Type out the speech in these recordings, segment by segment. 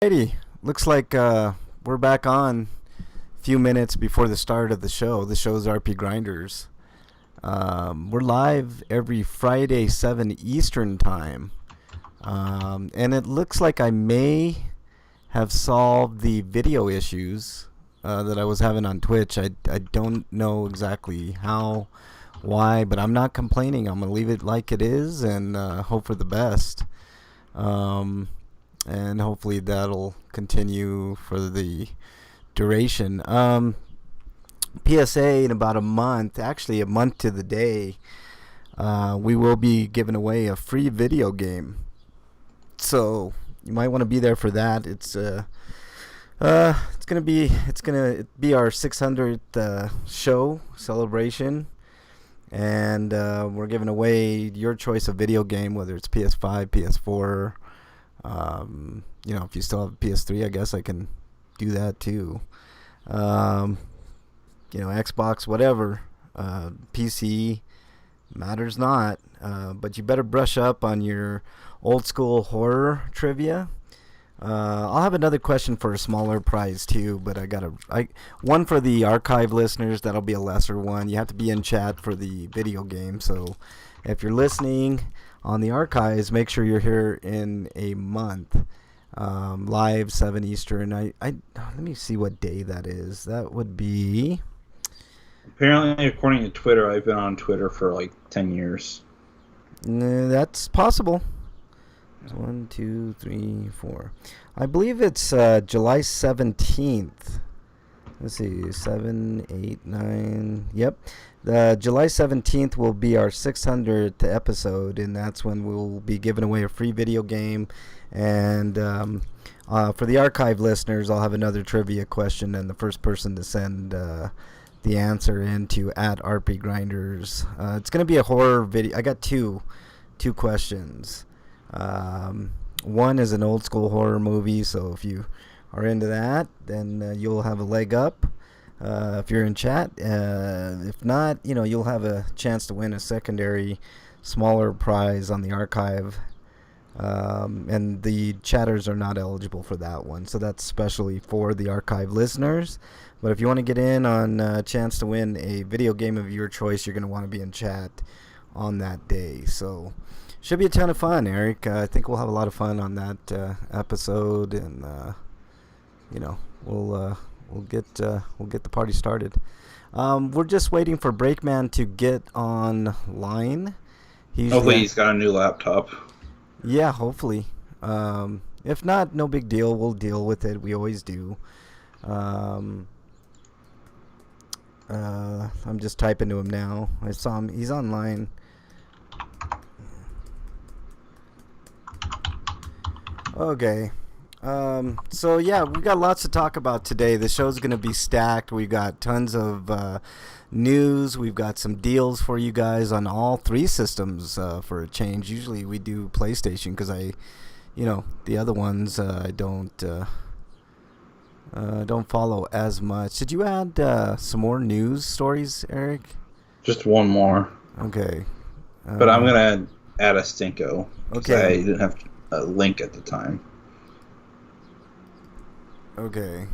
Alrighty, looks like we're back on a few minutes before the start of the show. The show's RP Grinders. We're live every Friday, 7 Eastern Time. And it looks like I may have solved the video issues that I was having on Twitch. I don't know exactly how, why, but I'm not complaining. I'm going to leave it like it is and hope for the best. And hopefully that'll continue for the duration. PSA in about a month, actually a month to the day, we will be giving away a free video game. So you might want to be there for that. It's gonna be our 600th show celebration, and we're giving away your choice of video game, whether it's PS5, PS4. If you still have a PS3, I guess I can do that too. Xbox, whatever, PC, matters not. But you better brush up on your old school horror trivia. I'll have another question for a smaller prize too, but one for the archive listeners. That'll be a lesser one. You have to be in chat for the video game. So if you're listening on the archives, make sure you're here in a month. Live 7 Eastern. Let me see what day that is. That would be... Apparently, according to Twitter, I've been on Twitter for like 10 years. That's possible. 1, 2, 3, 4. I believe it's July 17th. Let's see, 7, 8, 9. Yep. July 17th will be our 600th episode, and that's when we'll be giving away a free video game. And for the archive listeners, I'll have another trivia question, and the first person to send the answer into @RP Grinders. It's going to be a horror video. I got two questions. One is an old school horror movie, so if you are into that, then you'll have a leg up if you're in chat. If not, you'll have a chance to win a secondary smaller prize on the archive, and the chatters are not eligible for that one, so that's specially for the archive listeners. But if you want to get in on a chance to win a video game of your choice, you're going to want to be in chat on that day. So should be a ton of fun, Eric. I think we'll have a lot of fun on that episode, and we'll get the party started. We're just waiting for Breakman to get online. Hopefully he's got a new laptop. Yeah, hopefully. If not, no big deal. We'll deal with it. We always do. I'm just typing to him now. I saw him. He's online. Okay. So yeah, we got lots to talk about today. The show's going to be stacked. We've got tons of news. We've got some deals for you guys on all three systems for a change. Usually we do PlayStation because the other ones I don't follow as much. Did you add some more news stories, Eric? Just one more. Okay. But I'm going to add a Stinko. Okay. I didn't have a link at the time. Okay.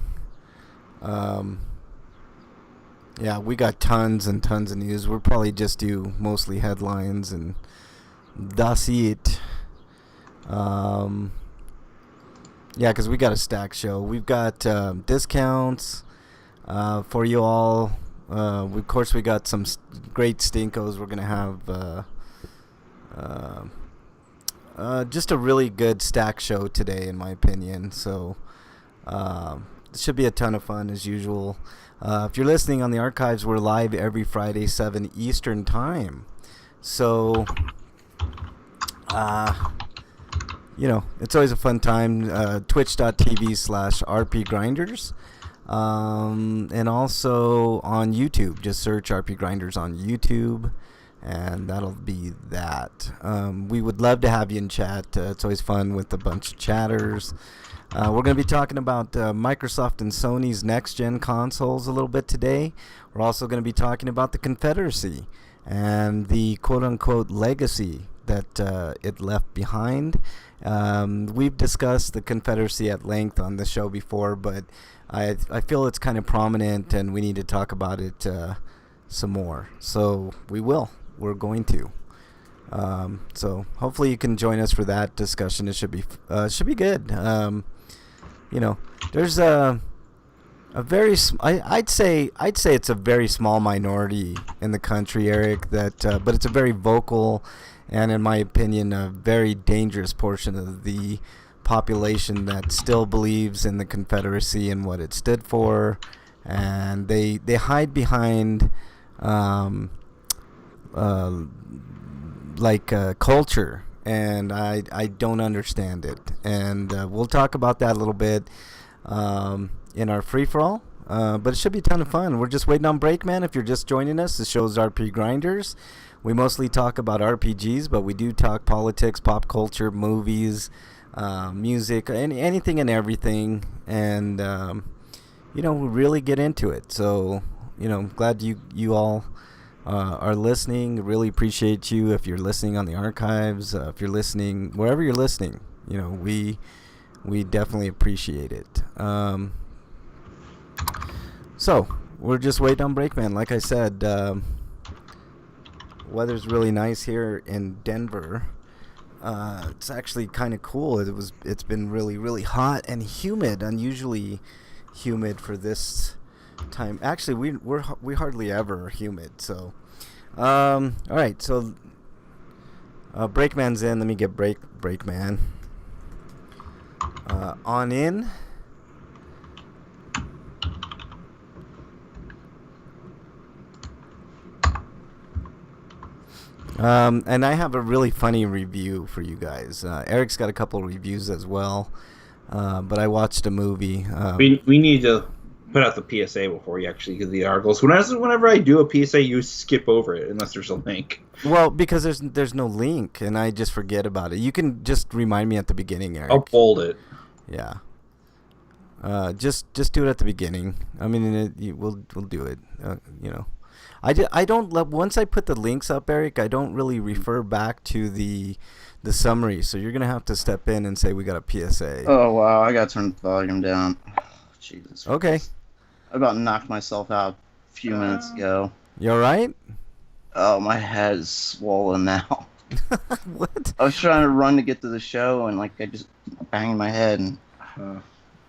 Yeah, we got tons and tons of news. We'll probably just do mostly headlines, and that's it. Yeah, because we got a stacked show. We've got discounts for you all. Of course, we got some great stinkos. We're going to have just a really good stack show today, in my opinion. So it should be a ton of fun, as usual. If you're listening on the archives, we're live every Friday, 7 Eastern Time. So, it's always a fun time. Twitch.tv/RP Grinders. And also on YouTube. Just search RP Grinders on YouTube, and that'll be that. We would love to have you in chat. It's always fun with a bunch of chatters. We're going to be talking about Microsoft and Sony's next-gen consoles a little bit today. We're also going to be talking about the Confederacy and the quote-unquote legacy it left behind. We've discussed the Confederacy at length on the show before, but I feel it's kind of prominent, and we need to talk about it some more. So we're going to. So hopefully you can join us for that discussion. It should be good. There's a very I'd say it's a very small minority in the country, Eric, but it's a very vocal and, in my opinion, a very dangerous portion of the population that still believes in the Confederacy and what it stood for, and they hide behind culture, and I don't understand it, and we'll talk about that a little bit in our free-for-all, but it should be a ton of fun. We're just waiting on Breakman. If you're just joining us, the show's RP Grinders. We mostly talk about RPGs, but we do talk politics, pop culture, movies, music, anything and everything, and we really get into it. So I'm glad you all are listening. Really appreciate you. If you're listening on the archives, if you're listening wherever you're listening, we definitely appreciate it. So we're just waiting on Breakman. Like I said, weather's really nice here in Denver. It's actually kind of cool. It's been really, really hot and humid, unusually humid for this time. Actually, we hardly ever are humid. So, all right. So, Breakman's in. Let me get Breakman on in. And I have a really funny review for you guys. Eric's got a couple of reviews as well, but I watched a movie. We need to put out the PSA before you actually get the articles. Whenever I do a PSA, you skip over it unless there's a link. Well, because there's no link, and I just forget about it. You can just remind me at the beginning, Eric. I'll bold it. Yeah. Just do it at the beginning. I mean, we'll do it. I don't once I put the links up, Eric, I don't really refer back to the summary. So you're gonna have to step in and say we got a PSA. Oh wow, I gotta turn the volume down. Jesus. Okay. I about knocked myself out a few minutes ago. You all right? Oh, my head is swollen now. What? I was trying to run to get to the show, and I just banged my head. And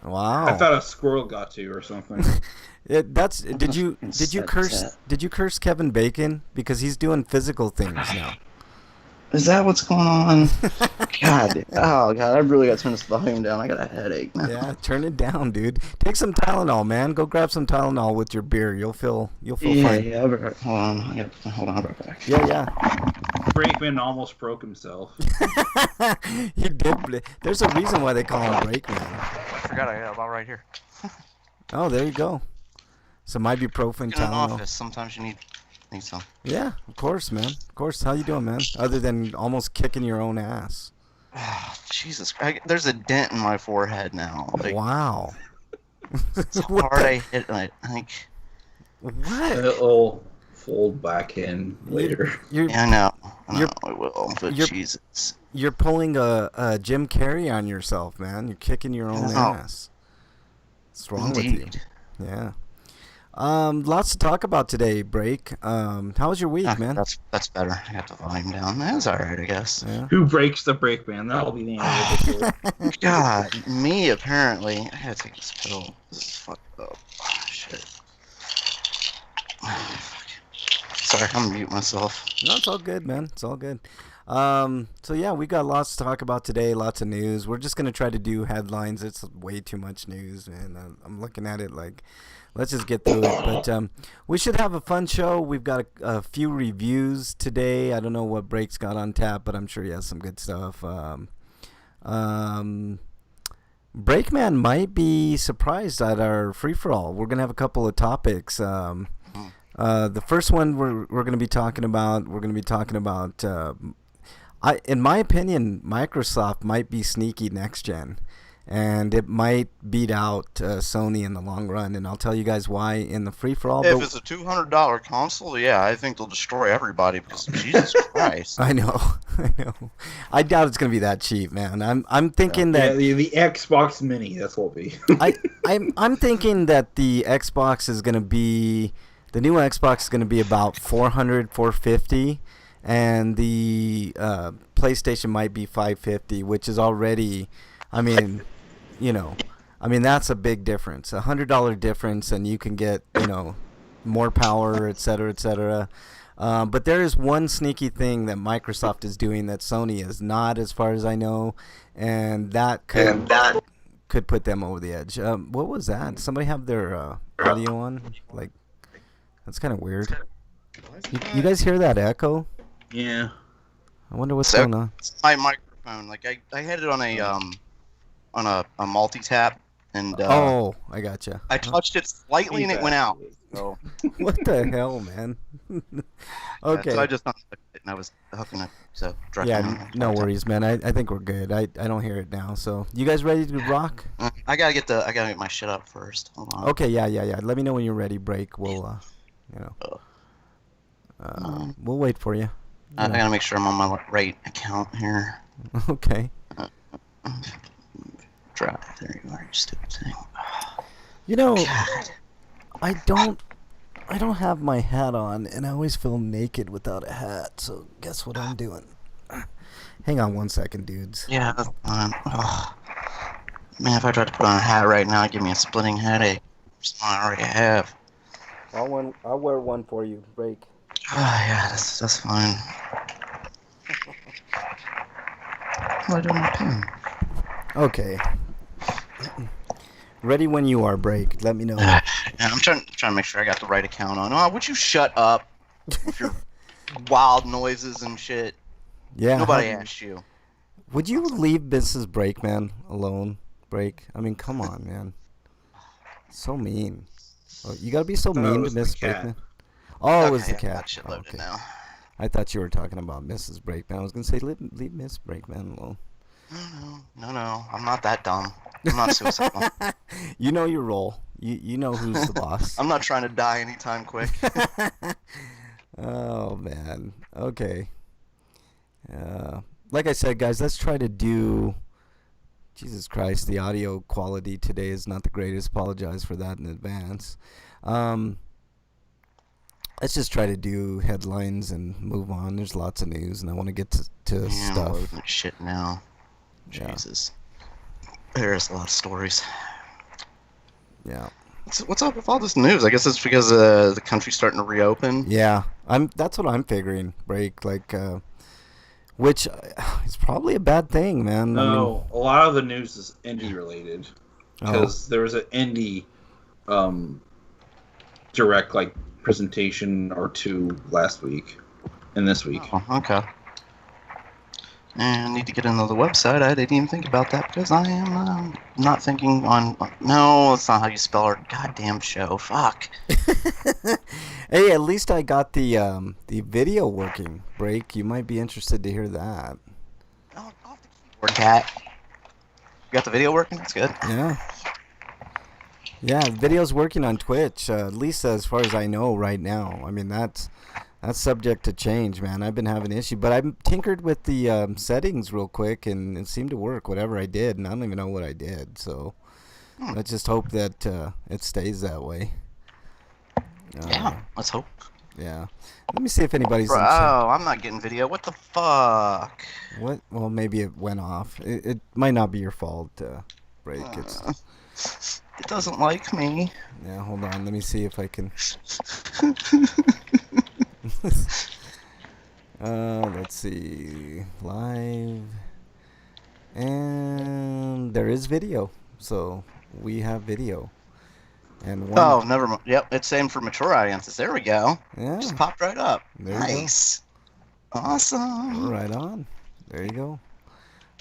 wow. I thought a squirrel got to you or something. Did you curse Kevin Bacon because he's doing physical things now? Is that what's going on? God, I really gotta turn this volume down. I got a headache now. Yeah, turn it down, dude. Take some Tylenol, man. Go grab some Tylenol with your beer. You'll feel fine. Yeah. Hold on. Hold on, I'll be right back. Yeah. Brakeman almost broke himself. He did. There's a reason why they call him Brakeman. I forgot I got about right here. Oh, there you go. Some ibuprofen, In an Tylenol. office, sometimes you need some. Yeah, of course, man. Of course. How you doing, man? Other than almost kicking your own ass. Oh, Jesus Christ. There's a dent in my forehead now. Wow. It's hard I hit. I think. What? It'll fold back in later. Yeah, I know I will, but you're- Jesus. You're pulling a Jim Carrey on yourself, man. You're kicking your own ass. What's wrong Indeed. with you? Yeah. Lots to talk about today, Break. How was your week, man? That's better. I got the volume down. That's alright, I guess. Yeah. Who breaks the Brakeman? That'll be the name of it. God, me apparently. I gotta take this pill. This is fucked up. Oh, shit. Sorry, I'm gonna mute myself. No, it's all good, man. It's all good. So yeah, we got lots to talk about today. Lots of news. We're just gonna try to do headlines. It's way too much news, man. I'm looking at it like, let's just get through it. But we should have a fun show. We've got a few reviews today. I don't know what Break's got on tap, but I'm sure he has some good stuff. Breakman might be surprised at our free-for-all. We're gonna have a couple of topics. The first one we're going to be talking about. In my opinion, Microsoft might be sneaky next gen, and it might beat out Sony in the long run. And I'll tell you guys why in the free for all. If it's a $200 console, yeah, I think they'll destroy everybody because Jesus Christ. I know, I know. I doubt it's gonna be that cheap, man. I'm thinking that the Xbox Mini, that's what will be. I'm thinking that the Xbox is gonna be the new Xbox is gonna be about 400, 450, and the PlayStation might be 550, which is already, I mean, that's a big difference. $100 difference, and you can get more power, et cetera, et cetera. But there is one sneaky thing that Microsoft is doing that Sony is not, as far as I know, and that could put them over the edge. What was that? Somebody have their audio on? Like, that's kind of weird. You guys hear that echo? Yeah. I wonder what's going on. It's my microphone. Like I had it on a multi-tap, and Oh, I gotcha. I touched it slightly and it went out. So What the hell, man? Okay. so I just unplugged it and I was hooking it. So directly Yeah, on the no laptop. worries, man. I think we're good. I don't hear it now. So, you guys ready to rock? I gotta get my shit up first. Hold on. Okay, yeah. Let me know when you're ready. Break. We'll, we'll wait for you. I gotta make sure I'm on my right account here. Okay. Drive. There you are, you stupid thing. God. I don't have my hat on, and I always feel naked without a hat. So, guess what I'm doing? Hang on one second, dudes. Yeah, that's fine. Ugh. Man, if I tried to put on a hat right now, it'd give me a splitting headache. Just one I already have. I'll wear one for you. Break. Yeah, that's fine. What do I do with my pen? Okay. Ready when you are, Break. Let me know. Yeah, I'm trying to make sure I got the right account on. Oh, would you shut up with your wild noises and shit? Yeah. Nobody asked you. Would you leave Mrs. Breakman alone, Break? I mean, come on, man. So mean. Oh, you gotta be so No, it mean to was the Mrs. cat. Breakman. Oh, it was Okay, the I got cat. shit Oh, loaded okay. now. I thought you were talking about Mrs. Breakman. I was gonna say leave Miss Breakman alone. No, I'm not that dumb. I'm not suicidal. You know your role. You know who's the boss. I'm not trying to die anytime quick. Oh man. Okay. Like I said, guys, let's try to do. Jesus Christ, the audio quality today is not the greatest. Apologize for that in advance. Let's just try to do headlines and move on. There's lots of news, and I want to get to I'm stuff. loading shit now. Yeah. Jesus. There's a lot of stories. Yeah. What's up with all this news? I guess it's because the country's starting to reopen. Yeah. That's what I'm figuring. Break which is probably a bad thing, man. No, a lot of the news is indie related because there was an indie direct presentation or two last week and this week. Oh, okay. And I need to get into the website. I didn't even think about that because I am not thinking on. No, that's not how you spell our goddamn show. Fuck. Hey, at least I got the video working. Break. You might be interested to hear that. Oh, off the keyboard, cat. You got the video working? That's good. Yeah. Yeah, video's working on Twitch. At least as far as I know right now. I mean, that's subject to change, man. I've been having issue, but I tinkered with the settings real quick, and it seemed to work. Whatever I did, and I don't even know what I did. So let's just hope that it stays that way. Yeah, let's hope. Yeah. Let me see if anybody's. Bro, oh, I'm not getting video. What the fuck? What? Well, maybe it went off. It might not be your fault. Break. It doesn't like me. Yeah. Hold on. Let me see if I can. Let's see. Live. And there is video. So we have video. And one, Oh, never mind. Yep, it's same for mature audiences. There we go. yeah. Just popped right up. There you go. Nice. Awesome. Right on. There you go.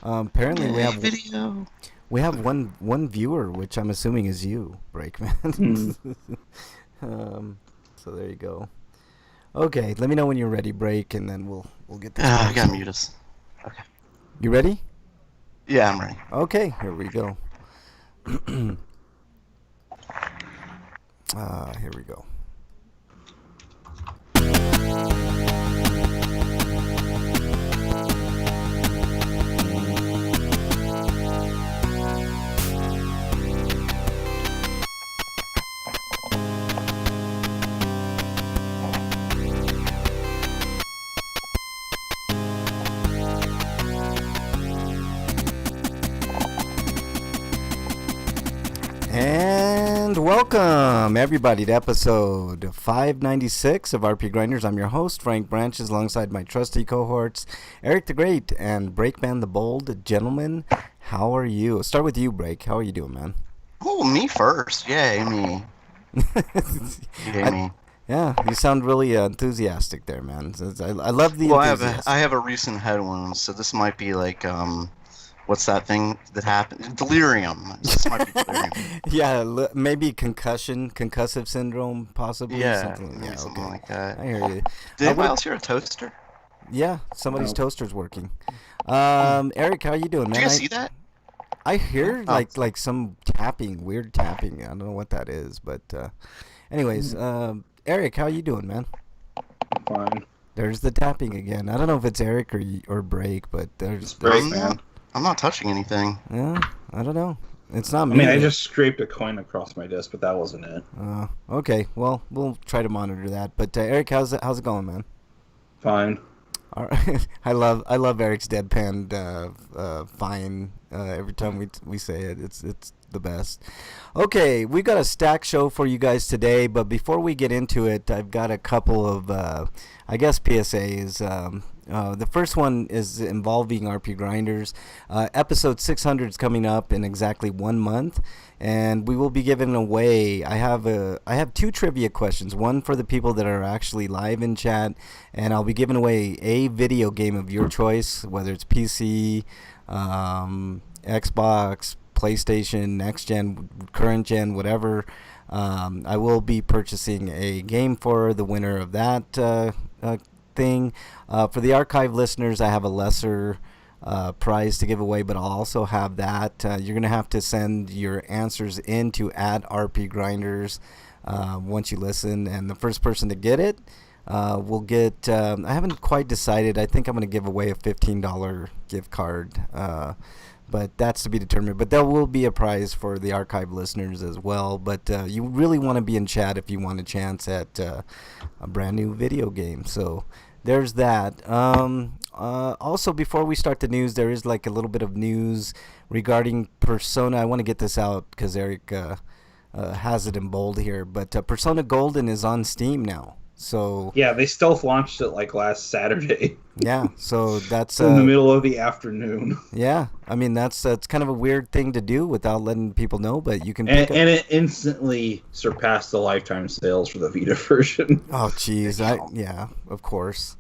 Apparently we have video. one viewer, which I'm assuming is you, Breakman. So there you go. Okay, let me know when you're ready, Break, and then we'll get this. I gotta posted. mute us. Okay. You ready? Yeah, I'm ready. Okay, here we go. Here we go. And welcome everybody to episode 596 of RP Grinders. I'm your host, Frank Branches, alongside my trusty cohorts, Eric the Great and Breakman the Bold. Gentlemen, how are you? Start with you, Break. How are you doing, man? Oh, me first. Yay, me. Yay, me. Yeah, you sound really enthusiastic there, man. I love the Well, enthusiasm. I have a recent head wound, so this might be like, what's that thing that happened? Delirium. This might be delirium. Yeah, maybe concussive syndrome, possibly. Yeah, something, maybe something okay. like that. I hear you. Did anybody else hear a toaster? Yeah, somebody's No. toaster's working. Eric, how you doing, man? Did you guys see that? I hear Oh. like some tapping, weird tapping. I don't know what that is, but anyways, Eric, how you doing, man? Fine. There's the tapping again. I don't know if it's Eric or Break, but It's there's Break, I'm man. I'm not touching anything. yeah, I don't know. It's not I me. mean, I just scraped a coin across my desk, but that wasn't it. Okay. Well, we'll try to monitor that. But Eric, how's it going, man? Fine. All right. I love Eric's deadpan fine every time we say it. It's the best. Okay, we got a stack show for you guys today, but before we get into it, I've got a couple of I guess PSAs. The first one is involving RP Grinders. Episode 600 is coming up in exactly 1 month, and we will be giving away. I have two trivia questions. One for the people that are actually live in chat, and I'll be giving away a video game of your choice, whether it's PC, Xbox, PlayStation, next gen, current gen, whatever. I will be purchasing a game for the winner of that thing. For the archive listeners, I have a lesser prize to give away, but I'll also have that. You're going to have to send your answers in to @RP Grinders once you listen, and the first person to get it will get, I haven't quite decided. I think I'm going to give away a $15 gift card, but that's to be determined. But there will be a prize for the archive listeners as well. But you really want to be in chat if you want a chance at a brand new video game. So there's that. Also, before we start the news, there is like a little bit of news regarding Persona. I want to get this out because Eric has it in bold here. But Persona Golden is on Steam now. So Yeah, they stealth launched it like last Saturday yeah, so that's in the middle of the afternoon, yeah. I mean that's kind of a weird thing to do without letting people know, but you can. and, Pick up... and it instantly surpassed the lifetime sales for the Vita version. Oh, jeez, yeah, of course.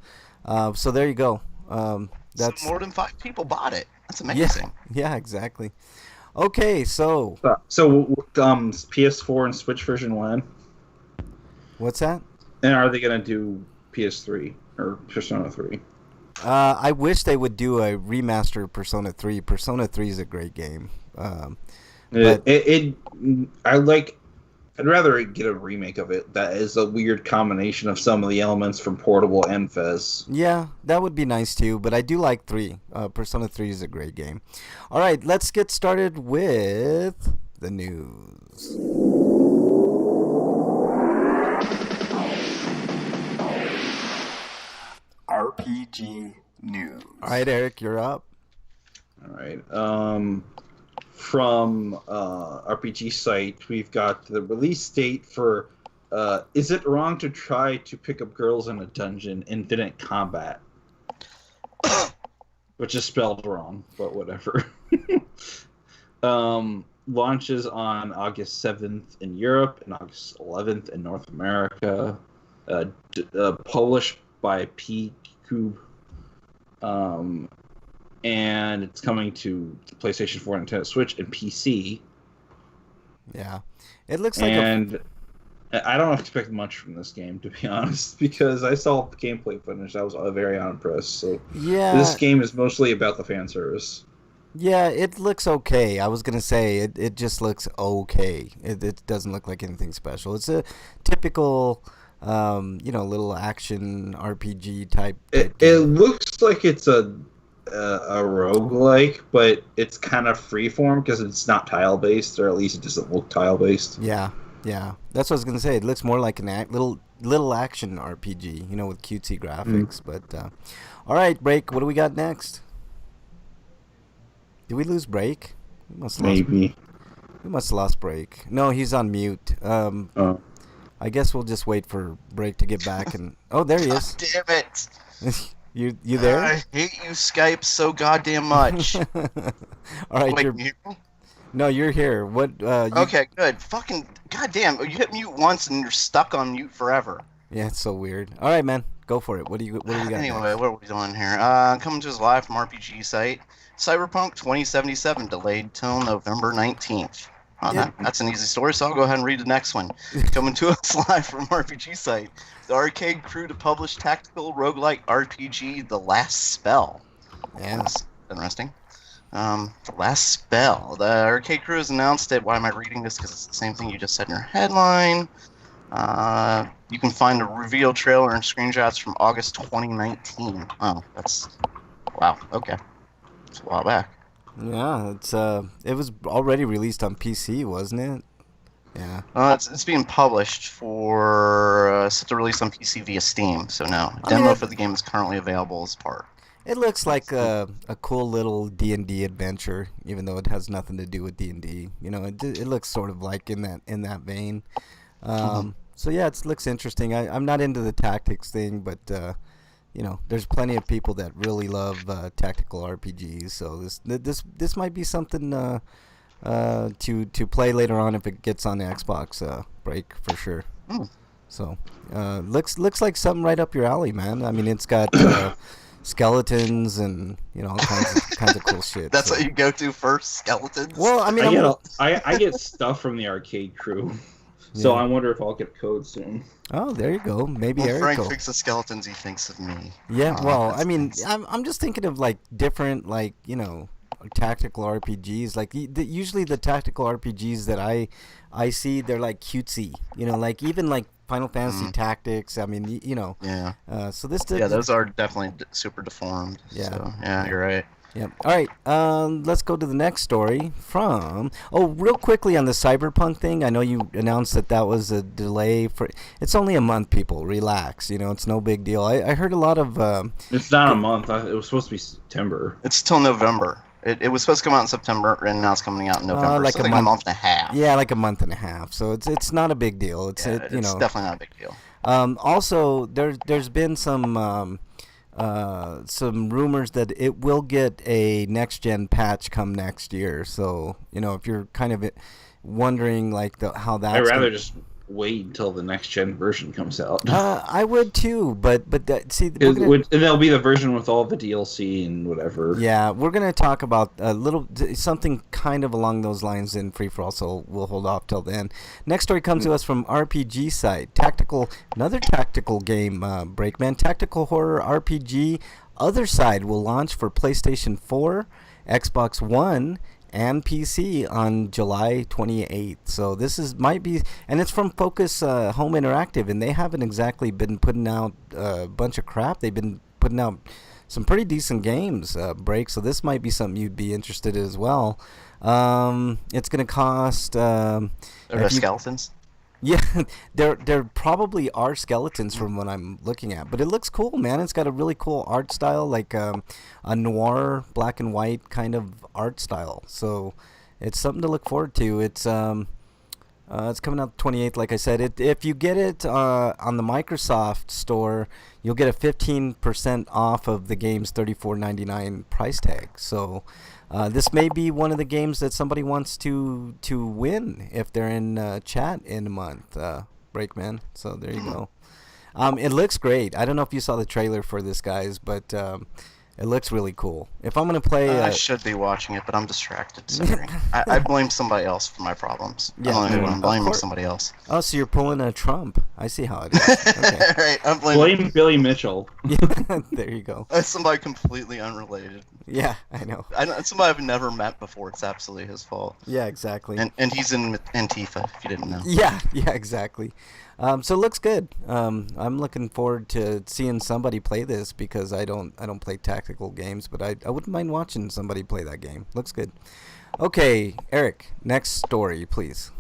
So there you go. That's So more than 5 people bought it. That's yeah, amazing. yeah, exactly. Okay, so So, PS4 and Switch version when? what's that? And are they gonna do PS3 or Persona 3? I wish they would do a remaster of Persona 3. Persona 3 is a great game. But- I'd rather get a remake of it that is a weird combination of some of the elements from Portable and Fez. Yeah, that would be nice too, but I do like 3. Persona 3 is a great game. All right, let's get started with the news. RPG News. All right, Eric, you're up. All right. From RPG site, we've got the release date for Is It Wrong to Try to Pick Up Girls in a Dungeon? Infinite Combat. Which is spelled wrong, but whatever. Launches on August 7th in Europe and August 11th in North America. Published by P-Cube. And it's coming to the PlayStation 4, Nintendo Switch, and PC. Yeah, it looks like And I don't expect much from this game, to be honest, because I saw the gameplay footage. I was very unimpressed. So yeah. this game is mostly about the fan service. Yeah, it looks okay. I was gonna say it just looks okay. It doesn't look like anything special. It's a typical, little action RPG type It game. looks like it's a roguelike, but it's kind of freeform because it's not tile based, or at least it doesn't look tile based. Yeah, yeah. That's what I was gonna say. It looks more like an little action RPG, with cutesy graphics. But all right, Break. What do we got next? Did we lose Break? Maybe. We must have lost Break. No, he's on mute. Oh. I guess we'll just wait for Break to get back and. Oh, there he is. Damn it! You there? I hate you, Skype, so goddamn much. All right, Wait, you're. mute? No, you're here. What? Okay, good. Fucking goddamn! You hit mute once and you're stuck on mute forever. Yeah, it's so weird. All right, man, go for it. What do we got? Anyway, next? what are we doing here? Coming to us live from RPG site. Cyberpunk 2077 delayed till November 19th. Oh, Yeah. that's an easy story, so I'll go ahead and read the next one. Coming to us live from RPG site. The Arcade Crew to publish tactical roguelike RPG The Last Spell. Yeah. That's interesting. The Last Spell. The Arcade Crew has announced it. Why am I reading this? Because it's the same thing you just said in your headline. You can find a reveal trailer and screenshots from August 2019. Oh, that's... Wow, okay. It's a while back. Yeah, it was already released on PC, wasn't it? Yeah. It's being published for... set to release on PC via Steam, so no. Demo for the game is currently available as part. It looks like a cool little D&D adventure, even though it has nothing to do with D&D. It looks sort of like in that vein. So yeah, it looks interesting. I'm not into the tactics thing, but there's plenty of people that really love tactical RPGs. So this might be something to play later on if it gets on the Xbox Break for sure. So looks like something right up your alley, man. I mean, it's got skeletons and all kinds of cool shit. That's so. what you go to first, skeletons? Well, I mean, I get stuff from the Arcade Crew, so Yeah. I wonder if I'll get code soon. Oh, there you go. Maybe Well, Frank Eric. thinks of skeletons, he thinks of me. Yeah, well, that's I mean, nice. I'm just thinking of like different, like tactical RPGs. Like usually the tactical RPGs that I see, they're like cutesy. Like even like Final Fantasy Tactics. I mean, Yeah. So this. Yeah, those are definitely super deformed. Yeah. So, yeah, you're right. Yep. All right. Let's go to the next story from. Oh, real quickly on the Cyberpunk thing. I know you announced that was a delay for. It's only a month. People, relax. It's no big deal. I heard a lot of. It's not a month. It was supposed to be September. It's till November. It was supposed to come out in September, and now it's coming out in November. like so a like month. a month and a half. Yeah, like a month and a half. So it's not a big deal. It's Yeah, it's definitely not a big deal. Also, there's been some rumors that it will get a next gen patch come next year. So if you're kind of wondering like how that's. I'd rather just wait until the next gen version comes out. I would too, but see, And there'll be the version with all the DLC and whatever. yeah, we're gonna talk about something kind of along those lines in Free For All, so we'll hold off till then. Next story comes to us from RPG site. Another tactical game, Breakman, tactical horror RPG. Other Side will launch for PlayStation 4, Xbox One, and PC on July 28th. So this might be, and it's from Focus Home Interactive, and they haven't exactly been putting out a bunch of crap. They've been putting out some pretty decent games, Break. So this might be something you'd be interested in as well. It's gonna cost. Are there skeletons? Yeah, there probably are skeletons from what I'm looking at, but it looks cool, man. It's got a really cool art style, like a noir, black and white kind of art style. So it's something to look forward to. It's coming out the 28th, like I said. If you get it on the Microsoft store, you'll get a 15% off of the game's $34.99 price tag. So this may be one of the games that somebody wants to win if they're in chat in a month, Breakman. So there you go. It looks great. I don't know if you saw the trailer for this, guys, but it looks really cool. If I'm going to play... I should be watching it, but I'm distracted. Sorry. I blame somebody else for my problems. Yeah, I don't know who I'm of blaming course. somebody else. Oh, so you're pulling a Trump. I see how it is. Okay. Right, I'm blaming Blame Billy Mitchell. Yeah, there you go. somebody completely unrelated. Yeah, I know. It's somebody I've never met before. It's absolutely his fault. Yeah, exactly. And he's in Antifa, if you didn't know. Yeah, exactly. So it looks good. I'm looking forward to seeing somebody play this because I don't play tactical games, but I wouldn't mind watching somebody play that game. Looks good. Okay, Eric, next story, please.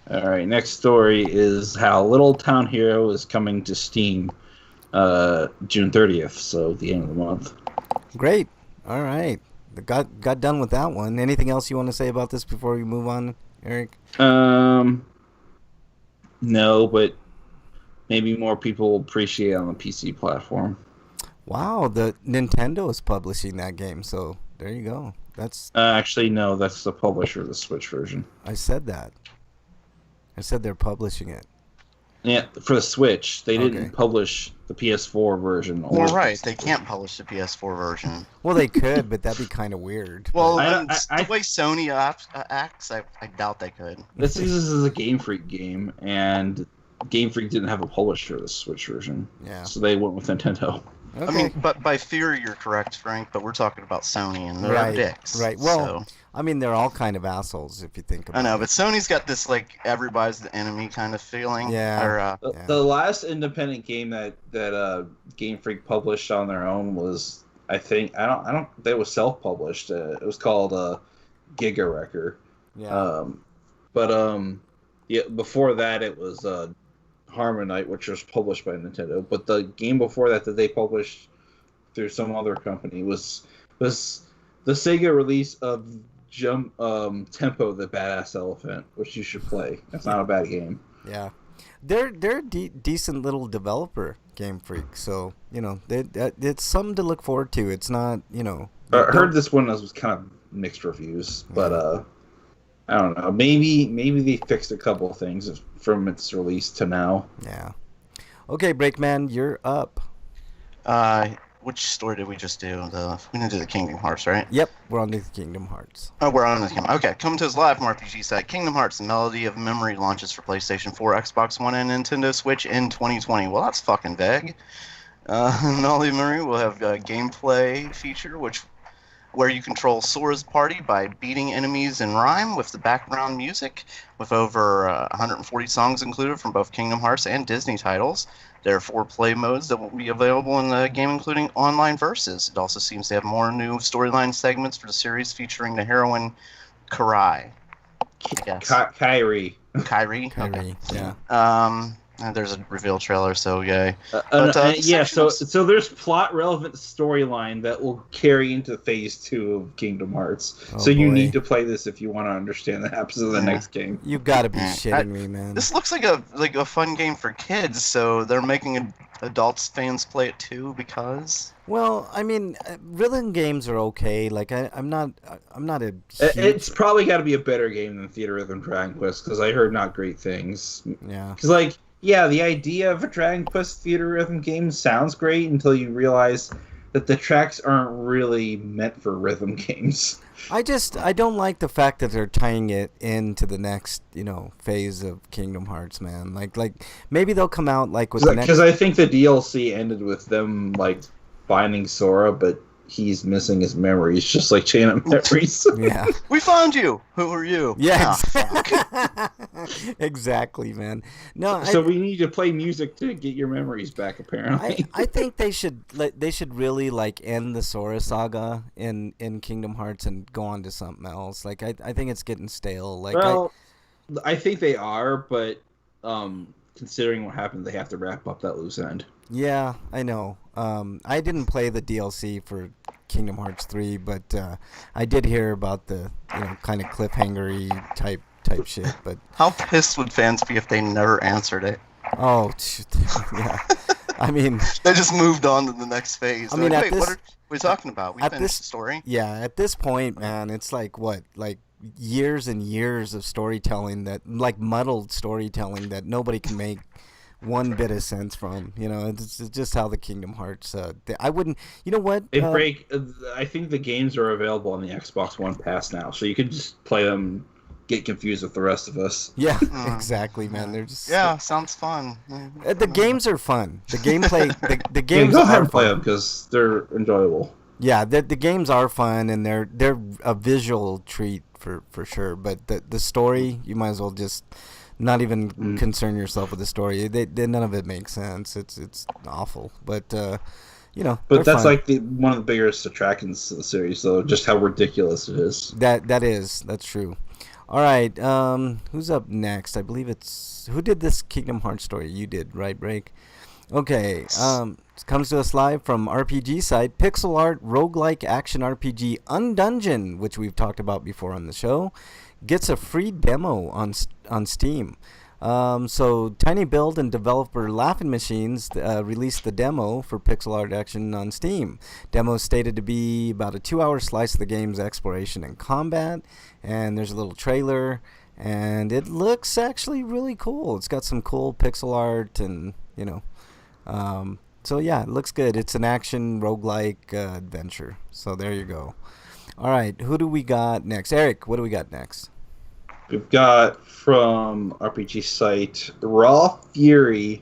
All right, next story is how Little Town Hero is coming to Steam June 30th, so the end of the month. Great. All right. Got done with that one. Anything else you want to say about this before we move on, Eric? No, but maybe more people will appreciate it on the PC platform. Wow, the Nintendo is publishing that game, so there you go. That's Actually, no, that's the publisher of the Switch version. I said that. I said they're publishing it. Yeah, for the Switch, they Okay. didn't publish the PS4 version. Well, right. They can't publish the PS4 version. Well, they could, but that'd be kind of weird. Well, I- the way Sony acts, I doubt they could. This is a Game Freak game, and Game Freak didn't have a publisher of the Switch version, Yeah. so they went with Nintendo. Okay. I mean, but by theory, you're correct, Frank. But we're talking about Sony, and they're Right, dicks. right. Well, so. I mean, they're all kind of assholes if you think about I know, it. but Sony's got this like everybody's the enemy kind of feeling. Yeah. Or, The, Yeah. the last independent game that Game Freak published on their own was, I think, I don't they was self-published. It was called Giga Wrecker. Yeah. Yeah, before that it was Harmonite, which was published by Nintendo. But the game before that they published through some other company was the Sega release of Tempo the Badass Elephant, which you should play. It's not a bad game. Yeah. They're a decent little developer, Game Freak. So it's something to look forward to. It's not I heard this one was kind of mixed reviews, but I don't know. Maybe they fixed a couple of things from its release to now. Yeah. Okay, Breakman, you're up. which story did we just do? We didn't do the Kingdom Hearts, right? Yep, we're on to the Kingdom Hearts. Oh, we're on the Kingdom. Okay, coming to us live from RPG site. Kingdom Hearts: The Melody of Memory launches for PlayStation 4, Xbox One, and Nintendo Switch in 2020. Well, that's fucking vague. Melody of Memory will have a gameplay feature where you control Sora's party by beating enemies in rhyme with the background music, with over 140 songs included from both Kingdom Hearts and Disney titles. There are 4 play modes that will be available in the game, including online verses. It also seems to have more new storyline segments for the series featuring the heroine Kairi. Yes. Kyrie. Kyrie? Kyrie, yeah. And there's a reveal trailer, so yay. Yeah, so sections- there's plot relevant storyline that will carry into phase 2 of Kingdom Hearts. Oh, so you boy. need to play this if you want to understand the happens of the Yeah. next game. You gotta be Yeah. shitting me, man. This looks like a fun game for kids, so they're making adults fans play it too because. Well, I mean, rhythm games are okay. Like I'm not a huge, It's probably got to be a better game than Theater Rhythm Dragon Quest because I heard not great things. yeah. Because the idea of a Dragon Quest Theater Rhythm game sounds great until you realize that the tracks aren't really meant for rhythm games. I don't like the fact that they're tying it into the next, phase of Kingdom Hearts, man. Like maybe they'll come out like with the next. Because I think the DLC ended with them finding Sora, but he's missing his memories, just like Chain of Memories. Yeah. We found you. Who are you? Yeah. Ah, Exactly, man. No, So we need to play music to get your memories back, apparently. I think they should really end the Sora saga in Kingdom Hearts and go on to something else. I think it's getting stale. I think they are, but considering what happened, they have to wrap up that loose end. Yeah, I know. I didn't play the DLC for Kingdom Hearts 3, but I did hear about the kind of cliffhanger-y type shit. But How pissed would fans be if they never answered it? oh, yeah. I mean, They just moved on to the next phase. I mean, They're at like, this- what are we talking about? We at finished this- the story. yeah. At this point, man, it's years and years of storytelling muddled storytelling that nobody can make one bit of sense from. It's just how the Kingdom Hearts. I wouldn't. You know what? I think the games are available on the Xbox One Pass now, so you can just play them, get confused with the rest of us. Yeah, Mm. exactly, man. They're just Yeah, sounds fun. The games are fun. The gameplay. The games Go ahead are and play fun. them because they're enjoyable. Yeah, the games are fun and they're a visual treat for sure. But the story, you might as well just not even Mm. concern yourself with the story. None of it makes sense. It's awful. But they're But that's fun. like one of the biggest attractions of the series, though, just how ridiculous it is. That's true. All right, who's up next? I believe it's who did this Kingdom Hearts story? You did, right, Break? Okay, it comes to us live from RPG site, pixel art roguelike action RPG Undungeon, which we've talked about before on the show, gets a free demo on Steam. So Tiny Build and developer Laughing Machines released the demo for pixel art action on Steam. Demo is stated to be about a 2-hour slice of the game's exploration and combat, and there's a little trailer, and it looks actually really cool. It's got some cool pixel art and, so yeah, it looks good. It's an action roguelike adventure. So there you go. All right, who do we got next? Eric, what do we got next? We've got from RPG site Raw Fury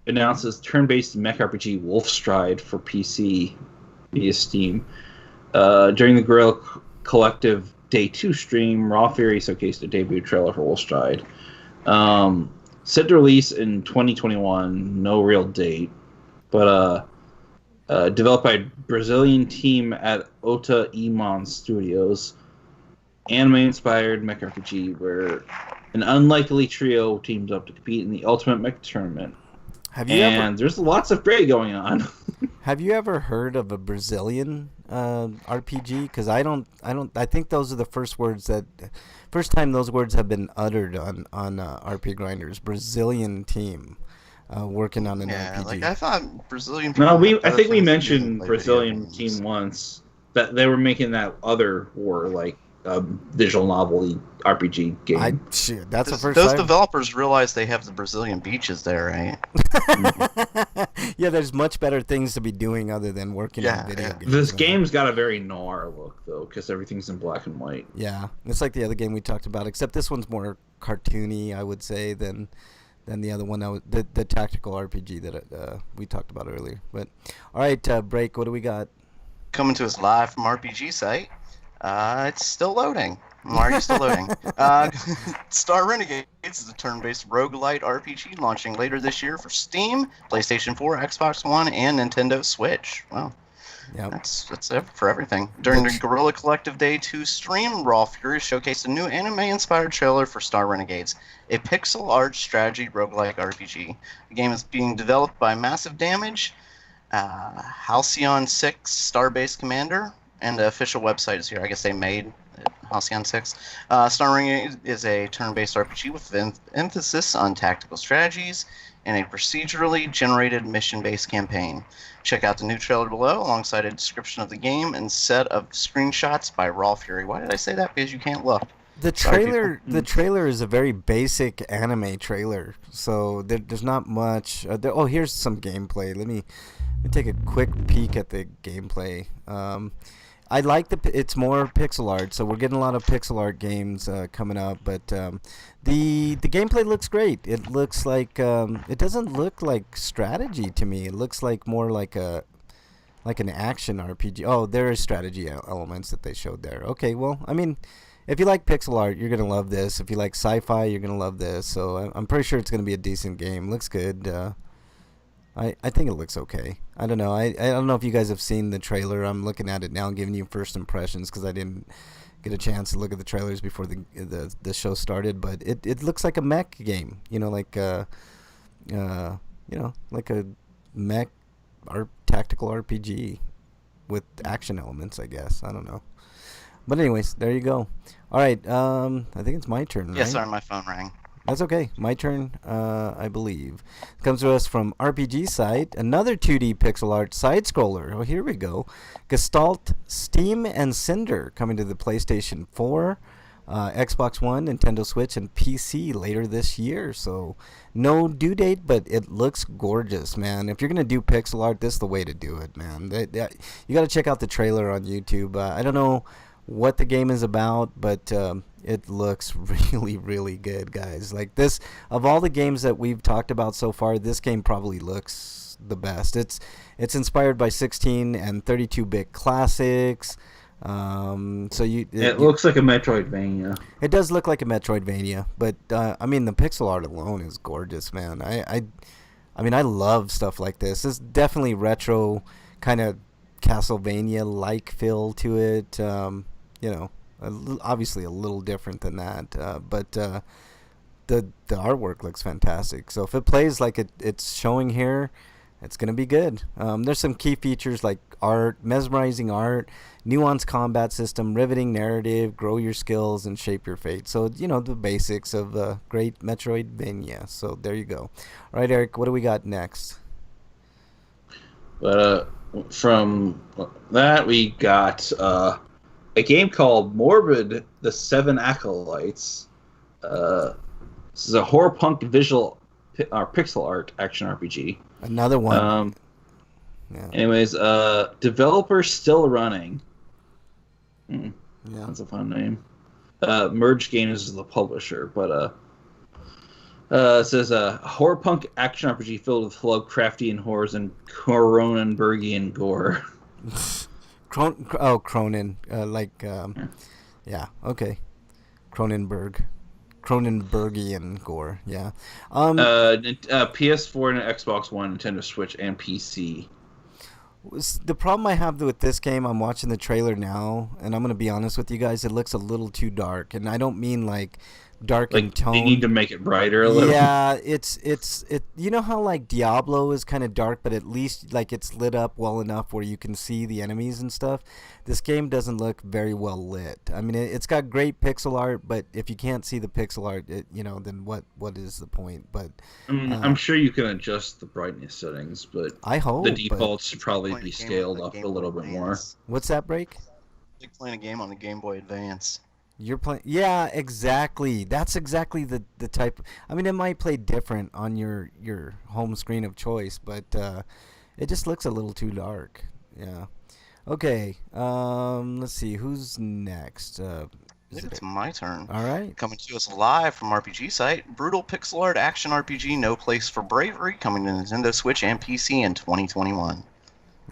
announces turn-based mech RPG Wolfstride for PC via Steam. During the Guerrilla Collective Day 2 stream, Raw Fury showcased a debut trailer for Wolfstride. Set to release in 2021, no real date, but developed by Brazilian team at Ota Iman Studios. Anime-inspired mech RPG where an unlikely trio teams up to compete in the Ultimate Mech Tournament. There's lots of fray going on. Have you ever heard of a Brazilian RPG? Because I think those are the first time those words have been uttered on RP Grinders. Brazilian team working on an RPG. Like I thought Brazilian. No, people had I think we things to do than mentioned play Brazilian video games. team once that they were making that other war like visual novel RPG game. That's the first Those time. developers realize they have the Brazilian beaches there, right? Yeah, there's much better things to be doing other than working on Yeah, video yeah. games. This game's got a very noir look though, because everything's in black and white. Yeah, it's like the other game we talked about, except this one's more cartoony, I would say, than the other one, the tactical RPG that we talked about earlier. But all right, Break, what do we got? Coming to us live from RPG site. It's still loading. Why are you still loading? Star Renegades is a turn-based roguelite RPG launching later this year for Steam, PlayStation 4, Xbox One, and Nintendo Switch. Wow. Yep. That's it for everything. During the Guerrilla Collective Day 2 stream, Raw Fury showcased a new anime-inspired trailer for Star Renegades, a pixel art strategy roguelike RPG. The game is being developed by Massive Damage, Halcyon 6 Star-based Commander, and the official website is here. I guess they made Halcyon 6. Star Renegades is a turn-based RPG with emphasis on tactical strategies and a procedurally generated mission-based campaign. Check out the new trailer below alongside a description of the game and set of screenshots by Raw Fury. Why did I say that? Because you can't look. The Sorry, the trailer is a very basic anime trailer, so there's not much. Here's some gameplay. Let me take a quick peek at the gameplay. I like it's more pixel art, so we're getting a lot of pixel art games coming up. But the gameplay looks great. It looks like it doesn't look like strategy to me. It looks like more like an action RPG. Oh, there is strategy elements that they showed there. Okay, well, I mean, if you like pixel art, you're gonna love this. If you like sci-fi, you're gonna love this. So I'm pretty sure it's gonna be a decent game. Looks good. I think it looks okay. I don't know. I don't know if you guys have seen the trailer. I'm looking at it now, giving you first impressions because I didn't get a chance to look at the trailers before the show started. But it looks like a mech game. Like like a mech tactical RPG with action elements, I guess. I don't know. But anyways, there you go. All right. I think it's my turn, right? Yes, sorry, my phone rang. That's okay. My turn, I believe. Comes to us from RPG site, another 2D pixel art side-scroller. Oh, here we go. Gestalt, Steam, and Cinder coming to the PlayStation 4, Xbox One, Nintendo Switch, and PC later this year. So no due date, but it looks gorgeous, man. If you're going to do pixel art, this is the way to do it, man. You got to check out the trailer on YouTube. I don't know what the game is about, but it looks really, really good, guys. Like this, of all the games that we've talked about so far, this game probably looks the best. It's inspired by 16 and 32-bit classics. It looks like a Metroidvania. It does look like a Metroidvania, but I mean the pixel art alone is gorgeous, man. I mean I love stuff like this. It's definitely retro, kind of Castlevania-like feel to it. Obviously a little different than that, but the artwork looks fantastic. So if it plays like it's showing here, it's gonna be good. There's some key features like mesmerizing art, nuanced combat system, riveting narrative, grow your skills, and shape your fate. So the basics of a great Metroidvania. So there you go. All right, Eric, what do we got next? But from that we got a game called Morbid: The Seven Acolytes. This is a horror punk pixel art action RPG. Another one. Yeah. Anyways, developer still running. Yeah. That's a fun name. Merge Games is the publisher, but it says a horror punk action RPG filled with Lovecraftian horrors and Cronenbergian gore. Cronin, yeah, okay, Cronenbergian gore, yeah. PS4 and Xbox One, Nintendo Switch, and PC. The problem I have with this game, I'm watching the trailer now, and I'm gonna be honest with you guys, it looks a little too dark, and I don't mean like dark in tone. They need to make it brighter a little. Yeah, it's you know how like Diablo is kind of dark, but at least like it's lit up well enough where you can see the enemies and stuff. This game doesn't look very well lit. I mean, it's got great pixel art, but if you can't see the pixel art, then what is the point? But I'm sure you can adjust the brightness settings, but I hope the defaults should probably be scaled up a little bit more. What's that, Break? Like playing a game on the Game Boy Advance. You're playing, yeah, exactly. That's exactly the type. I mean, it might play different on your home screen of choice, but it just looks a little too dark. Yeah. Okay. Let's see who's next. It's my turn. All right. Coming to us live from RPG Site, brutal pixel art action RPG No Place for Bravery, coming to Nintendo Switch and PC in 2021.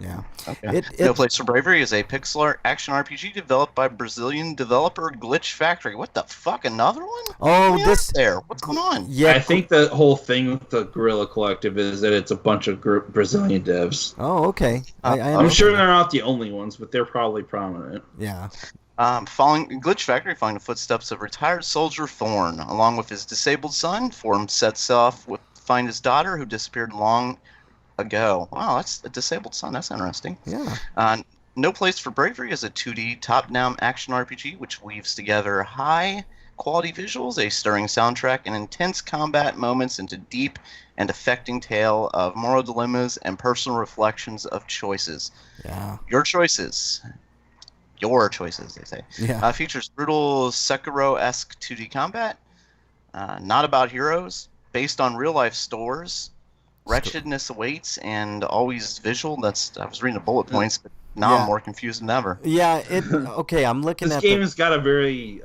Yeah. Okay. No Place for Bravery is a pixel art action RPG developed by Brazilian developer Glitch Factory. What the fuck? Another one? Oh, this there. What's going on? Yeah. I think the whole thing with the Guerrilla Collective is that it's a bunch of Brazilian devs. Oh, okay. I'm sure they're not the only ones, but they're probably prominent. Yeah. Following Glitch Factory, following the footsteps of retired soldier Thorn, along with his disabled son, Form sets off to find his daughter who disappeared long ago. Wow, that's a disabled son. That's interesting. Yeah. No Place for Bravery is a 2D top-down action RPG which weaves together high-quality visuals, a stirring soundtrack, and intense combat moments into deep and affecting tale of moral dilemmas and personal reflections of choices. Yeah. Your choices, they say. Yeah. Features brutal Sekiro-esque 2D combat, not about heroes, based on real-life stores. Wretchedness awaits and always visual. I was reading the bullet points, but now I'm more confused than ever. Yeah, okay, I'm looking at this game has got a very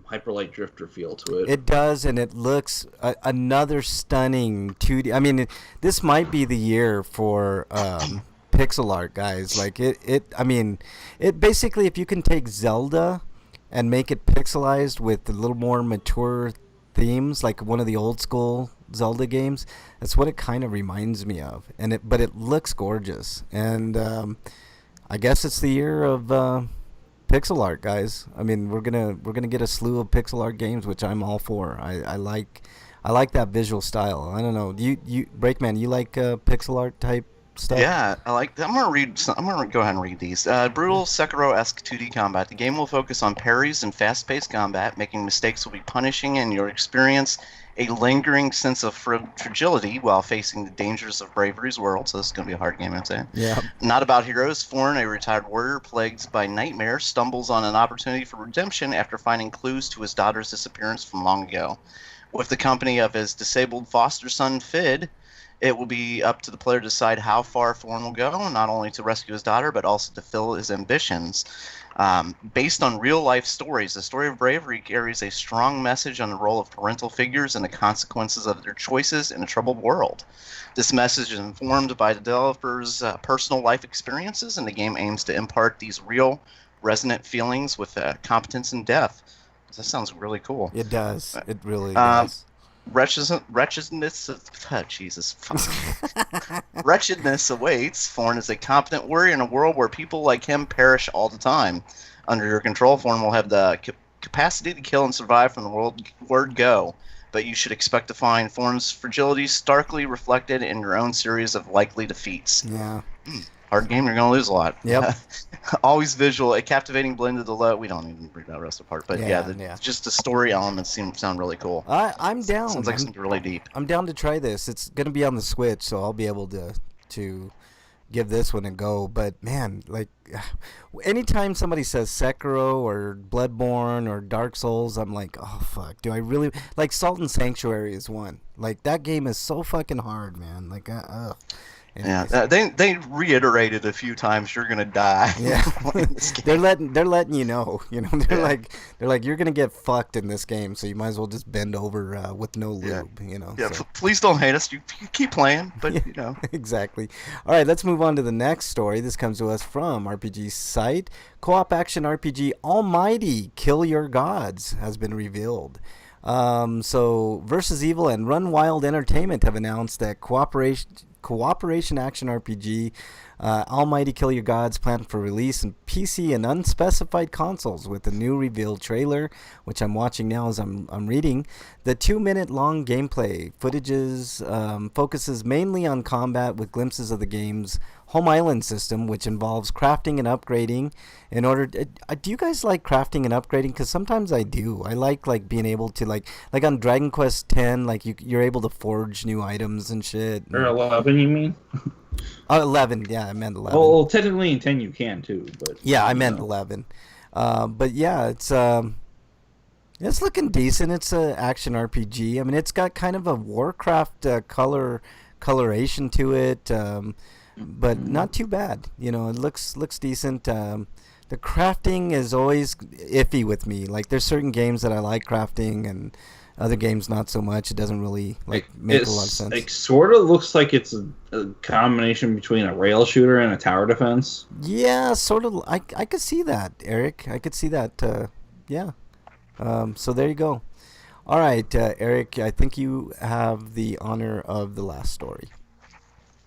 Hyper Light Drifter feel to it. It does, and it looks another stunning 2D. I mean, this might be the year for pixel art, guys. Like I mean, it basically, if you can take Zelda and make it pixelized with a little more mature themes, like one of the old school Zelda games, that's what it kind of reminds me of. But it looks gorgeous, and I guess it's the year of pixel art, guys. I mean, we're gonna get a slew of pixel art games, which I'm all for. I like that visual style. I don't know. You Breakman, you like pixel art type stuff? Yeah, I like that. I'm gonna go ahead and read these. Brutal Sekiro-esque 2D combat. The game will focus on parries and fast-paced combat. Making mistakes will be punishing, and you'll experience a lingering sense of fragility while facing the dangers of Bravery's world. So this is going to be a hard game, I'd say. Yeah. Not about heroes. Thorn, a retired warrior plagued by nightmares, stumbles on an opportunity for redemption after finding clues to his daughter's disappearance from long ago. With the company of his disabled foster son, Fid, It will be up to the player to decide how far Thorn will go, not only to rescue his daughter, but also to fulfill his ambitions. Based on real-life stories, the story of bravery carries a strong message on the role of parental figures and the consequences of their choices in a troubled world. This message is informed by the developers' personal life experiences, and the game aims to impart these real, resonant feelings with competence and depth. That sounds really cool. It does. It really Um, does. Wretchedness Jesus. Wretchedness awaits. Thorn is a competent warrior in a world where people like him perish all the time. Under your control, Thorn will have the capacity to kill and survive from the word go. But you should expect to find Thorn's fragility starkly reflected in your own series of likely defeats. Yeah. Hard game, you're going to lose a lot. Yep. Always visual, a captivating blend of the low. We don't even read that rest of the part, but Yeah. just the story elements sound really cool. I'm down. Sounds like something really deep. I'm down to try this. It's gonna be on the Switch, so I'll be able to give this one a go. But man, like, anytime somebody says Sekiro or Bloodborne or Dark Souls, I'm like, oh fuck, do I really like Salt and Sanctuary is one. Like, that game is so fucking hard, man. Like, Anyways. Yeah, they reiterated a few times you're gonna die. Yeah, in this game. they're letting you know. You know, they're Yeah. like you're gonna get fucked in this game, so you might as well just bend over with no Yeah. lube. You know. Yeah, so. please don't hate us. You keep playing, but Yeah. you know. Exactly. All right, let's move on to the next story. This comes to us from RPG site. Co-op action RPG Almighty Kill Your Gods has been revealed. So Versus Evil and Run Wild Entertainment have announced that cooperation action RPG Almighty Kill Your Gods planned for release in PC and unspecified consoles with a new revealed trailer, which I'm watching now as I'm reading. The 2-minute long gameplay footages focuses mainly on combat with glimpses of the game's home island system, which involves crafting and upgrading. In order, do you guys like crafting and upgrading? Because sometimes I do. I like being able to like on Dragon Quest X, like you're able to forge new items and shit. Or 11, you mean? 11, yeah, I meant 11. Well, technically in 10 you can too, but Yeah, I meant 11. But yeah, it's looking decent. It's a action RPG. I mean, it's got kind of a Warcraft coloration to it, but not too bad. You know, it looks decent. The crafting is always iffy with me. Like, there's certain games that I like crafting, and other games not so much. It doesn't really make a lot of sense. It sort of looks like it's a combination between a rail shooter and a tower defense. Yeah, sort of. I could see that, Eric. I could see that. Yeah. So there you go. All right, Eric. I think you have the honor of the last story.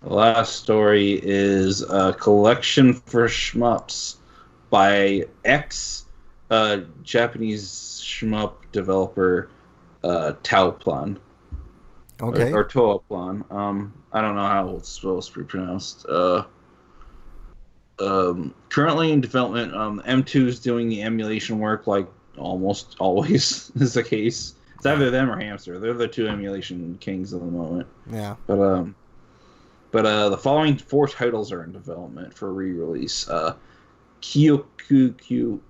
The last story is a collection for shmups by Japanese shmup developer Taoplan. Okay. Or Toaplan. I don't know how it's supposed to be pronounced. Currently in development, M2 is doing the emulation work, like almost always is the case. It's either them or Hamster. They're the two emulation kings of the moment. Yeah. But the following 4 titles are in development for re-release. Kyoku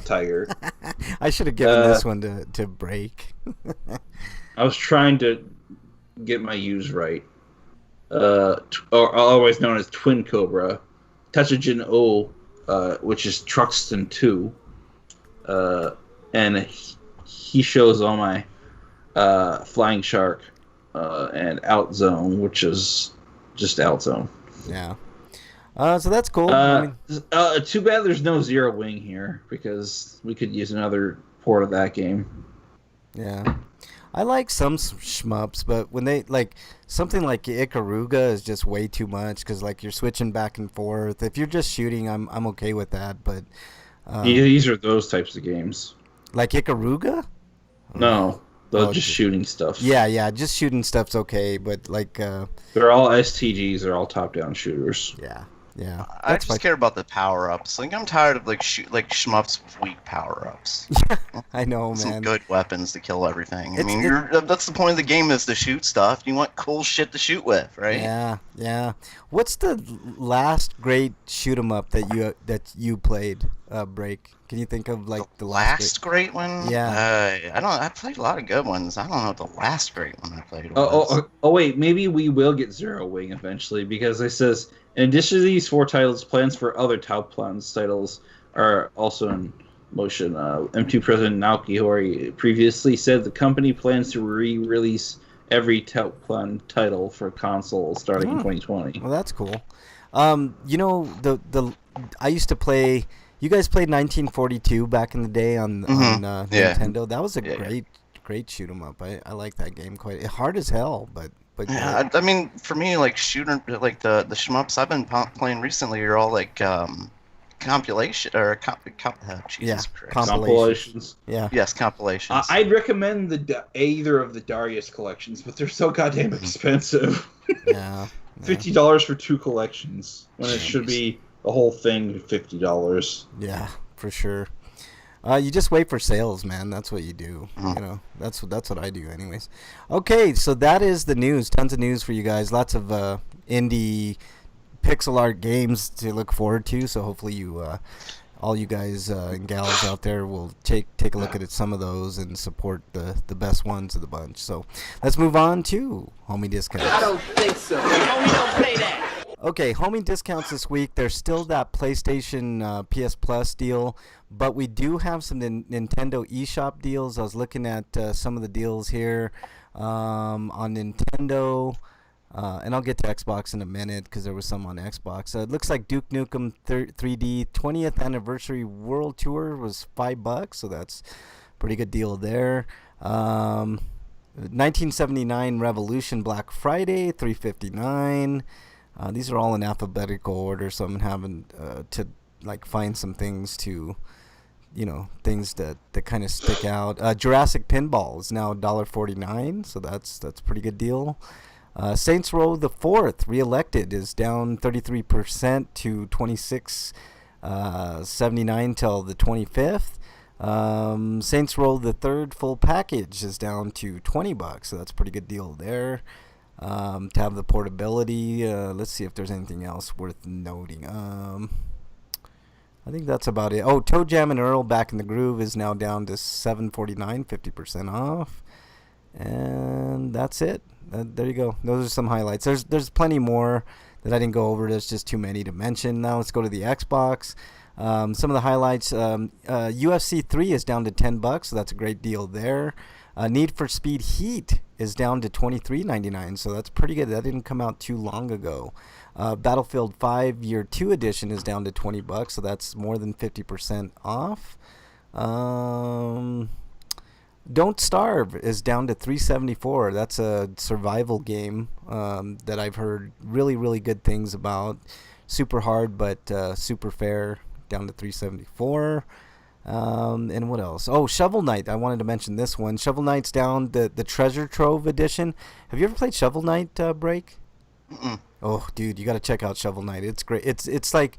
Tiger. I should have given this one to Break. I was trying to get my U's right. Or otherwise known as Twin Cobra. Tachijin O, which is Truxton 2. And he shows all my Flying Shark and Outzone, which is just Outzone. Yeah. So that's cool. I mean, Too bad there's no Zero Wing here, because we could use another port of that game. yeah. I like some shmups, but when they something like Ikaruga is just way too much because you're switching back and forth. If you're just shooting, I'm okay with that. But These are those types of games. like Ikaruga? No, Oh, just shooting stuff. Yeah, just shooting stuff's okay, but They're all STGs. They're all top-down shooters. yeah. I That's just care about the power-ups. I'm tired of shmups with weak power-ups. I know, Some man. good weapons to kill everything. It's- That's the point of the game, is to shoot stuff. You want cool shit to shoot with, right? Yeah. What's the last great shoot 'em up that you played, Break? Can you think of like The last great one? Yeah. I don't. I played a lot of good ones. I don't know what the last great one I played Oh, was. wait, maybe we will get Zero Wing eventually because it says in addition to these 4 titles, plans for other Top Plans titles are also in motion. M2 President Naoki Hori previously said the company plans to re-release every Top Plan title for console starting in 2020. Well, that's cool. You know, the I used to play. You guys played 1942 back in the day on Yeah. Nintendo. That was a Yeah. great shoot 'em up. I like that game quite. Hard as hell, but Yeah, I mean, for me, like shooter, like the shmups I've been playing recently are all like compilation or Jesus Christ. Compilations. Yeah. Yes, compilations. I'd recommend either of the Darius collections, but they're so goddamn expensive. Yeah. $50 for 2 collections when it should be the whole thing $50. Yeah, for sure. You just wait for sales, man. That's what you do. Mhm. You know, that's what I do, anyways. Okay, so that is the news. Tons of news for you guys. Lots of indie pixel art games to look forward to. So hopefully you, all you guys and gals out there, will take a look at some of those and support the best ones of the bunch. So let's move on to homie discounts. I don't think so. Homie, don't play that. Okay, homie discounts this week. There's still that PlayStation PS Plus deal, but we do have some Nintendo eShop deals. I was looking at some of the deals here on Nintendo, and I'll get to Xbox in a minute because there was some on Xbox. It looks like Duke Nukem 3D 20th Anniversary World Tour was $5, so that's a pretty good deal there. 1979 Revolution Black Friday, $359. These are all in alphabetical order, so I'm having to like find some things to, things that kind of stick out. Jurassic Pinball is now $1.49, so that's a pretty good deal. Saints Row the 4th reelected is down 33% to $26.79 till the 25th. Saints Row the 3rd full package is down to $20, so that's a pretty good deal there. To have the portability. Let's see if there's anything else worth noting. I think that's about it. Oh, Toe Jam and Earl Back in the Groove is now down to $7.49, 50% off. And that's it. There you go. Those are some highlights. There's plenty more that I didn't go over. There's just too many to mention. Now let's go to the Xbox. Some of the highlights. UFC 3 is down to $10, so that's a great deal there. Need for Speed Heat is down to $23.99, so that's pretty good. That didn't come out too long ago. Battlefield 5 Year 2 Edition is down to $20, so that's more than 50% off. Don't Starve is down to $3.74. That's a survival game that I've heard really, really good things about. Super hard, but super fair. Down to $3.74. And what else? Oh, Shovel Knight. I wanted to mention this one. Shovel Knight's down, the Treasure Trove edition. Have you ever played Shovel Knight, Break? Mm-mm. Oh, dude, you got to check out Shovel Knight. It's great. It's like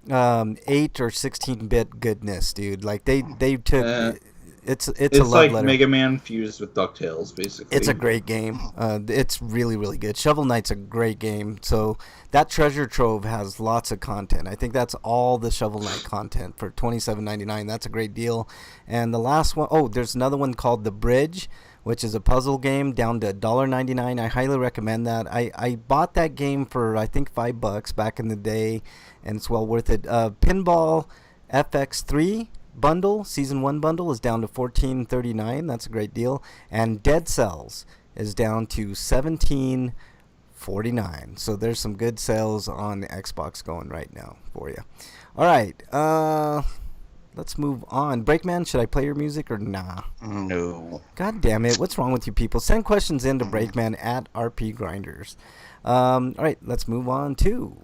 8 or 16-bit goodness, dude. Like they took it's a love like letter. Mega Man fused with DuckTales, basically. It's a great game. It's really, really good. Shovel Knight's a great game. So that Treasure Trove has lots of content. I think that's all the Shovel Knight content for $27.99. That's a great deal. And the last one, there's another one called The Bridge, which is a puzzle game, down to $1.99. I highly recommend that. I bought that game for, I think, $5 back in the day, and it's well worth it. Pinball FX3 bundle, season 1 bundle, is down to $14.39. That's a great deal. And Dead Cells is down to $17.49. So there's some good sales on the Xbox going right now for you. All right, let's move on. Breakman, should I play your music or nah? No. God damn it, what's wrong with you people? Send questions in to Breakman at RP Grinders. All right, let's move on to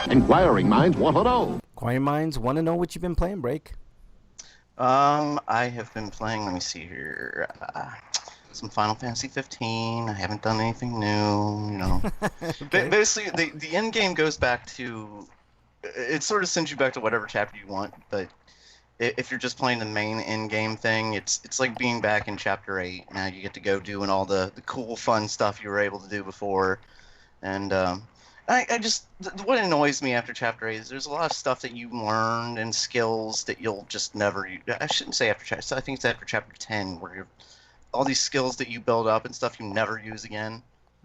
Inquiring minds want to know. Inquiring Minds want to know what you've been playing, Break. I have been playing, let me see here, some Final Fantasy 15. I haven't done anything new, Okay. Basically, the end game goes back to, it sort of sends you back to whatever chapter you want, but if you're just playing the main end game thing, it's like being back in chapter 8. Now you get to go doing all the cool, fun stuff you were able to do before, and I just what annoys me after Chapter 8 is there's a lot of stuff that you learned and skills that you'll just never. I shouldn't say after Chapter. I think it's after Chapter 10 where all these skills that you build up and stuff you never use again.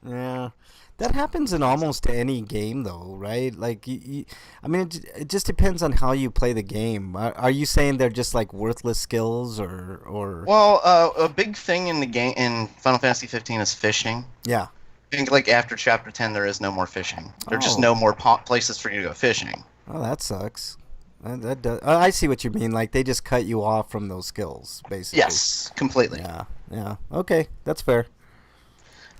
Yeah, that happens in almost any game, though, right? Like, I mean, it just depends on how you play the game. Are you saying they're just like worthless skills, or? Well, a big thing in the game in Final Fantasy 15 is fishing. Yeah. I think like after Chapter 10 there is no more fishing. There are just Oh. no more places for you to go fishing. Oh, that sucks. That does. I see what you mean. Like they just cut you off from those skills, basically. Yes, completely. Yeah. Yeah. Okay, that's fair.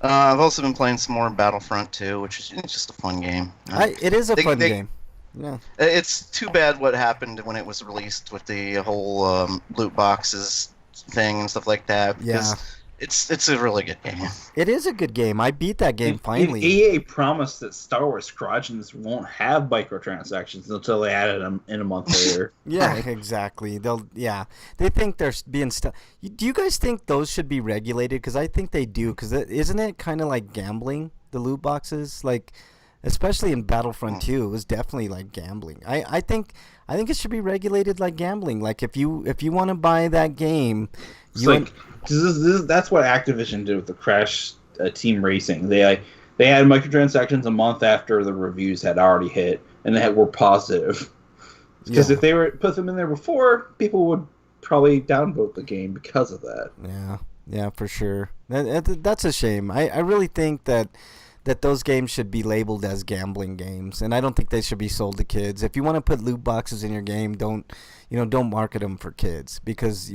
I've also been playing some more Battlefront 2, which is it's just a fun game. It is a fun they- game. Yeah. It's too bad what happened when it was released with the whole loot boxes thing and stuff like that. Because it's a really good game. It is a good game. I beat that game finally. And EA promised that Star Wars Squadrons won't have microtransactions until they added them in a month later. Yeah, exactly. They think they're being stuck. Do you guys think those should be regulated? Because I think they do. Because isn't it kind of like gambling? The loot boxes, like, especially in Battlefront 2, it was definitely like gambling. I think it should be regulated like gambling. Like if you want to buy that game, It's like, 'cause that's what Activision did with the Crash Team Racing. They had microtransactions a month after the reviews had already hit, and were positive. Because if they were put them in there before, people would probably downvote the game because of that. Yeah, for sure. That's a shame. I really think that those games should be labeled as gambling games, and I don't think they should be sold to kids. If you want to put loot boxes in your game, don't market them for kids, because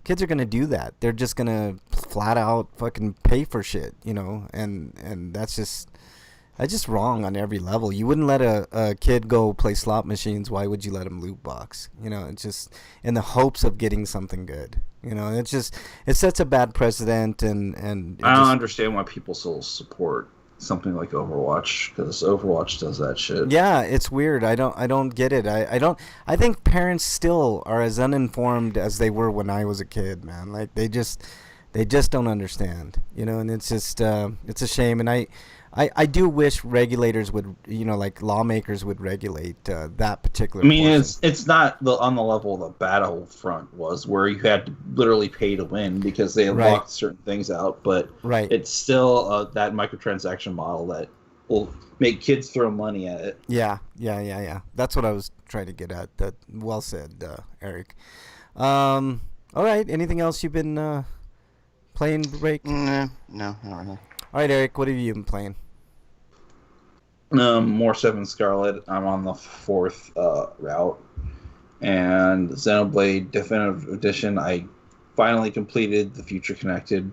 kids are gonna do that. They're just gonna flat out fucking pay for shit, and that's just wrong on every level. You wouldn't let a kid go play slot machines. Why would you let him loot box? It's just in the hopes of getting something good. It sets a bad precedent, and I don't understand why people still support something like Overwatch, because Overwatch does that shit. Yeah, it's weird. I don't get it. I think parents still are as uninformed as they were when I was a kid, man. Like they just don't understand, and it's just it's a shame. And I do wish regulators would, like lawmakers would regulate that particular. I mean, portion. it's not on the level the Battlefront was, where you had to literally pay to win because they Right. locked certain things out. But Right. it's still that microtransaction model that will make kids throw money at it. Yeah. That's what I was trying to get at. That well said, Eric. All right. Anything else you've been playing, Break? No, not really. All right, Eric. What have you been playing? More Seven Scarlet. I'm on the 4th route, and Xenoblade Definitive Edition. I finally completed the Future Connected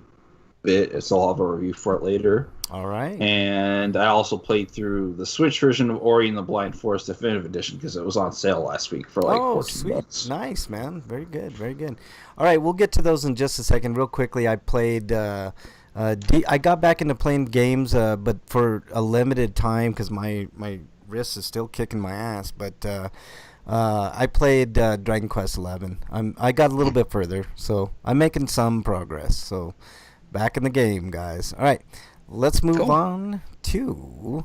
bit. I'll have a review for it later. All right. And I also played through the Switch version of Ori and the Blind Forest Definitive Edition because it was on sale last week for like 14 sweet. bucks. Nice, man. Very good. Very good. All right, we'll get to those in just a second. Real quickly, I played. I got back into playing games, but for a limited time because my wrist is still kicking my ass. But I played Dragon Quest XI. I got a little bit further, so I'm making some progress. So back in the game, guys. All right, let's move on to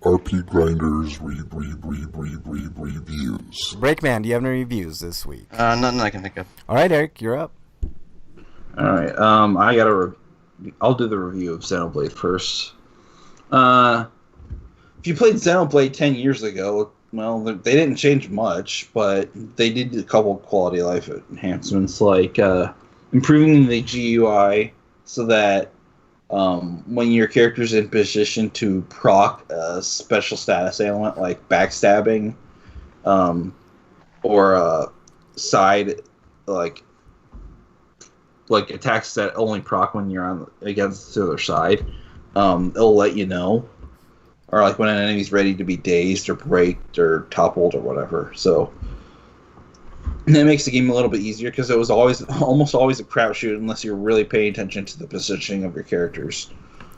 RP Grinders reviews. Breakman. Do you have any reviews this week? Nothing I can think of. All right, Eric, you're up. All right, I'll do the review of Xenoblade first. If you played Xenoblade 10 years ago, well, they didn't change much, but they did a couple quality of life enhancements, like improving the GUI so that when your character's in position to proc a special status ailment like backstabbing, or side like attacks that only proc when you're on against the other side, it'll let you know. Or like when an enemy's ready to be dazed or braked or toppled or whatever. So that makes the game a little bit easier because it was almost always a crapshoot unless you're really paying attention to the positioning of your characters.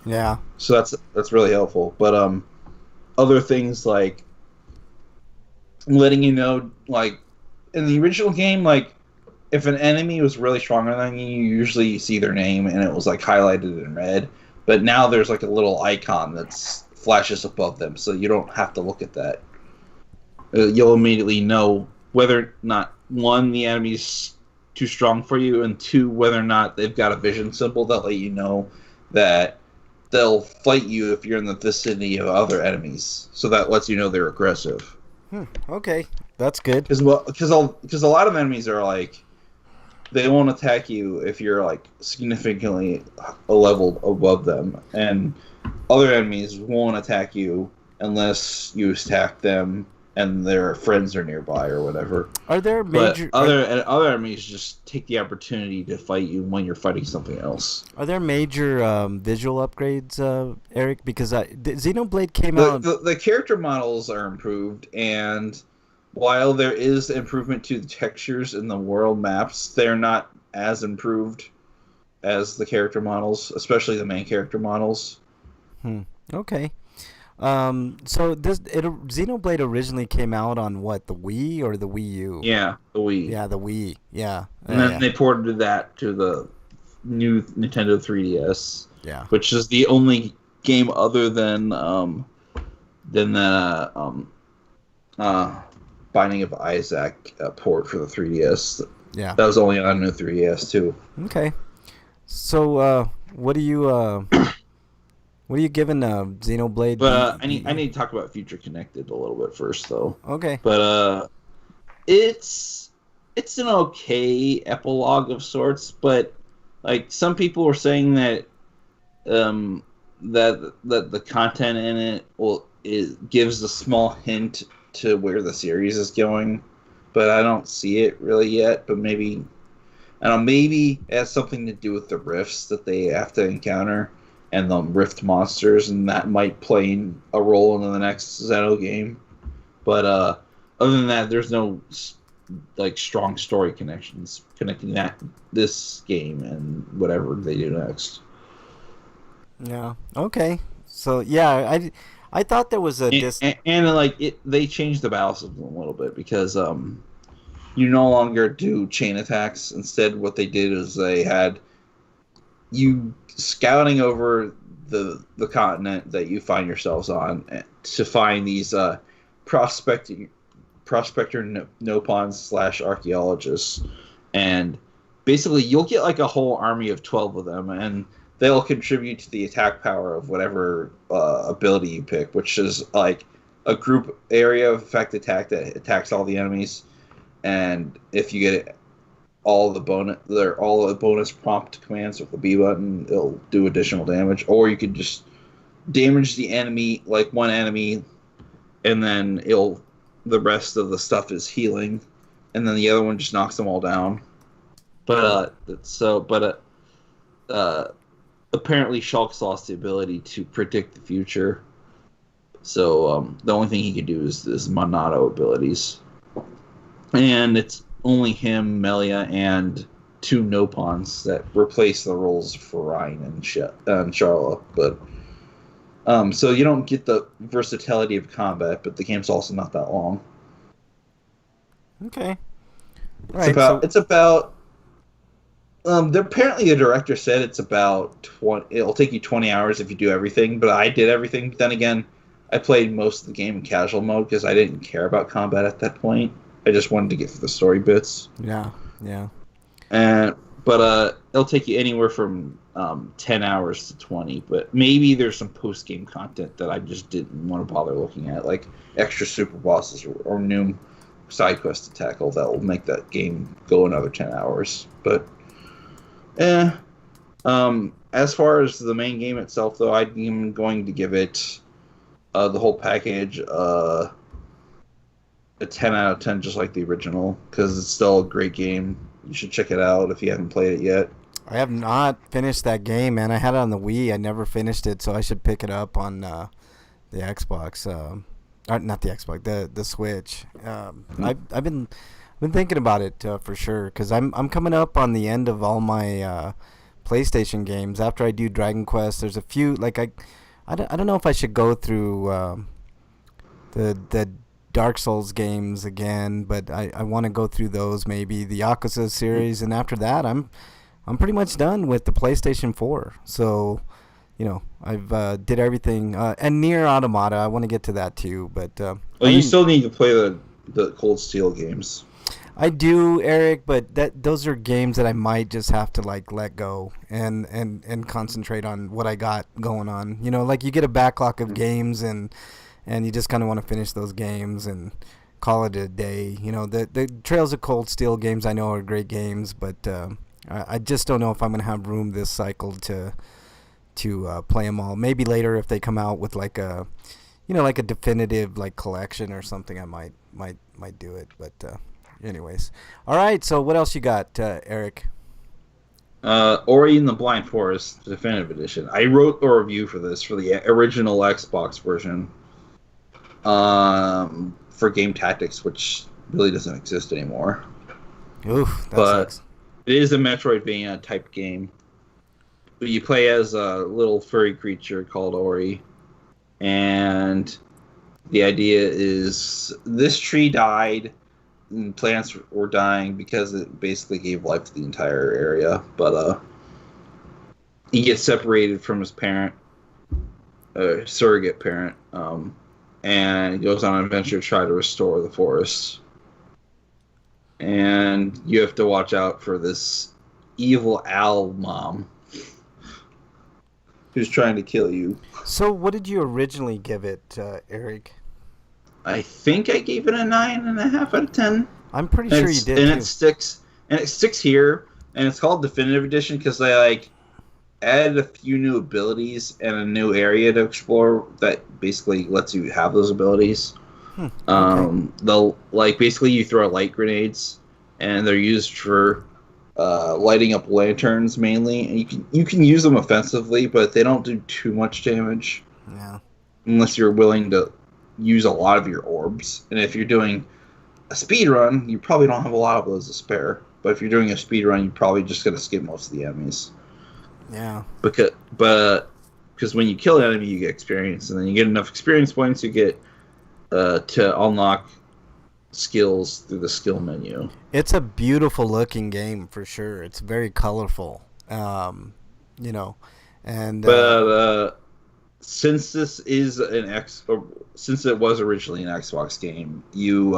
Yeah. So that's really helpful. But other things like letting you know, like in the original game, like if an enemy was really stronger than you, you usually see their name and it was like highlighted in red. but now there's like a little icon that's flashes above them, so you don't have to look at that. You'll immediately know whether or not, one, the enemy's too strong for you, and two, whether or not they've got a vision symbol that let you know that they'll fight you if you're in the vicinity of other enemies. So that lets you know they're aggressive. Okay, that's good. Because a lot of enemies are like, they won't attack you if you're like significantly a level above them, and other enemies won't attack you unless you attack them and their friends are nearby or whatever. Are there major other enemies just take the opportunity to fight you when you're fighting something else? Are there major visual upgrades, Eric? Because Xenoblade came out. The character models are improved, and while there is improvement to the textures in the world maps, they're not as improved as the character models, especially the main character models. Okay. So Xenoblade originally came out on what, the Wii or the Wii U? Yeah, the Wii. Yeah, the Wii. Yeah. And then they ported that to the new Nintendo 3DS. Yeah. Which is the only game other than Binding of Isaac port for the 3DS. Yeah. That was only on the 3DS too. Okay. So what do you giving Xenoblade? But I need to talk about Future Connected a little bit first, though. Okay. But it's an okay epilogue of sorts, but like some people were saying that that the content in it gives a small hint to where the series is going, but I don't see it really yet. But maybe maybe it has something to do with the rifts that they have to encounter and the rift monsters, and that might play a role in the next Xeno game. But other than that, there's no like strong story connections connecting this game and whatever they do next. Yeah. Okay. So yeah, I thought there was a they changed the battle system a little bit because you no longer do chain attacks. Instead, what they did is they had you scouting over the continent that you find yourselves on to find these prospector Nopons / archaeologists, and basically you'll get like a whole army of 12 of them, and they'll contribute to the attack power of whatever ability you pick, which is like a group area of effect attack that attacks all the enemies, and if you get all the bonus prompt commands with the B button, it'll do additional damage. Or you could just damage the enemy, like one enemy, and then the rest of the stuff is healing, and then the other one just knocks them all down. But apparently Shulk's lost the ability to predict the future, so the only thing he can do is Monado abilities, and it's only him, Melia, and 2 Nopons that replace the roles for Ryan and Charla. But so you don't get the versatility of combat, but the game's also not that long. Okay. Apparently the director said it's about 20. It'll take you 20 hours if you do everything, but I did everything. But then again, I played most of the game in casual mode because I didn't care about combat at that point. I just wanted to get through the story bits. Yeah. But it'll take you anywhere from 10 hours to 20. But maybe there's some post-game content that I just didn't want to bother looking at, like extra super bosses or new side quests to tackle that will make that game go another 10 hours. But, as far as the main game itself, though, I'm going to give it the whole package a 10 out of 10, just like the original, because it's still a great game. You should check it out if you haven't played it yet. I have not finished that game, man. I had it on the Wii. I never finished it, so I should pick it up on the Xbox. Not the Xbox, the Switch. I've been thinking about it for sure, because I'm coming up on the end of all my PlayStation games. After I do Dragon Quest, there's a few like I don't know if I should go through the Dark Souls games again, but I want to go through those, maybe the Yakuza series, and after that I'm pretty much done with the PlayStation 4. So I've did everything. And Near Automata, I want to get to that too. But Well, you still need to play the Cold Steel games. I do, Eric, but those are games that I might just have to like let go and concentrate on what I got going on. Like you get a backlog of games and you just kind of want to finish those games and call it a day. The Trails of Cold Steel games I know are great games, but I just don't know if I'm going to have room this cycle to play them all. Maybe later if they come out with like a like a definitive like collection or something, I might do it. But anyways, all right. So what else you got, Eric? Ori and the Blind Forest Definitive Edition. I wrote a review for this for the original Xbox version. For Game Tactics, which really doesn't exist anymore. Oof, that but sucks. It is a Metroidvania type game. But you play as a little furry creature called Ori, and the idea is this tree died and plants were dying because it basically gave life to the entire area. But he gets separated from his parent, surrogate parent, and he goes on an adventure to try to restore the forest. And you have to watch out for this evil owl mom who's trying to kill you. So what did you originally give it, Eric? I think I gave it a 9.5 out of 10. I'm pretty sure you did, and too. it sticks here, and it's called Definitive Edition because they like added a few new abilities and a new area to explore that basically lets you have those abilities. Okay. They'll like basically you throw light grenades, and they're used for lighting up lanterns mainly, and you can use them offensively, but they don't do too much damage. Yeah. Unless you're willing to use a lot of your orbs, and if you're doing a speed run, you probably don't have a lot of those to spare. But if you're doing a speed run, you're probably just gonna skip most of the enemies. Yeah. Because when you kill an enemy, you get experience, and then you get enough experience points, you get to unlock skills through the skill menu. It's a beautiful looking game for sure. It's very colorful. And Since this is since it was originally an Xbox game, you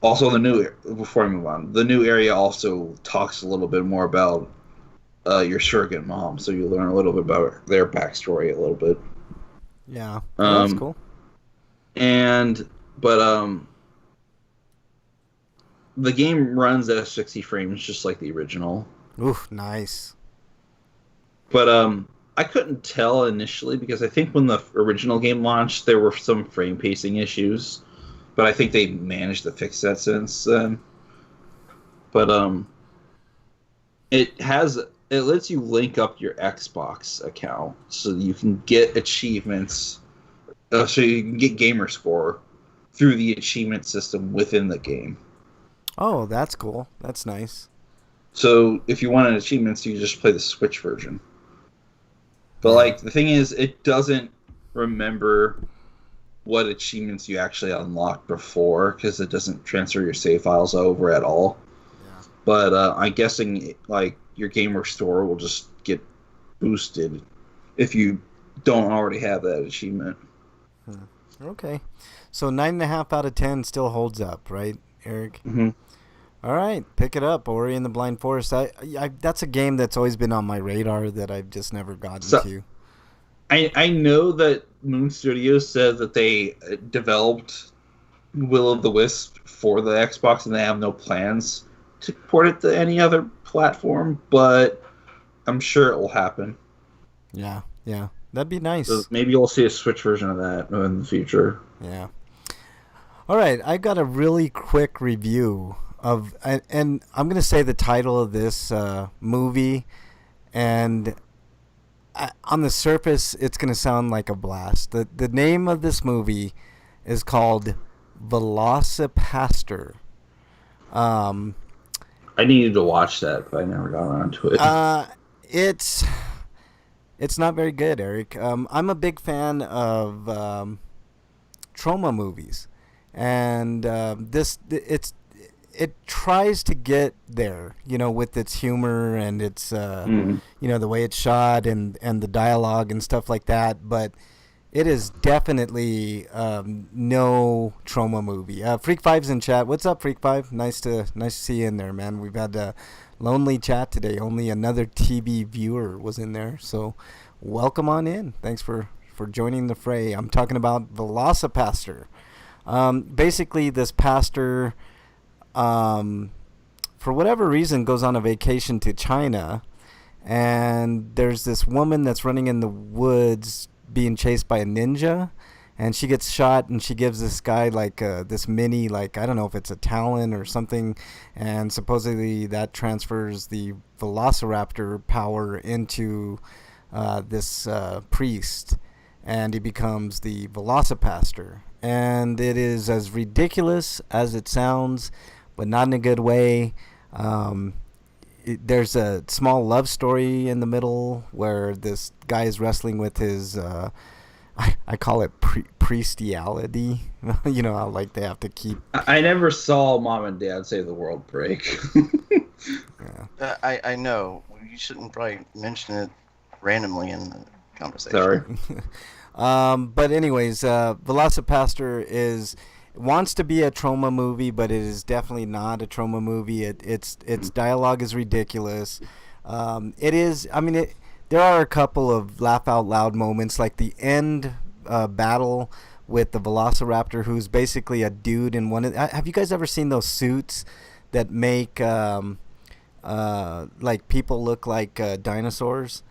also before I move on, the new area also talks a little bit more about your surrogate mom, so you learn a little bit about their backstory a little bit. Yeah, that's cool. But the game runs at 60 frames just like the original. Oof, nice. But I couldn't tell initially because I think when the original game launched, there were some frame pacing issues, but I think they managed to fix that since then. But it lets you link up your Xbox account so that you can get achievements, so you can get gamer score through the achievement system within the game. Oh, that's cool. That's nice. So if you wanted achievements, you just play the Switch version. But like the thing is, it doesn't remember what achievements you actually unlocked before because it doesn't transfer your save files over at all. Yeah. But I'm guessing like your gamer score will just get boosted if you don't already have that achievement. Okay, so 9.5 out of 10 still holds up, right, Eric? Mm-hmm. All right, pick it up, Ori and the Blind Forest. I that's a game that's always been on my radar that I've just never gotten to. I know that Moon Studios said that they developed Will of the Wisp for the Xbox and they have no plans to port it to any other platform, but I'm sure it will happen. Yeah, that'd be nice. So maybe you'll see a Switch version of that in the future. Yeah. All right, I got a really quick review of, and I'm going to say the title of this movie, and on the surface, it's going to sound like a blast. The name of this movie is called Velocipaster. I needed to watch that, but I never got around to it. It's not very good, Eric. I'm a big fan of Troma movies, and it tries to get there, with its humor and its the way it's shot and the dialogue and stuff like that, but it is definitely no Troma movie. Freak Five's in chat. What's up, Freak Five? Nice to see you in there, man. We've had a lonely chat today. Only another TV viewer was in there, so welcome on in. Thanks for joining the fray. I'm talking about Velocipaster. Basically, this pastor, for whatever reason, goes on a vacation to China, and there's this woman that's running in the woods being chased by a ninja, and she gets shot, and she gives this guy this mini, I don't know if it's a talon or something, and supposedly that transfers the Velociraptor power into this priest, and he becomes the Velocipaster. And it is as ridiculous as it sounds, but not in a good way. There's a small love story in the middle where this guy is wrestling with his, I call it priestiality. How they have to keep. I never saw Mom and Dad Save the World break. Yeah. I know. You shouldn't probably mention it randomly in the conversation. Sorry. But anyways, Velocipaster wants to be a Troma movie, but it is definitely not a Troma movie. Its dialogue is ridiculous. It is. I mean, there are a couple of laugh out loud moments, like the end battle with the Velociraptor, who's basically a dude in one. Have you guys ever seen those suits that make people look like dinosaurs?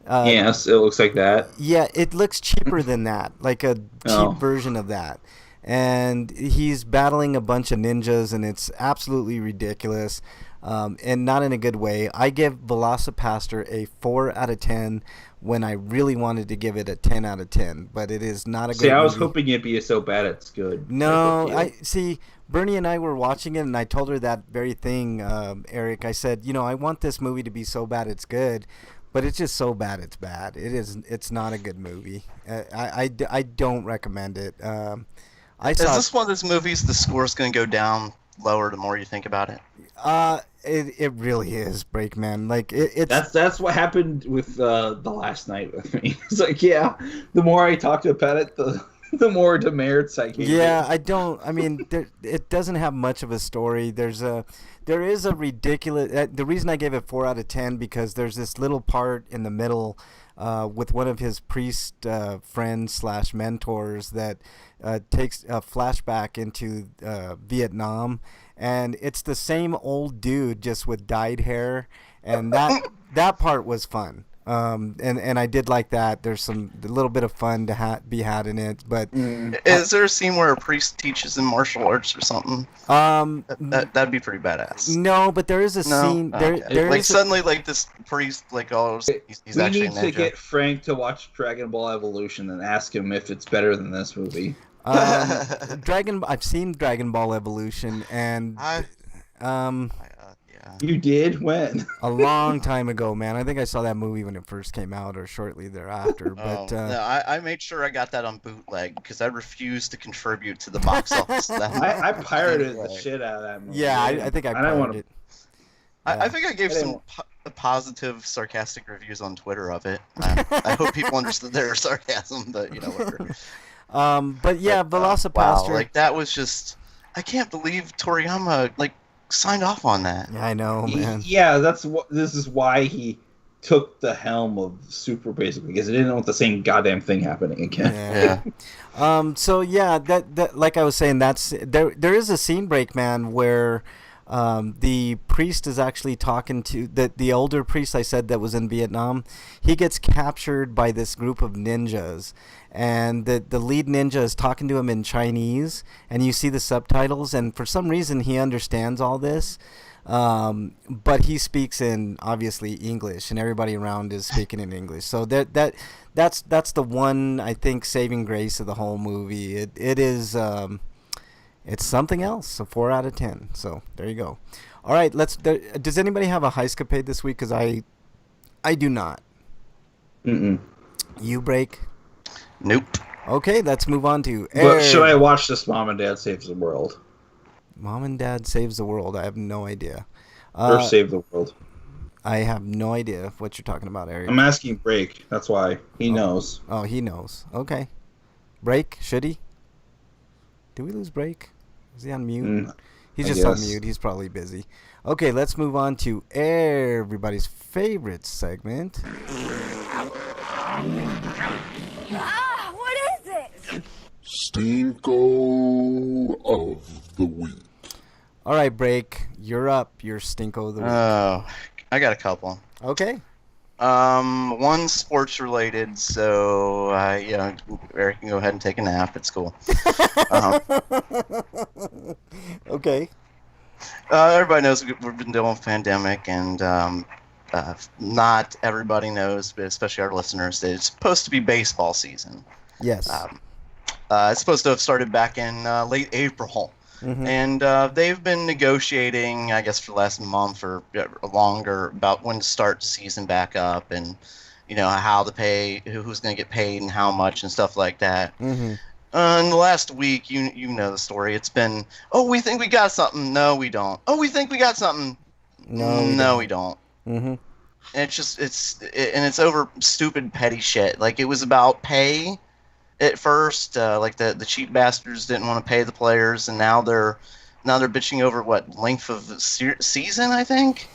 Yes, it looks like that. Yeah, it looks cheaper than that, like a cheap version of that. And he's battling a bunch of ninjas, and it's absolutely ridiculous, and not in a good way. I give Velocipaster a 4 out of 10 when I really wanted to give it a 10 out of 10, but it is not a good movie. I was hoping it'd be so bad it's good. No, I see. Bernie and I were watching it, and I told her that very thing, Eric. I said, I want this movie to be so bad it's good. But it's just so bad it's bad. It's not a good movie. I don't recommend it. Is this one of those movies the score's going to go down lower the more you think about it? It really is, Breakman. That's what happened with the last night with me. It's like, yeah, the more I talked about it, the more demerits I gave it. Yeah, it doesn't have much of a story. There is a ridiculous. The reason I gave it 4 out of 10 because there's this little part in the middle with one of his priest friends / mentors that takes a flashback into Vietnam, and it's the same old dude just with dyed hair, and that part was fun. And I did like that. There's a little bit of fun to be had in it, but is there a scene where a priest teaches him martial arts or something? That'd be pretty badass. No, but there is a scene. There suddenly this priest he's actually a ninja. We need to get Frank to watch Dragon Ball Evolution and ask him if it's better than this movie. I've seen Dragon Ball Evolution, and You did? When? A long time ago, man. I think I saw that movie when it first came out or shortly thereafter. But no, I made sure I got that on bootleg because I refused to contribute to the box office. I pirated the shit out of that movie. Yeah, I think I pirated it. I think I gave some positive, sarcastic reviews on Twitter of it. I hope people understood their sarcasm, but whatever. But yeah, Velocipaster. Wow, that was just. I can't believe Toriyama signed off on that. Yeah, I know, man. Yeah, this is why he took the helm of Super, basically, because he didn't want the same goddamn thing happening again. Yeah. So yeah, that like I was saying, there is a scene break, man, where the priest is actually talking to the older priest I said that was in Vietnam. He gets captured by this group of ninjas, and the lead ninja is talking to him in Chinese, and you see the subtitles, and for some reason he understands all this, but he speaks in obviously English, and everybody around is speaking in English. So that's the one, I think, saving grace of the whole movie. It is it's something else. A 4 out of 10. So there you go. All right, does anybody have a Heiscapade this week? Because I do not. You break? Nope. Okay, let's move on to. But should I watch this Mom and Dad Saves the World? Mom and Dad Saves the World. I have no idea. Or Save the World. I have no idea what you're talking about, Eric. I'm asking Break. That's why he knows. Oh, he knows. Okay. Break? Should he? Did we lose Break? Is he on mute? He's I just on guess. mute. He's probably busy. Okay, let's move on to everybody's favorite segment. Ah, what is it? Stinko of the Week. All right, Break. You're up. You're Stinko of the Week. Oh, I got a couple. Okay. One sports related, so Eric can go ahead and take a nap. It's cool. Okay. Everybody knows we've been dealing with a pandemic, and not everybody knows, but especially our listeners, that it's supposed to be baseball season. Yes. It's supposed to have started back in late April. Mm-hmm. And they've been negotiating, I guess, for the last month or longer about when to start the season back up, and how to pay, who's going to get paid, and how much, and stuff like that. Mm-hmm. In the last week, you know the story. It's been, we think we got something. No, we don't. We think we got something. No, we don't. Mm-hmm. And it's over stupid petty shit. Like, it was about pay. At first, like the cheap bastards didn't want to pay the players, and now they're bitching over what length of season, I think.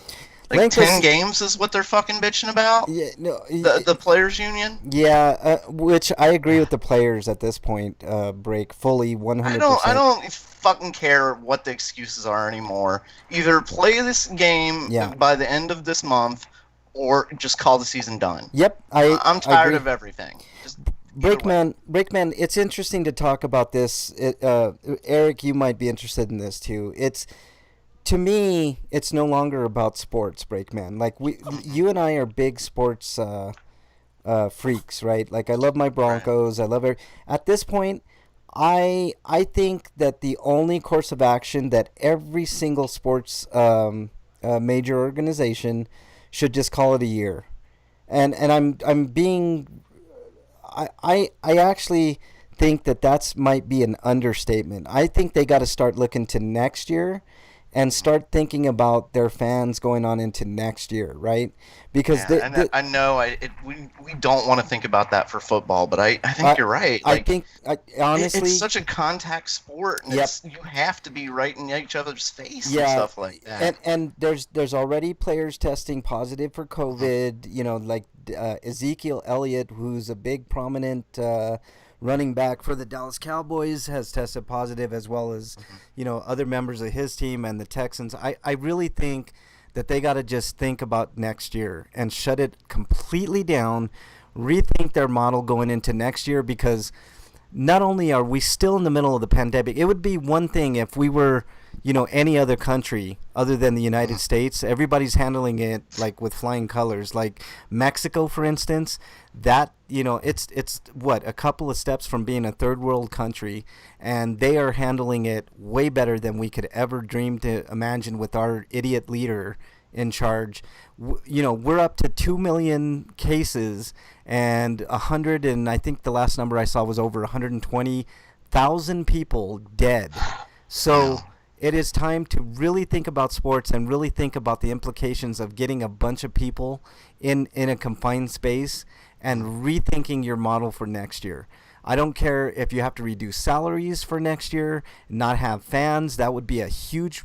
Like Length 10 games is what they're fucking bitching about. Yeah, no. The players' union. Yeah, which I agree with the players at this point. Break fully 100%. I don't fucking care what the excuses are anymore. Either play this game by the end of this month, or just call the season done. Yep, I'm tired agree. of everything. Just Breakman, it's interesting to talk about this. Eric, you might be interested in this too. To me, it's no longer about sports, Breakman. Like you and I are big sports freaks, right? Like I love my Broncos. I love at this point, I think that the only course of action that every single sports major organization should just call it a year, and I'm being. I actually think that might be an understatement. I think they got to start looking to next year and start thinking about their fans going on into next year, right? Because I know we don't want to think about that for football, but I think you're right. Like, I think honestly, it's such a contact sport, and you have to be right in each other's face and stuff like that. And there's already players testing positive for COVID. Like Ezekiel Elliott, who's a big prominent running back for the Dallas Cowboys, has tested positive, as well as other members of his team and the Texans. I really think that they got to just think about next year and shut it completely down, rethink their model going into next year, because not only are we still in the middle of the pandemic, it would be one thing if we were, any other country other than the United States. Everybody's handling it like with flying colors. Like Mexico, for instance, that, it's what, a couple of steps from being a third world country, and they are handling it way better than we could ever dream to imagine with our idiot leader in charge. We're up to 2 million cases and 100, and I think the last number I saw was over 120,000 people dead. So it is time to really think about sports and really think about the implications of getting a bunch of people in a confined space and rethinking your model for next year. I don't care if you have to reduce salaries for next year, not have fans. That would be a huge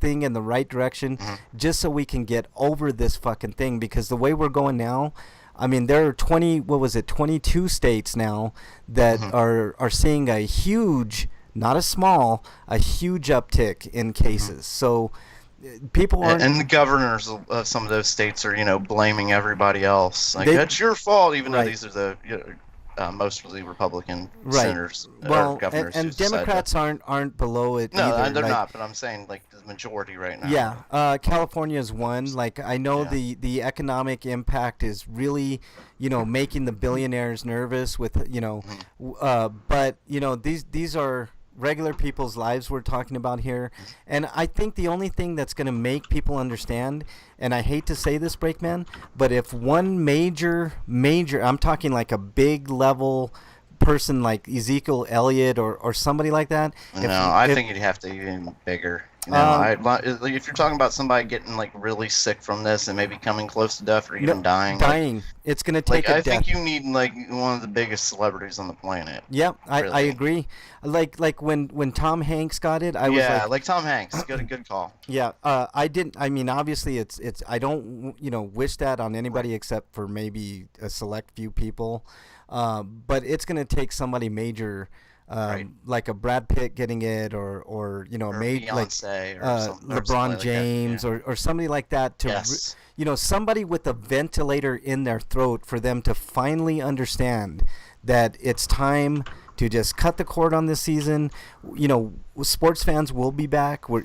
thing in the right direction, just so we can get over this fucking thing. Because the way we're going now, I mean, there are 22 states now that are seeing a huge, not a small, a huge uptick in cases. So people aren't... And the governors of some of those states are, blaming everybody else. Like, that's your fault, even though these are the mostly Republican senators or governors. And Democrats aren't below it either. No, they're not, but I'm saying, like, the majority right now. Yeah, California is one. Like, I know the economic impact is really, making the billionaires nervous with, but, these are regular people's lives we're talking about here. And I think the only thing that's going to make people understand, and I hate to say this, Breakman, but if one major, I'm talking like a big level person like Ezekiel Elliott or somebody like that. No, I think you'd have to even bigger. You know, if you're talking about somebody getting like really sick from this and maybe coming close to death or even dying, it's gonna take I think you need like one of the biggest celebrities on the planet. Yep, really. I agree. Like when Tom Hanks got it, I was like Tom Hanks. Good call. Yeah, I didn't. I mean, obviously, it's. I don't, wish that on anybody except for maybe a select few people. But it's gonna take somebody major, like a Brad Pitt getting it, or Beyonce, like LeBron James, or somebody like that to, somebody with a ventilator in their throat for them to finally understand that it's time to just cut the cord on this season. Sports fans will be back. We're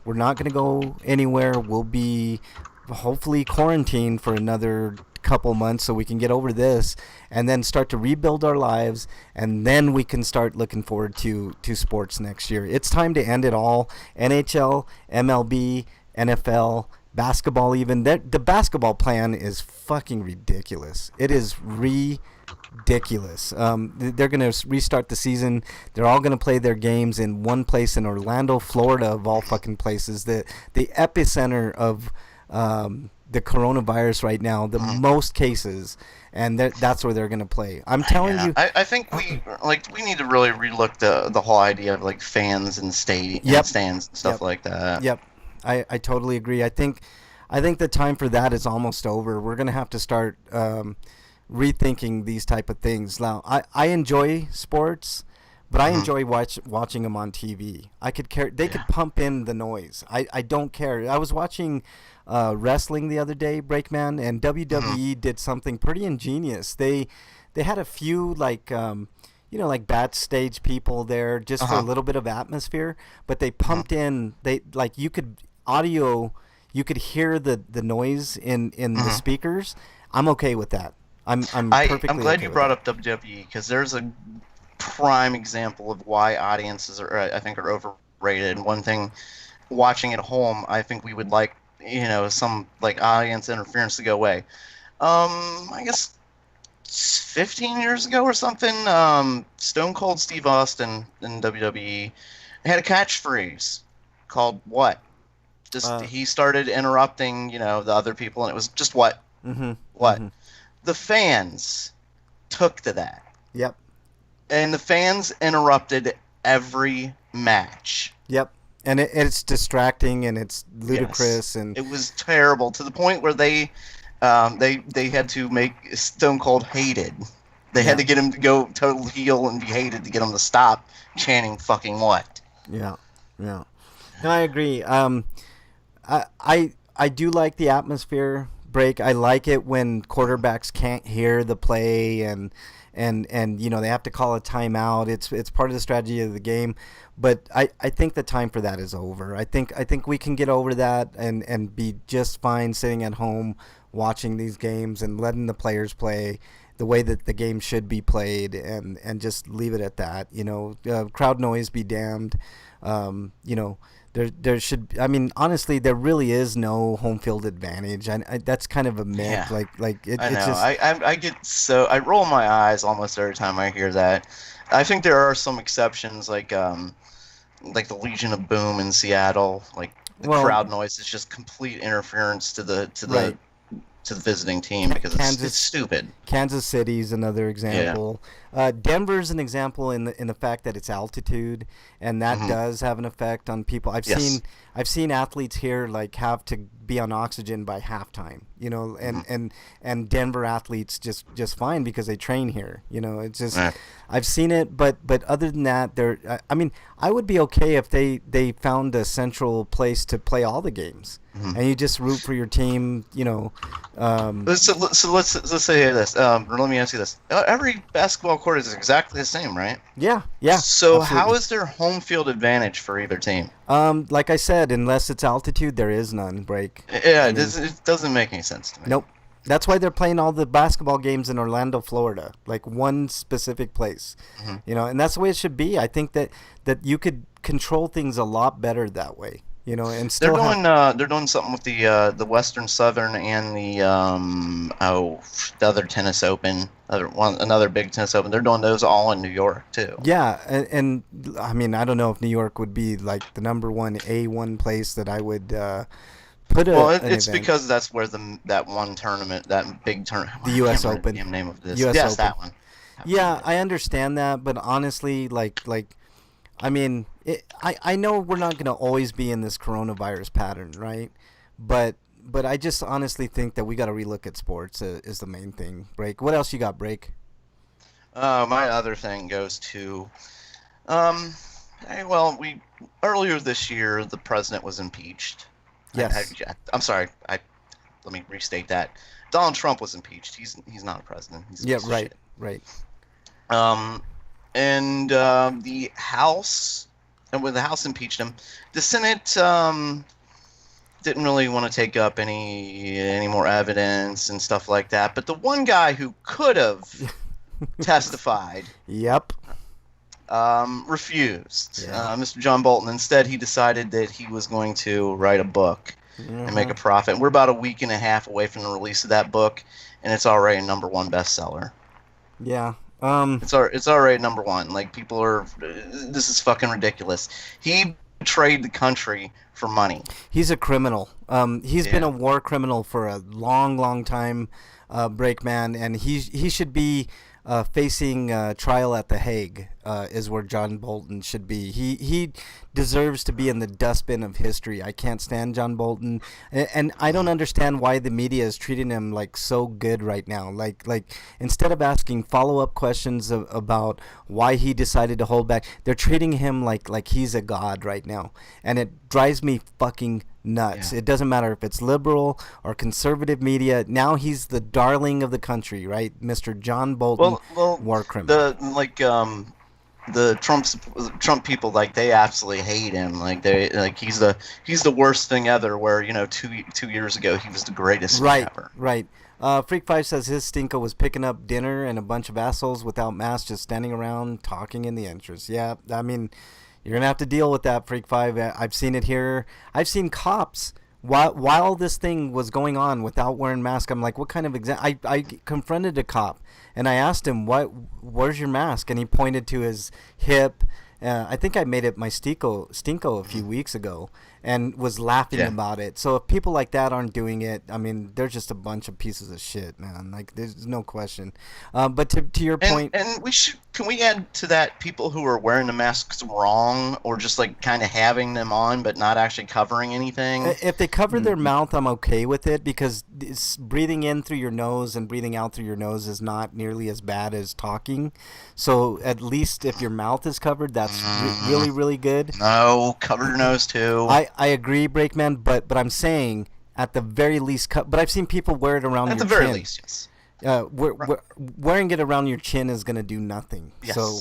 not going to go anywhere. We'll be hopefully quarantined for another couple months so we can get over this and then start to rebuild our lives, and then we can start looking forward to sports next year. It's time to end it all. NHL, MLB, NFL, basketball even. The basketball plan is fucking ridiculous. It is ridiculous. They're going to restart the season. They're all going to play their games in one place in Orlando, Florida, of all fucking places. The epicenter of the coronavirus right now, the most cases, and that's where they're going to play. I'm telling you. I think we need to really relook the whole idea of like fans and stands and stuff like that. Yep. I totally agree. I think the time for that is almost over. We're going to have to start rethinking these type of things. Now, I enjoy sports, but I enjoy watching them on TV. They could pump in the noise. I don't care. I was watching wrestling the other day, Breakman, and WWE did something pretty ingenious. They had a few like backstage people there just for a little bit of atmosphere, but they pumped in. You could hear the noise in the speakers. I'm okay with that. I'm glad you brought up WWE because there's a prime example of why audiences are overrated. And one thing, watching at home, I think we would like some like audience interference to go away. I guess 15 years ago or something, Stone Cold Steve Austin in WWE had a catchphrase called "What?" He started interrupting, the other people, and it was just what. The fans took to that. Yep. And the fans interrupted every match. Yep. And it's distracting and it's ludicrous and it was terrible to the point where they had to make Stone Cold hated. They had to get him to go total heel and be hated to get him to stop chanting "fucking what." Yeah. No, I agree. I do like the atmosphere break. I like it when quarterbacks can't hear the play and they have to call a timeout. It's part of the strategy of the game. But I think the time for that is over. I think we can get over that and be just fine sitting at home watching these games and letting the players play the way that the game should be played and just leave it at that. Crowd noise be damned. There should. I mean, honestly, there really is no home field advantage. That's kind of a myth. Yeah. I know. It's just, I roll my eyes almost every time I hear that. I think there are some exceptions, like the Legion of Boom in Seattle. Like the crowd noise is just complete interference to the visiting team because it's stupid. Kansas City's another example. Denver's an example in the fact that it's altitude, and that does have an effect on people. I've seen athletes here like have to be on oxygen by halftime, and Denver athletes just fine because they train here. It's just I've seen it, but other than that, I would be okay if they found a central place to play all the games. And you just root for your team, So let's say this. Let me ask you this: every basketball court is exactly the same, right? Yeah. So absolutely. how is there home field advantage for either team? Like I said, unless it's altitude, there is none. Break. Yeah, it doesn't make any sense to me. Nope. That's why they're playing all the basketball games in Orlando, Florida, like one specific place. And that's the way it should be. I think that you could control things a lot better that way. You know, and They're still doing something with the Western Southern and the other tennis open, another big tennis open. They're doing those all in New York too. Yeah, and I mean, I don't know if New York would be like the number one A1 place that I would put a. Well, an it's event. because that's where that one tournament, that big tournament, The US Open. The name of this. US Yes, Open. that one. Yeah, I understand that, but honestly, I mean, I know we're not going to always be in this coronavirus pattern, right? But I just honestly think that we got to relook at sports is the main thing. Break. What else you got, Break? My other thing goes to, we earlier this year the president was impeached. Yes. I'm sorry. Let me restate that. Donald Trump was impeached. He's not a president. He's a piece of right, shit. right. The House, and when the House impeached him, the Senate didn't really want to take up any more evidence and stuff like that. But the one guy who could have testified, Yep. refused. Yeah. Mr. John Bolton. Instead, he decided that he was going to write a book and make a profit. We're about a week and a half away from the release of that book, and it's already a #1 bestseller. Yeah. It's already #1. Like, people are, this is fucking ridiculous. He betrayed the country for money. He's a criminal. He's been a war criminal for a long time, Breakman, and he should be facing trial at The Hague. Is where John Bolton should be. He deserves to be in the dustbin of history. I can't stand John Bolton, and I don't understand why the media is treating him like so good right now. Like instead of asking follow-up questions about why he decided to hold back, they're treating him like he's a god right now, and it drives me fucking nuts. It doesn't matter if it's liberal or conservative media. Now he's the darling of the country, right? Mr. John Bolton, war criminal. The Trump people, like, they absolutely hate him. Like, he's the worst thing ever. Where, 2 years ago he was the greatest thing ever. Right. Freak 5 says his stinko was picking up dinner and a bunch of assholes without masks just standing around talking in the entrance. Yeah, I mean, you're gonna have to deal with that, Freak 5. I've seen it here. I've seen cops while this thing was going on without wearing masks. I'm like, what kind of I confronted a cop and I asked him, where's your mask? And he pointed to his hip. I think I made it my stinko a few weeks ago and was laughing about it. So if people like that aren't doing it, I mean, they're just a bunch of pieces of shit, man. Like, there's no question. But to your point, and can we add to that people who are wearing the masks wrong, or just like kind of having them on but not actually covering anything? If they cover their mouth, I'm okay with it, because breathing in through your nose and breathing out through your nose is not nearly as bad as talking. So at least if your mouth is covered, that's really, really good. No, cover your nose too. I agree, Breakman, but I'm saying at the very least, but I've seen people wear it around your chin. At the very least, yes. Wearing it around your chin is going to do nothing. Yes. So,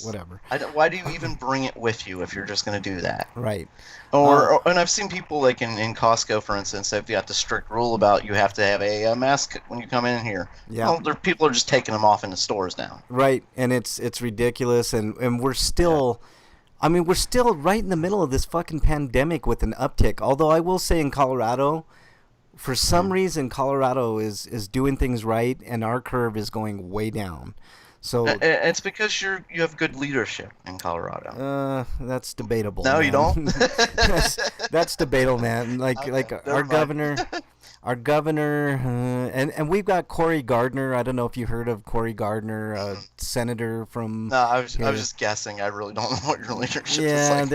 whatever. Why do you even bring it with you if you're just going to do that? Right. And I've seen people, like in Costco, for instance, they've got the strict rule about you have to have a mask when you come in here. Yeah. Well, people are just taking them off in the stores now. Right, and it's ridiculous, and we're still... I mean, we're still right in the middle of this fucking pandemic with an uptick. Although I will say in Colorado, for some reason, Colorado is doing things right, and our curve is going way down. So it's because you have good leadership in Colorado. That's debatable. No, man. you don't. that's debatable, man. Like our governor. Our governor, and we've got Cory Gardner. I don't know if you heard of Cory Gardner, a senator from. No, I was just guessing. I really don't know what your leadership is like.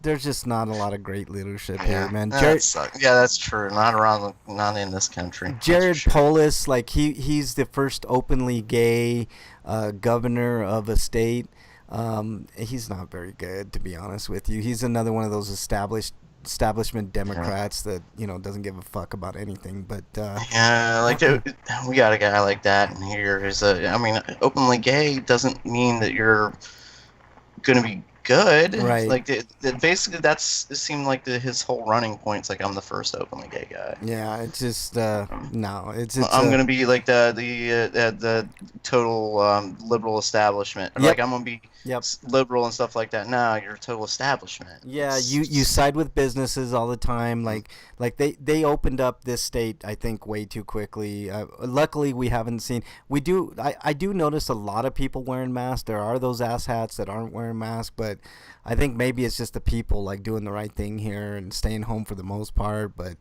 there's just not a lot of great leadership here, man. That's true. Not in this country. Jared Polis, like he's the first openly gay governor of a state. He's not very good, to be honest with you. He's another one of those establishment Democrats that doesn't give a fuck about anything. But we got a guy like that in here. Openly gay doesn't mean that you're gonna be good, right? Like basically it seemed like his whole running point's like, I'm the first openly gay guy. Yeah, it's just no, it's I'm gonna be like the total liberal establishment. Yep. Like I'm gonna be Yep. liberal and stuff like that. No, you're a total establishment. Yeah, It's you side with businesses all the time. Like they opened up this state, I think, way too quickly. Luckily, we haven't seen. I do notice a lot of people wearing masks. There are those asshats that aren't wearing masks, but I think maybe it's just the people like doing the right thing here and staying home for the most part. But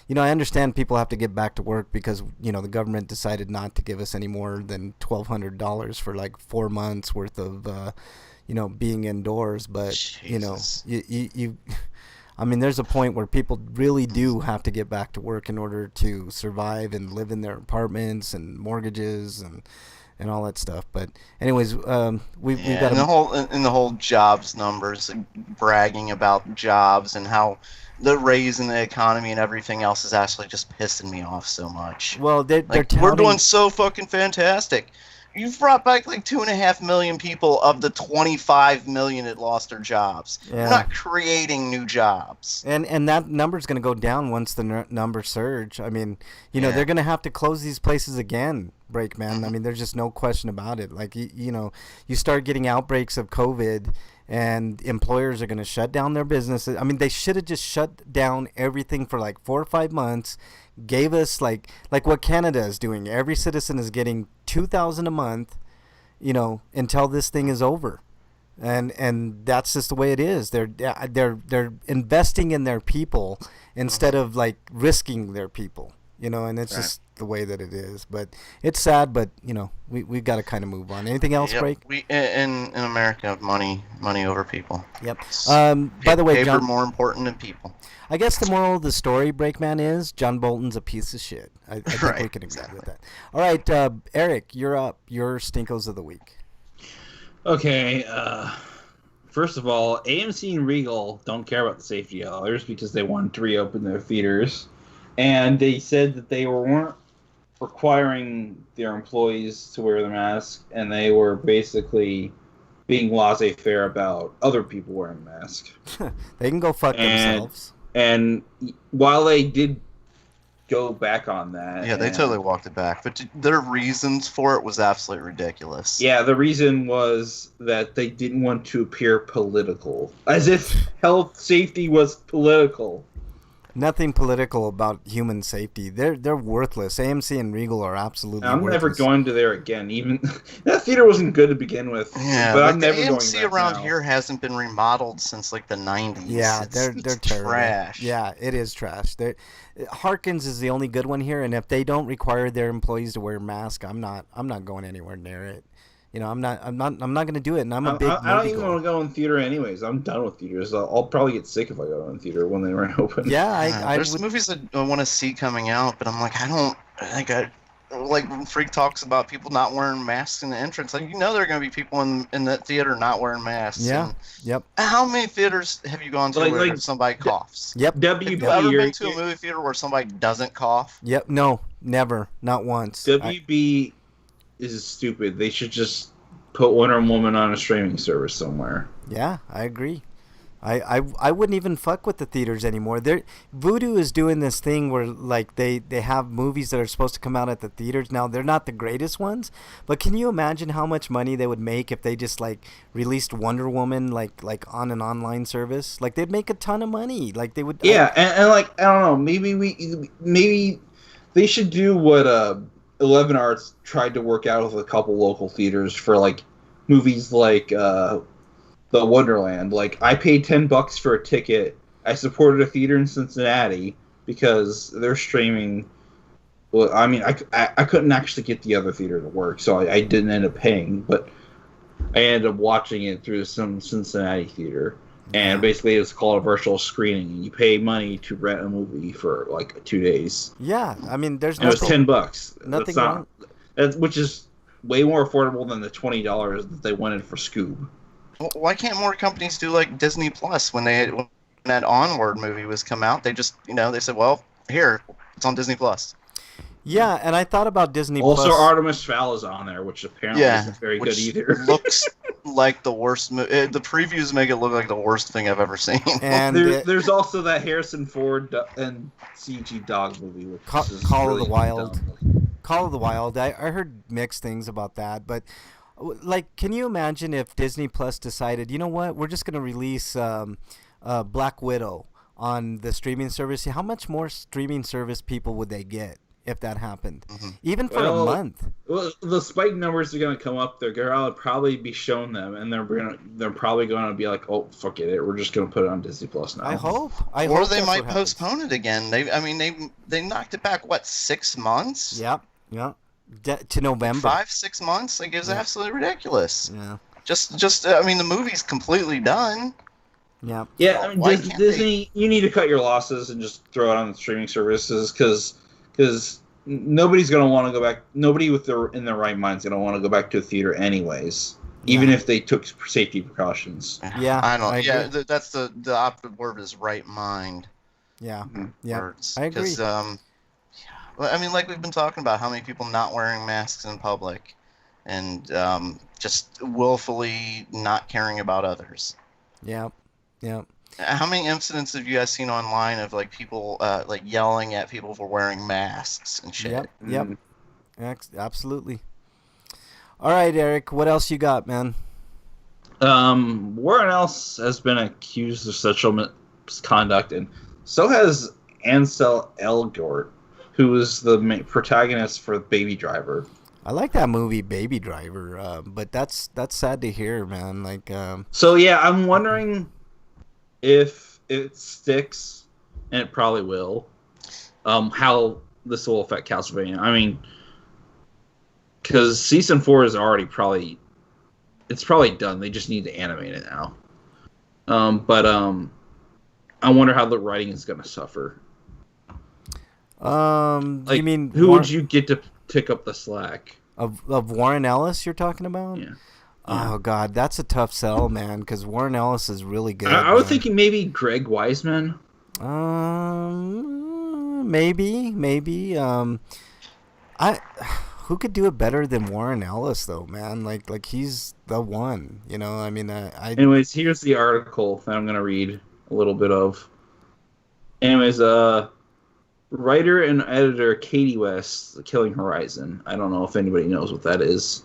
I understand people have to get back to work because the government decided not to give us any more than $1,200 for like 4 months worth of being indoors. But Jesus. you I mean, there's a point where people really do have to get back to work in order to survive and live in their apartments and mortgages and all that stuff. But anyways, we've got the whole jobs numbers, bragging about jobs and how the raise in the economy and everything else is actually just pissing me off so much. Well, they're we're touting, doing so fucking fantastic. You've brought back like 2.5 million people of the 25 million that lost their jobs. Yeah. We're not creating new jobs. and that number's going to go down once the numbers surge. I mean, they're going to have to close these places again, Breakman. I mean, there's just no question about it. Like, you start getting outbreaks of COVID and employers are going to shut down their businesses. I mean, they should have just shut down everything for like 4 or 5 months, gave us like what Canada is doing. Every citizen is getting $2,000 a month, until this thing is over. And that's just the way it is. They're investing in their people instead of like risking their people, and it's just the way that it is. But it's sad, but we've got to kind of move on. Anything else, Break? We in America, money over people. Yep. By the way, paper John, more important than people. I guess the moral of the story, Breakman, is John Bolton's a piece of shit. I think we Right, can agree with that. All right, Eric, you're up. Your Stinkos of the week. Okay, first of all, AMC and Regal don't care about the safety of others because they wanted to reopen their theaters. And they said that they weren't requiring their employees to wear the mask, and they were basically being laissez-faire about other people wearing masks. They can go fuck themselves. And while they did go back on that... Yeah, they totally walked it back. But their reasons for it was absolutely ridiculous. Yeah, the reason was that they didn't want to appear political. As if health safety was political. Nothing political about human safety. They're worthless. AMC and Regal are absolutely I'm worthless. never going to there again. Even that theater wasn't good to begin with. Yeah, but like I'm the never AMC going back around now. here hasn't been remodeled since like the 90s. Yeah, they're it's terrible. trash. Yeah, it is trash. Harkins is the only good one here, and if they don't require their employees to wear masks, I'm not going anywhere near it. I'm not going to do it. And I'm a big. I don't even moviegoer. want to go in theater anyways. I'm done with theaters. I'll probably get sick if I go in theater when they reopen. Yeah, There's would, movies that I want to see coming out, but I'm like, like when Freak talks about people not wearing masks in the entrance, like there are going to be people in that theater not wearing masks. Yeah. And Yep. how many theaters have you gone to where somebody coughs? Yep. Have you ever been to a movie theater where somebody doesn't cough? Yep. No, never. Not once. WB is stupid. They should just put Wonder Woman on a streaming service somewhere. Yeah, I agree. I wouldn't even fuck with the theaters anymore. Voodoo is doing this thing where like they have movies that are supposed to come out at the theaters now. They're not the greatest ones, but can you imagine how much money they would make if they just like released Wonder Woman like on an online service? Like they'd make a ton of money. Like they would. Yeah, and like I don't know, maybe they should do what 11 Arts tried to work out with a couple local theaters for like movies like the Wonderland. Like I paid $10 for a ticket. I supported a theater in Cincinnati because they're streaming. Well, I mean, I couldn't actually get the other theater to work, so I didn't end up paying. But I ended up watching it through some Cincinnati theater, and basically it's called a virtual screening. And you pay money to rent a movie for like 2 days. Yeah, I mean, there's and it was $10. Nothing wrong. Which is way more affordable than the $20 that they wanted for Scoob. Well, why can't more companies do like Disney Plus when that Onward movie was come out? They just they said, well, here it's on Disney Plus. Yeah, and I thought about Disney Also, Plus. Artemis Fowl is on there, which apparently isn't very good either. Looks like the worst. The previews make it look like the worst thing I've ever seen. And there's also that Harrison Ford and CG dog movie, which is Call really of the Wild. dumb. Call of the Wild. I heard mixed things about that, but Like, can you imagine if Disney Plus decided, you know what, we're just gonna release Black Widow on the streaming service? How much more streaming service people would they get if that happened? Even for a month. Well, the spike numbers are going to come up. They're going to probably be shown them, and they're probably going to be like, "Oh, forget it. We're just going to put it on Disney Plus now." I hope. Or they that's might what happens. postpone it again. They knocked it back, what, 6 months? Yep. To November. 5-6 months? Like, it's absolutely ridiculous. Yeah. The movie's completely done. Yeah. Yeah, I mean, Why can't Disney, you need to cut your losses and just throw it on the streaming services because nobody's going to want to go back. Nobody in their right mind is going to want to go back to a theater anyways, even if they took safety precautions. Yeah. I don't. agree. That's the operative word is right mind. Yeah. Yeah. Words. I agree. Because, I mean, like we've been talking about, how many people not wearing masks in public, and just willfully not caring about others. Yeah. Yeah. How many incidents have you guys seen online of like people like yelling at people for wearing masks and shit? Yep. Absolutely. All right, Eric. What else you got, man? Warren Ellis has been accused of sexual misconduct, and so has Ansel Elgort, who was the main protagonist for Baby Driver. I like that movie, Baby Driver, but that's sad to hear, man. Like, So yeah, I'm wondering if it sticks, and it probably will. How this will affect Castlevania? I mean, because season 4 is already probably done. They just need to animate it now. But I wonder how the writing is going to suffer. you mean who would you get to pick up the slack of Warren Ellis? You're talking about? Yeah. Oh God, that's a tough sell, man. Because Warren Ellis is really good. I was thinking maybe Greg Wiseman. Maybe. Who could do it better than Warren Ellis, though, man? Like he's the one. You know, I mean, Anyways, here's the article that I'm gonna read a little bit of. Anyways, writer and editor Katie West, Killing Horizon. I don't know if anybody knows what that is.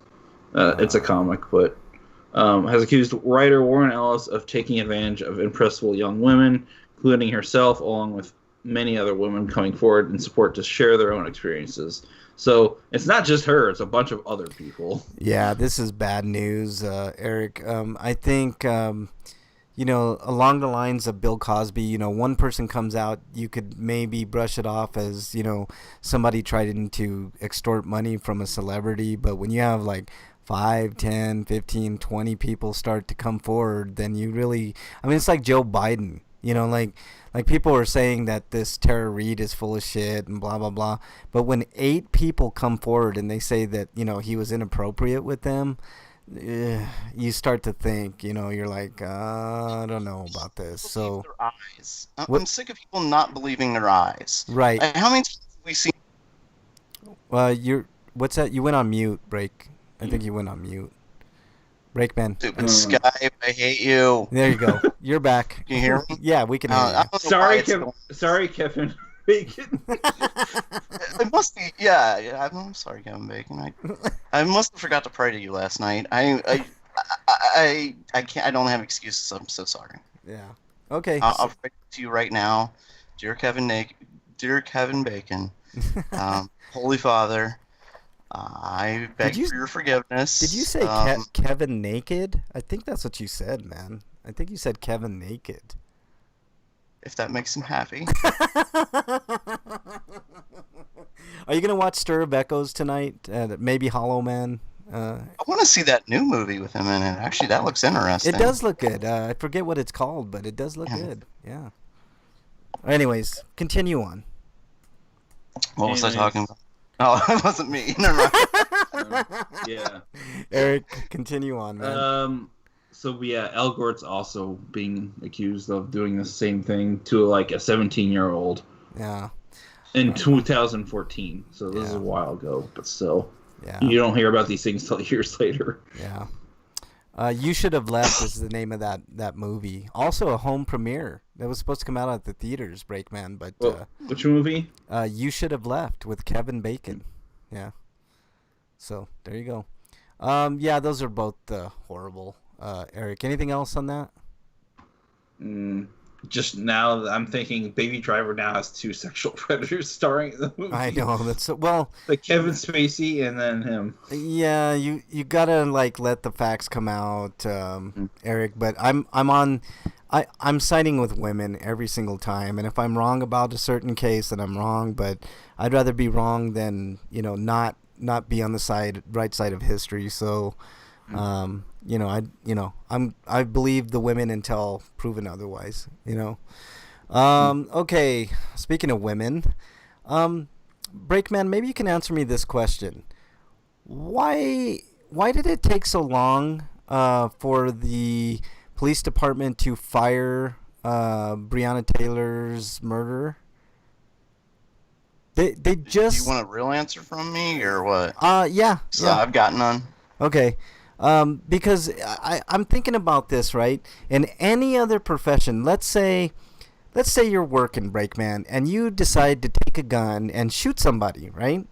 It's a comic, but has accused writer Warren Ellis of taking advantage of impressionable young women, including herself, along with many other women coming forward in support to share their own experiences. So it's not just her; it's a bunch of other people. Yeah, this is bad news, Eric. I think along the lines of Bill Cosby, one person comes out, you could maybe brush it off as, somebody trying to extort money from a celebrity. But when you have like 5, 10, 15, 20 people start to come forward, then you really, it's like Joe Biden, like people are saying that this Tara Reid is full of shit and blah, blah, blah. But when 8 people come forward and they say that, he was inappropriate with them, you start to think, you're like, I don't know about this. So their eyes. I'm sick of people not believing their eyes. Right. Like, how many times have we seen? What's that? You went on mute, Break. I think you went on mute. Breakman. Stupid Skype, I hate you. There you go. You're back. Can you hear me? Yeah, we can hear I you. don't know why Sorry, it's Kevin Bacon. It must be, yeah. I'm sorry, Kevin Bacon. I must have forgot to pray to you last night. I can't. I don't have excuses. I'm so sorry. Yeah. Okay. I'll pray to you right now, dear Kevin Bacon, Holy Father. I beg for your forgiveness. Did you say Kevin Naked? I think that's what you said, man. I think you said Kevin Naked. If that makes him happy. Are you going to watch Stir of Echoes tonight? Maybe Hollow Man? I want to see that new movie with him in it. Actually, that looks interesting. It does look good. I forget what it's called, but it does look good. Yeah. Anyways, continue on. What was I talking about? Oh, it wasn't me. Never mind. Yeah. Eric, continue on, man. So yeah, Elgort's also being accused of doing the same thing to like a 17-year-old. Yeah. In 2014. So this is a while ago, but still. Yeah. You don't hear about these things till years later. Yeah. You Should Have Left is the name of that movie. Also a home premiere. That was supposed to come out at the theaters, Breakman, but which movie? You Should Have Left with Kevin Bacon. Yeah. So there you go. Yeah, those are both horrible. Eric, anything else on that? Just now, I'm thinking Baby Driver now has 2 sexual predators starring in the movie. I know that's well. Like Kevin Spacey and then him. Yeah, you gotta like let the facts come out, Eric. But I'm siding with women every single time, and if I'm wrong about a certain case, then I'm wrong. But I'd rather be wrong than not be on the right side of history. So, I believe the women until proven otherwise. Okay. Speaking of women, Breakman, maybe you can answer me this question: Why did it take so long for the police department to fire Breonna Taylor's murderer? They just. Do you want a real answer from me or what? Yeah. So yeah. I've got none. Okay. Because I'm thinking about this, right? In any other profession, let's say you're working, Breakman, and you decide to take a gun and shoot somebody, right?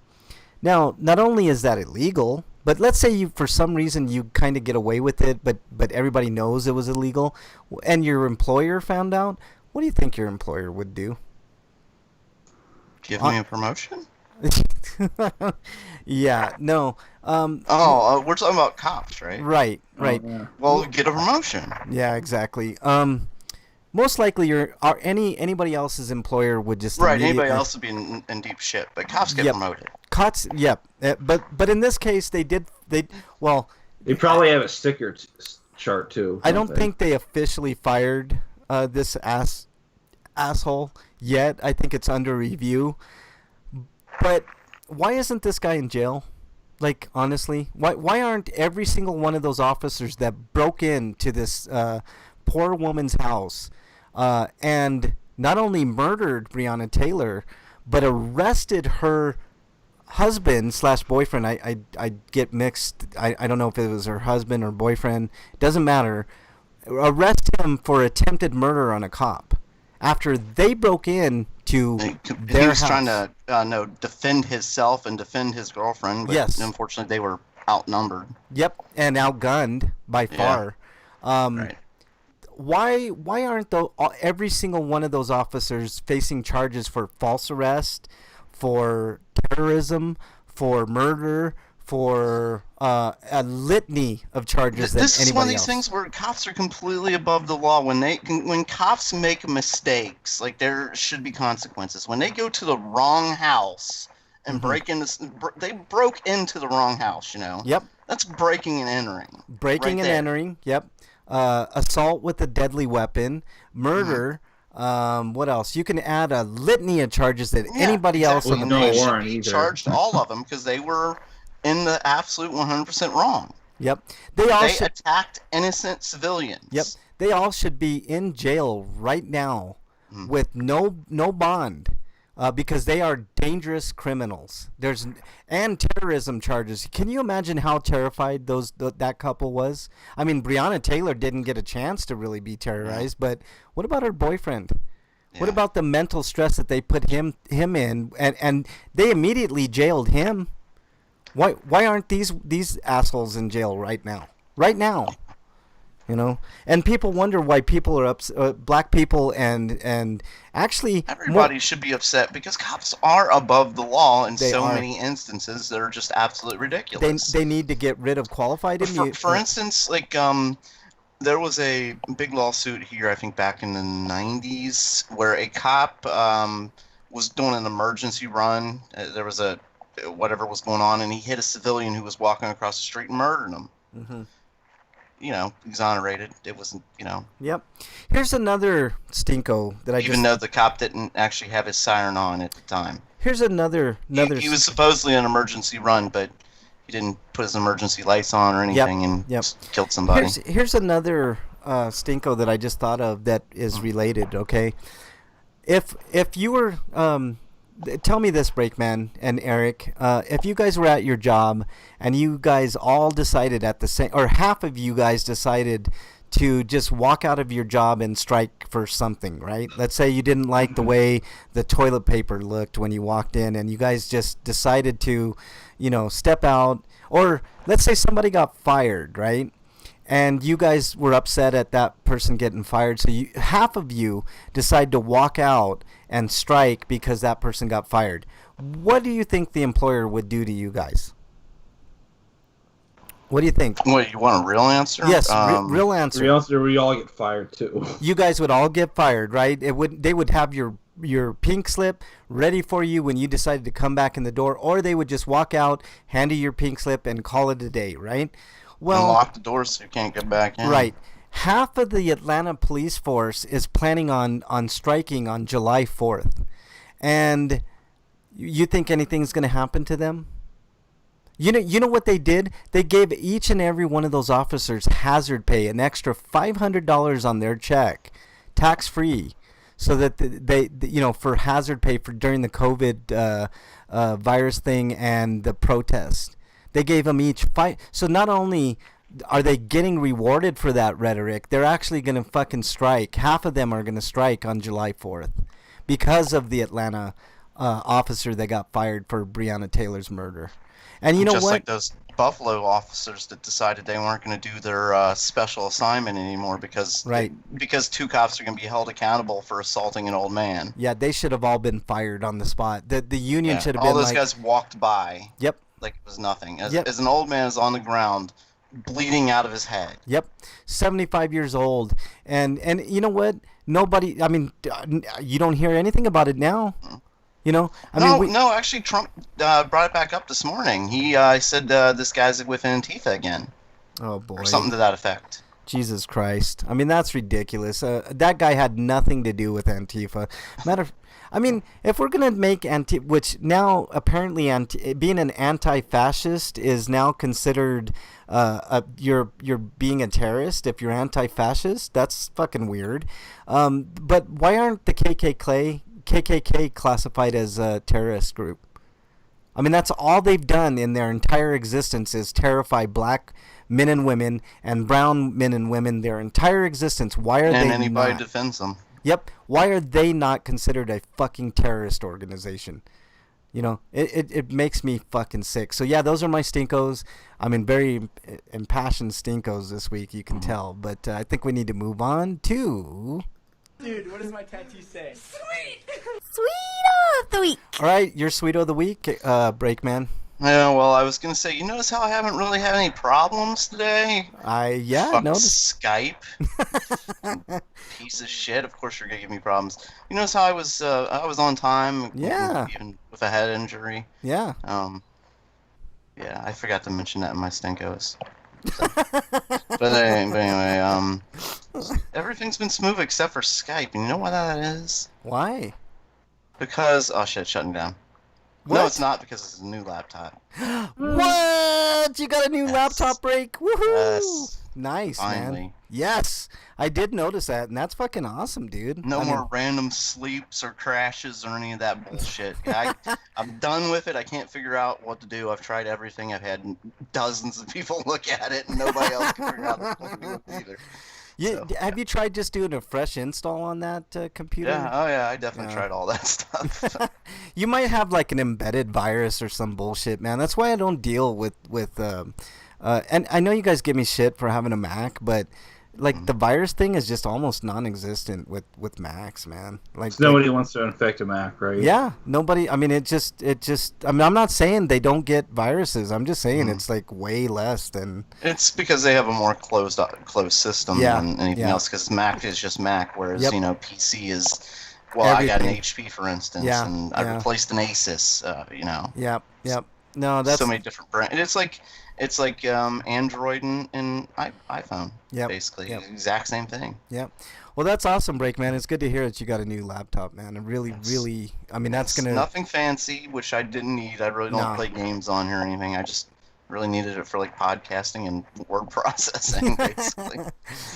Now, not only is that illegal, but let's say for some reason you kind of get away with it, but everybody knows it was illegal, and your employer found out. What do you think your employer would do? Give me a promotion? Yeah, no. We're talking about cops, right? Right. Yeah. Well, get a promotion. Yeah, exactly. Most likely, anybody else's employer would just Right. Anybody else would be in deep shit, but cops get promoted. Cops, yep. But in this case, they probably have a sticker chart too. I don't think they officially fired this asshole yet. I think it's under review. But why isn't this guy in jail? Like, honestly, why aren't every single one of those officers that broke into this poor woman's house and not only murdered Breonna Taylor, but arrested her husband/boyfriend? I get mixed. I don't know if it was her husband or boyfriend. Doesn't matter. Arrest him for attempted murder on a cop after they broke in to their He was house. trying to defend himself and defend his girlfriend, but Yes. unfortunately they were outnumbered. Yep, and outgunned by far. Right. Why aren't every single one of those officers facing charges for false arrest, for terrorism, for murder, for a litany of charges that This is anybody one of these else? things where cops are completely above the law. When cops make mistakes, like there should be consequences. When they go to the wrong house and they broke into the wrong house. Yep. That's breaking and entering. Breaking and entering. Yep. Assault with a deadly weapon, murder. What else? You can add a litany of charges that anybody else on the no planet. warrant They should be either. charged all of them because they were in the absolute 100% wrong. Yep. They attacked innocent civilians. Yep. They all should be in jail right now with no bond because they are dangerous criminals. And terrorism charges. Can you imagine how terrified that couple was? I mean, Breonna Taylor didn't get a chance to really be terrorized, but what about her boyfriend? Yeah. What about the mental stress that they put him in, and they immediately jailed him? Why aren't these assholes in jail right now? Right now, And people wonder why people are black people and actually Everybody should be upset because cops are above the law in They so are. many instances that are just absolutely ridiculous. they need to get rid of qualified immunity. For instance, like there was a big lawsuit here, I think back in the 90s, where a cop was doing an emergency run. There was whatever was going on, and he hit a civilian who was walking across the street and murdered him. Mm-hmm. Exonerated. It wasn't, Yep. Here's another stinko that even though the cop didn't actually have his siren on at the time. Here's another. He was supposedly an emergency run, but he didn't put his emergency lights on or anything and killed somebody. Here's another stinko that I just thought of that is related. Okay, if you were tell me this, Breakman and Eric, if you guys were at your job and you guys all decided at the same, or half of you guys decided to just walk out of your job and strike for something, right? Let's say you didn't like the way the toilet paper looked when you walked in, and you guys just decided to, step out. Or let's say somebody got fired, right? And you guys were upset at that person getting fired, so half of you decide to walk out and strike because that person got fired. What do you think the employer would do to you guys? What do you think? What, you want a real answer? Yes, real answer. Real answer, we all get fired too. You guys would all get fired, right? They would have your pink slip ready for you when you decided to come back in the door, or they would just walk out, hand you your pink slip, and call it a day, right? Well, and lock the doors so you can't get back in. Right. Half of the Atlanta police force is planning on striking on July 4th. And you think anything's going to happen to them? You know what they did? They gave each and every one of those officers hazard pay, an extra $500 on their check, tax free, so that they for hazard pay for during the COVID virus thing and the protest. They gave them each So not only are they getting rewarded for that rhetoric, they're actually going to fucking strike. Half of them are going to strike on July 4th because of the Atlanta officer that got fired for Breonna Taylor's murder. And you know just what? like those Buffalo officers that decided they weren't going to do their special assignment anymore because two cops are going to be held accountable for assaulting an old man. Yeah, they should have all been fired on the spot. The union should have been all those guys walked by. Yep. Like it was nothing. As an old man is on the ground, bleeding out of his head. Yep, 75 years old, and you know what? Nobody. I mean, you don't hear anything about it now. No, actually, Trump brought it back up this morning. He said this guy's with Antifa again. Oh boy, or something to that effect. Jesus Christ! I mean, that's ridiculous. That guy had nothing to do with Antifa. If we're gonna make which now apparently being an anti-fascist is now considered you're being a terrorist if you're anti-fascist. That's fucking weird. But why aren't the KKK classified as a terrorist group? I mean, that's all they've done in their entire existence is terrify black men and women and brown men and women their entire existence. Why are they not? And anybody defends them. Yep. Why are they not considered a fucking terrorist organization? It makes me fucking sick. So yeah, those are my stinkos. I mean, very impassioned stinkos this week, you can tell. But I think we need to move on to... Dude, what does my tattoo say? Sweet! Sweet of the week! All right, your sweet of the week, Breakman. Yeah, well, I was going to say, you notice how I haven't really had any problems today? I noticed. Skype. Piece of shit. Of course you're going to give me problems. You notice how I was on time? Yeah. Even with a head injury? Yeah. Yeah, I forgot to mention that in my stinkos. So. But anyway, everything's been smooth except for Skype. And you know why that is? Why? Because, oh shit, shutting down. What? No, it's not because it's a new laptop. What? You got a new laptop break? Woohoo! Yes. Nice, Finally. man. Yes, I did notice that, and that's fucking awesome, dude. No more random sleeps or crashes or any of that bullshit. I'm done with it. I can't figure out what to do. I've tried everything. I've had dozens of people look at it, and nobody else can figure out what to do with it either. Have you tried just doing a fresh install on that computer? Yeah, oh yeah, I definitely tried all that stuff. You might have like an embedded virus or some bullshit, man. That's why I don't deal with and I know you guys give me shit for having a Mac, but like the virus thing is just almost non-existent with Macs, man. Like nobody wants to infect a Mac, right? Yeah, nobody. I mean, it just. I mean, I'm not saying they don't get viruses. I'm just saying it's like way less than. It's because they have a more closed system than anything else. Because Mac is just Mac, whereas PC is. Well, everything. I got an HP, for instance, and I replaced an Asus. Yep. No, that's so many different brands. It's like Android and iPhone. Basically, exact same thing. Yep. Well, that's awesome, Breakman. It's good to hear that you got a new laptop, man. And really, I mean, that's gonna nothing fancy, which I didn't need. I really don't play games on here or anything. I just really needed it for like podcasting and word processing, basically.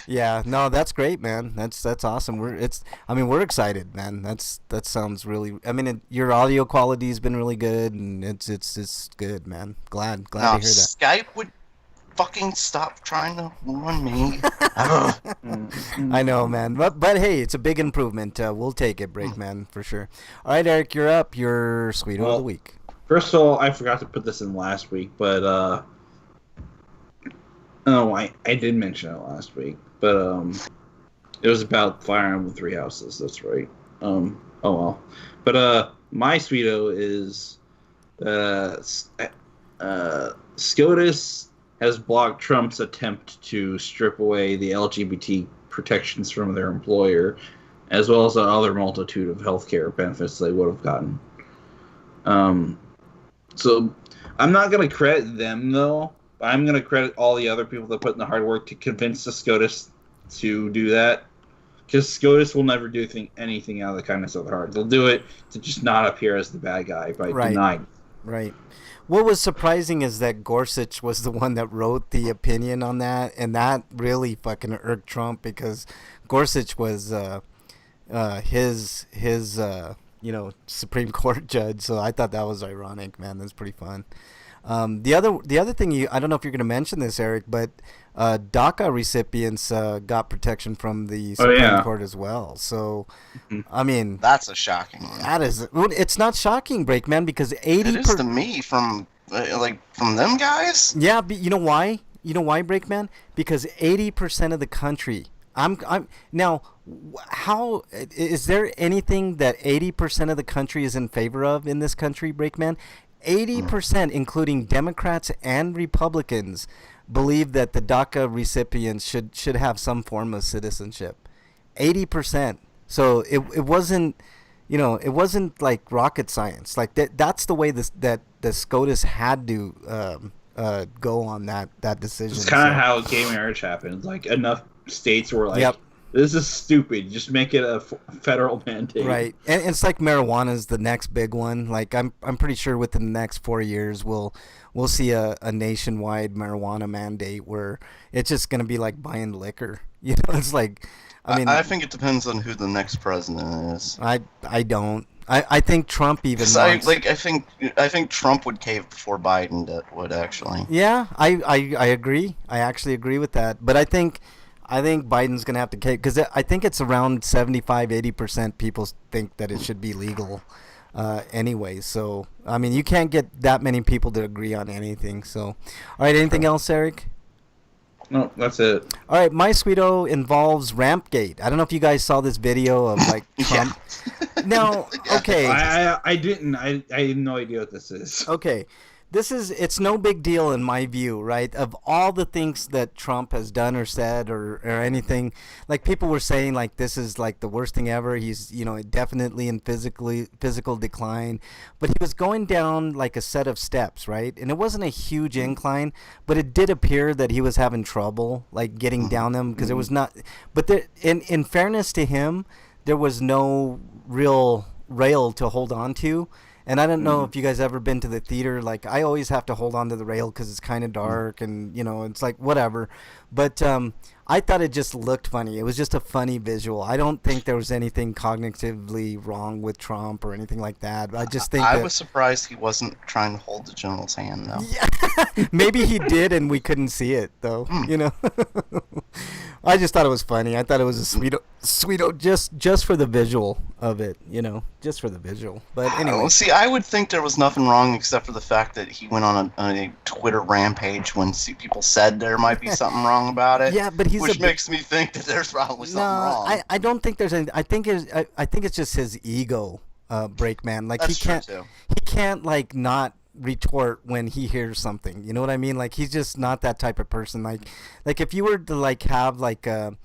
Yeah, no, that's great, man. That's awesome. We're excited, man. That sounds really. I mean, your audio quality's been really good, and it's good, man. Glad to hear that. Skype fucking stop trying to ruin me? Ugh. I know, man. But hey, it's a big improvement. We'll take it, Breakman, for sure. All right, Eric, you're up. Your Sweeto of the week. First of all, I forgot to put this in last week, but I did mention it last week, but it was about Fire Emblem Three Houses. That's right. Oh well. But my Sweeto is SCOTUS has blocked Trump's attempt to strip away the LGBT protections from their employer, as well as other multitude of healthcare benefits they would have gotten. So I'm not going to credit them, though. I'm going to credit all the other people that put in the hard work to convince the SCOTUS to do that. Because SCOTUS will never do anything out of the kindness of their heart. They'll do it to just not appear as the bad guy by denying. Right. What was surprising is that Gorsuch was the one that wrote the opinion on that, and that really fucking irked Trump because Gorsuch was his Supreme Court judge. So I thought that was ironic, man. That's pretty fun. The other thing I don't know if you're going to mention this, Eric, but DACA recipients got protection from the Supreme Court as well. So, I mean, that's a shocking one. That is. It's not shocking, Breakman, because 80%. It is to me from them guys. Yeah, but you know why? You know why, Breakman? Because 80% of the country. I'm now. How is there anything that 80% of the country is in favor of in this country, Breakman? 80%, including Democrats and Republicans, believe that the DACA recipients should have some form of citizenship. 80%. So it wasn't, it wasn't like rocket science. Like that's the way that the SCOTUS had to go on that decision. It's kind of how gay marriage happened. Like enough states were like, yep. This is stupid. Just make it a federal mandate. Right, and it's like marijuana is the next big one. Like I'm pretty sure within the next 4 years we'll see a nationwide marijuana mandate where it's just gonna be like buying liquor. It's like, I think it depends on who the next president is. I don't. I think Trump even. I think Trump would cave before Biden would actually. Yeah, I agree. I actually agree with that. But I think Biden's going to have to cave because I think it's around 75-80% people think that it should be legal anyway. So, I mean, you can't get that many people to agree on anything. So, all right, anything else, Eric? No, that's it. All right, my Sweeto involves Rampgate. I don't know if you guys saw this video of like Trump. Now, okay. I didn't. I had no idea what this is. Okay. It's no big deal in my view, right? Of all the things that Trump has done or said or anything, like people were saying like this is like the worst thing ever. He's, definitely in physical decline, but he was going down like a set of steps, right? And it wasn't a huge incline, but it did appear that he was having trouble like getting down them because it was not, but in fairness to him, there was no real rail to hold on to. And I don't know if you guys ever been to the theater. Like, I always have to hold on to the rail because it's kind of dark and, it's like whatever. But I thought it just looked funny. It was just a funny visual. I don't think there was anything cognitively wrong with Trump or anything like that. I just think I was surprised he wasn't trying to hold the general's hand, though. Yeah. Maybe he did and we couldn't see it, though. I just thought it was funny. I thought it was a Sweeto just for the visual of it, just for the visual. But anyway. See, I would think there was nothing wrong except for the fact that he went on a Twitter rampage when people said there might be something wrong about it. Yeah, but which makes me think that there's probably something wrong. I don't think there's any. I think it's just his ego, Breakman. Like That's he can't like not retort when he hears something. You know what I mean? Like he's just not that type of person. Like if you were to like have like a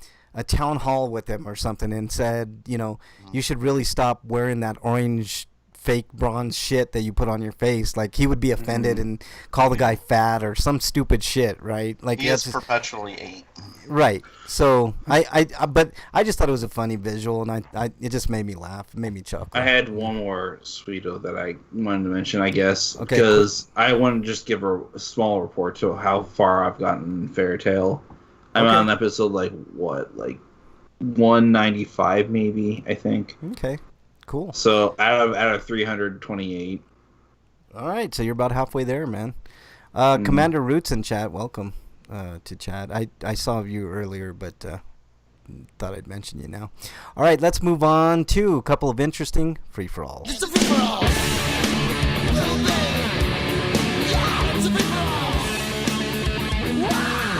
town hall with him or something and said, you should really stop wearing that orange fake bronze shit that you put on your face, like he would be offended and call the guy fat or some stupid shit, right? Like he is perpetually 8. Right. So but I just thought it was a funny visual and it just made me laugh. It made me chuckle. I had one more Sweeto that I wanted to mention, I guess, okay, because I wanted to just give a small report to how far I've gotten in Fairy Tail. I'm on episode like 195 maybe, I think. Okay. Cool. So out of 328. All right, so you're about halfway there, man. Commander Roots in chat, welcome. to chat. I saw you earlier, but thought I'd mention you now. All right, let's move on to a couple of interesting free-for-alls. It's a free-for-all! Little baby! Yeah, it's a free-for-all! Wow!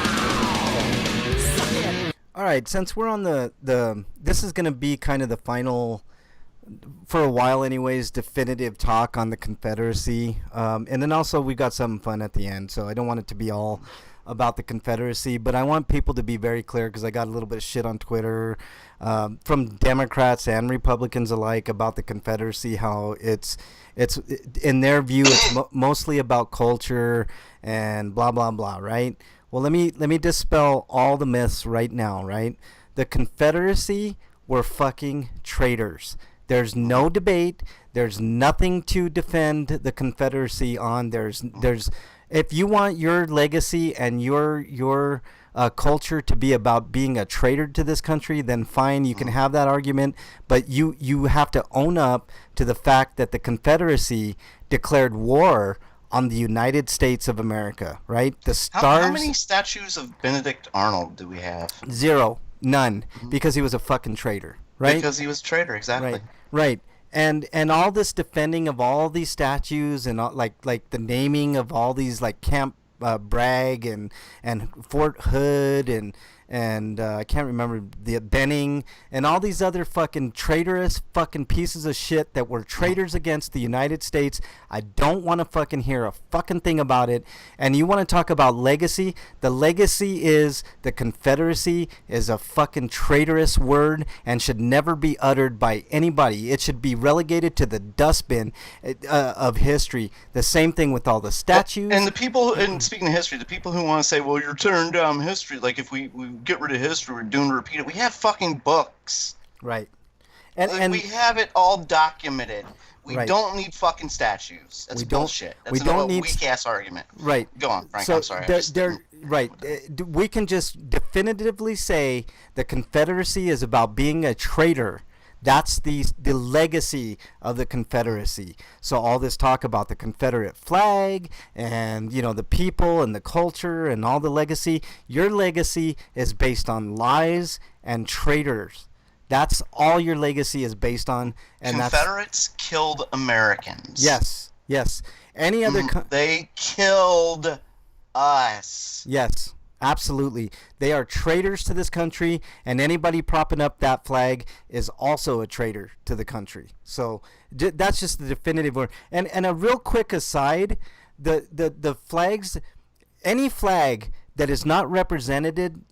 Suck it! All right, since we're on the this is going to be kind of the final, for a while anyways, definitive talk on the Confederacy. And then also we got some fun at the end, so I don't want it to be all about the Confederacy, but I want people to be very clear because I got a little bit of shit on Twitter from Democrats and Republicans alike about the Confederacy, how it's in their view it's mostly about culture and blah blah blah, right? Well, let me dispel all the myths right now, right? The Confederacy were fucking traitors. There's no debate. There's nothing to defend the Confederacy on. There's if you want your legacy and your culture to be about being a traitor to this country, then fine, you can have that argument. But you have to own up to the fact that the Confederacy declared war on the United States of America, right? The stars. How many statues of Benedict Arnold do we have? Zero. None. Because he was a fucking traitor, right? Because he was a traitor, exactly. Right. And all this defending of all these statues and all, like the naming of all these like Camp Bragg and Fort Hood and I can't remember the Benning and all these other fucking traitorous fucking pieces of shit that were traitors against the United States. I don't want to fucking hear a fucking thing about it. And you want to talk about legacy? The legacy is the Confederacy is a fucking traitorous word and should never be uttered by anybody. It should be relegated to the dustbin of history. The same thing with all the statues. And the people, and speaking of history, the people who want to say, well, you're tearing down history, like if we get rid of history, we're doing repeat it. We have fucking books. Right. And we have it all documented. We right. don't need fucking statues. That's bullshit. That's a weak-ass argument. Right. Go on, Frank. So I'm sorry. Right. We can just definitively say the Confederacy is about being a traitor. That's the legacy of the Confederacy. So all this talk about the Confederate flag and, you know, the people and the culture and all the legacy, your legacy is based on lies and traitors. That's all your legacy is based on. And Confederates killed Americans. Yes. Any other they killed us. Yes. Absolutely. They are traitors to this country, and anybody propping up that flag is also a traitor to the country. So that's just the definitive word. And a real quick aside, the flags, any flag that is not represented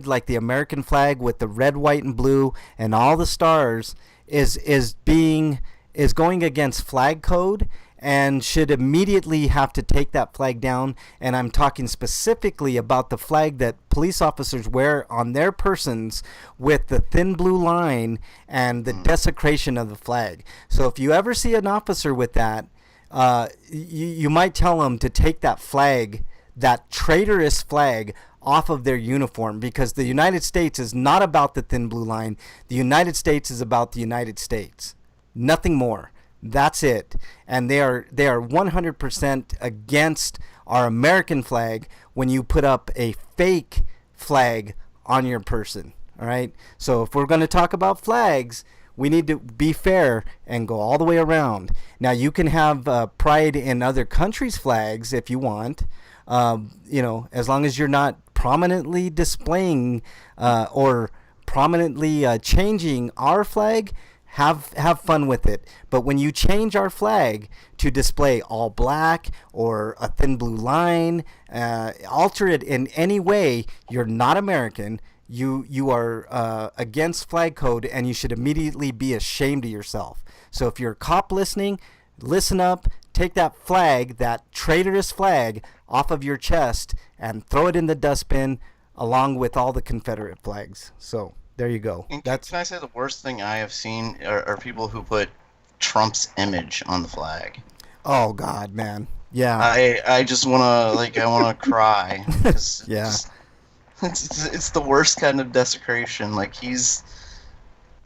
like the American flag with the red, white, and blue and all the stars is going against flag code and should immediately have to take that flag down. And I'm talking specifically about the flag that police officers wear on their persons with the thin blue line and the desecration of the flag. So if you ever see an officer with that, you might tell them to take that flag, that traitorous flag, off of their uniform, because the United States is not about the thin blue line. The United States is about the United States. Nothing more. That's it. And they are 100% against our American flag when you put up a fake flag on your person. All right? So if we're going to talk about flags, we need to be fair and go all the way around. Now, you can have pride in other countries' flags if you want, as long as you're not prominently displaying or prominently changing our flag. Have fun with it. But when you change our flag to display all black or a thin blue line, alter it in any way, you're not American. You are against flag code, and you should immediately be ashamed of yourself. So if you're a cop listening, listen up, take that flag, that traitorous flag, off of your chest and throw it in the dustbin along with all the Confederate flags. So there you go. Can I say the worst thing I have seen are people who put Trump's image on the flag. Oh God, man. Yeah. I just wanna I wanna cry. Yeah. It's the worst kind of desecration. Like he's,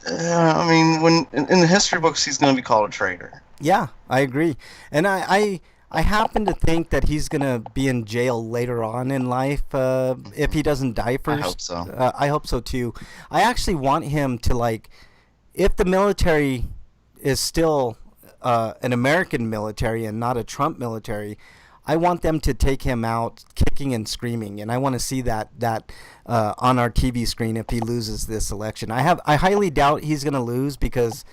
when in the history books he's gonna be called a traitor. Yeah, I agree, and I I happen to think that he's gonna be in jail later on in life if he doesn't die first. I hope so. I hope so too. I actually want him to, like, if the military is still an American military and not a Trump military, I want them to take him out kicking and screaming, and I want to see that on our TV screen if he loses this election. I highly doubt he's going to lose because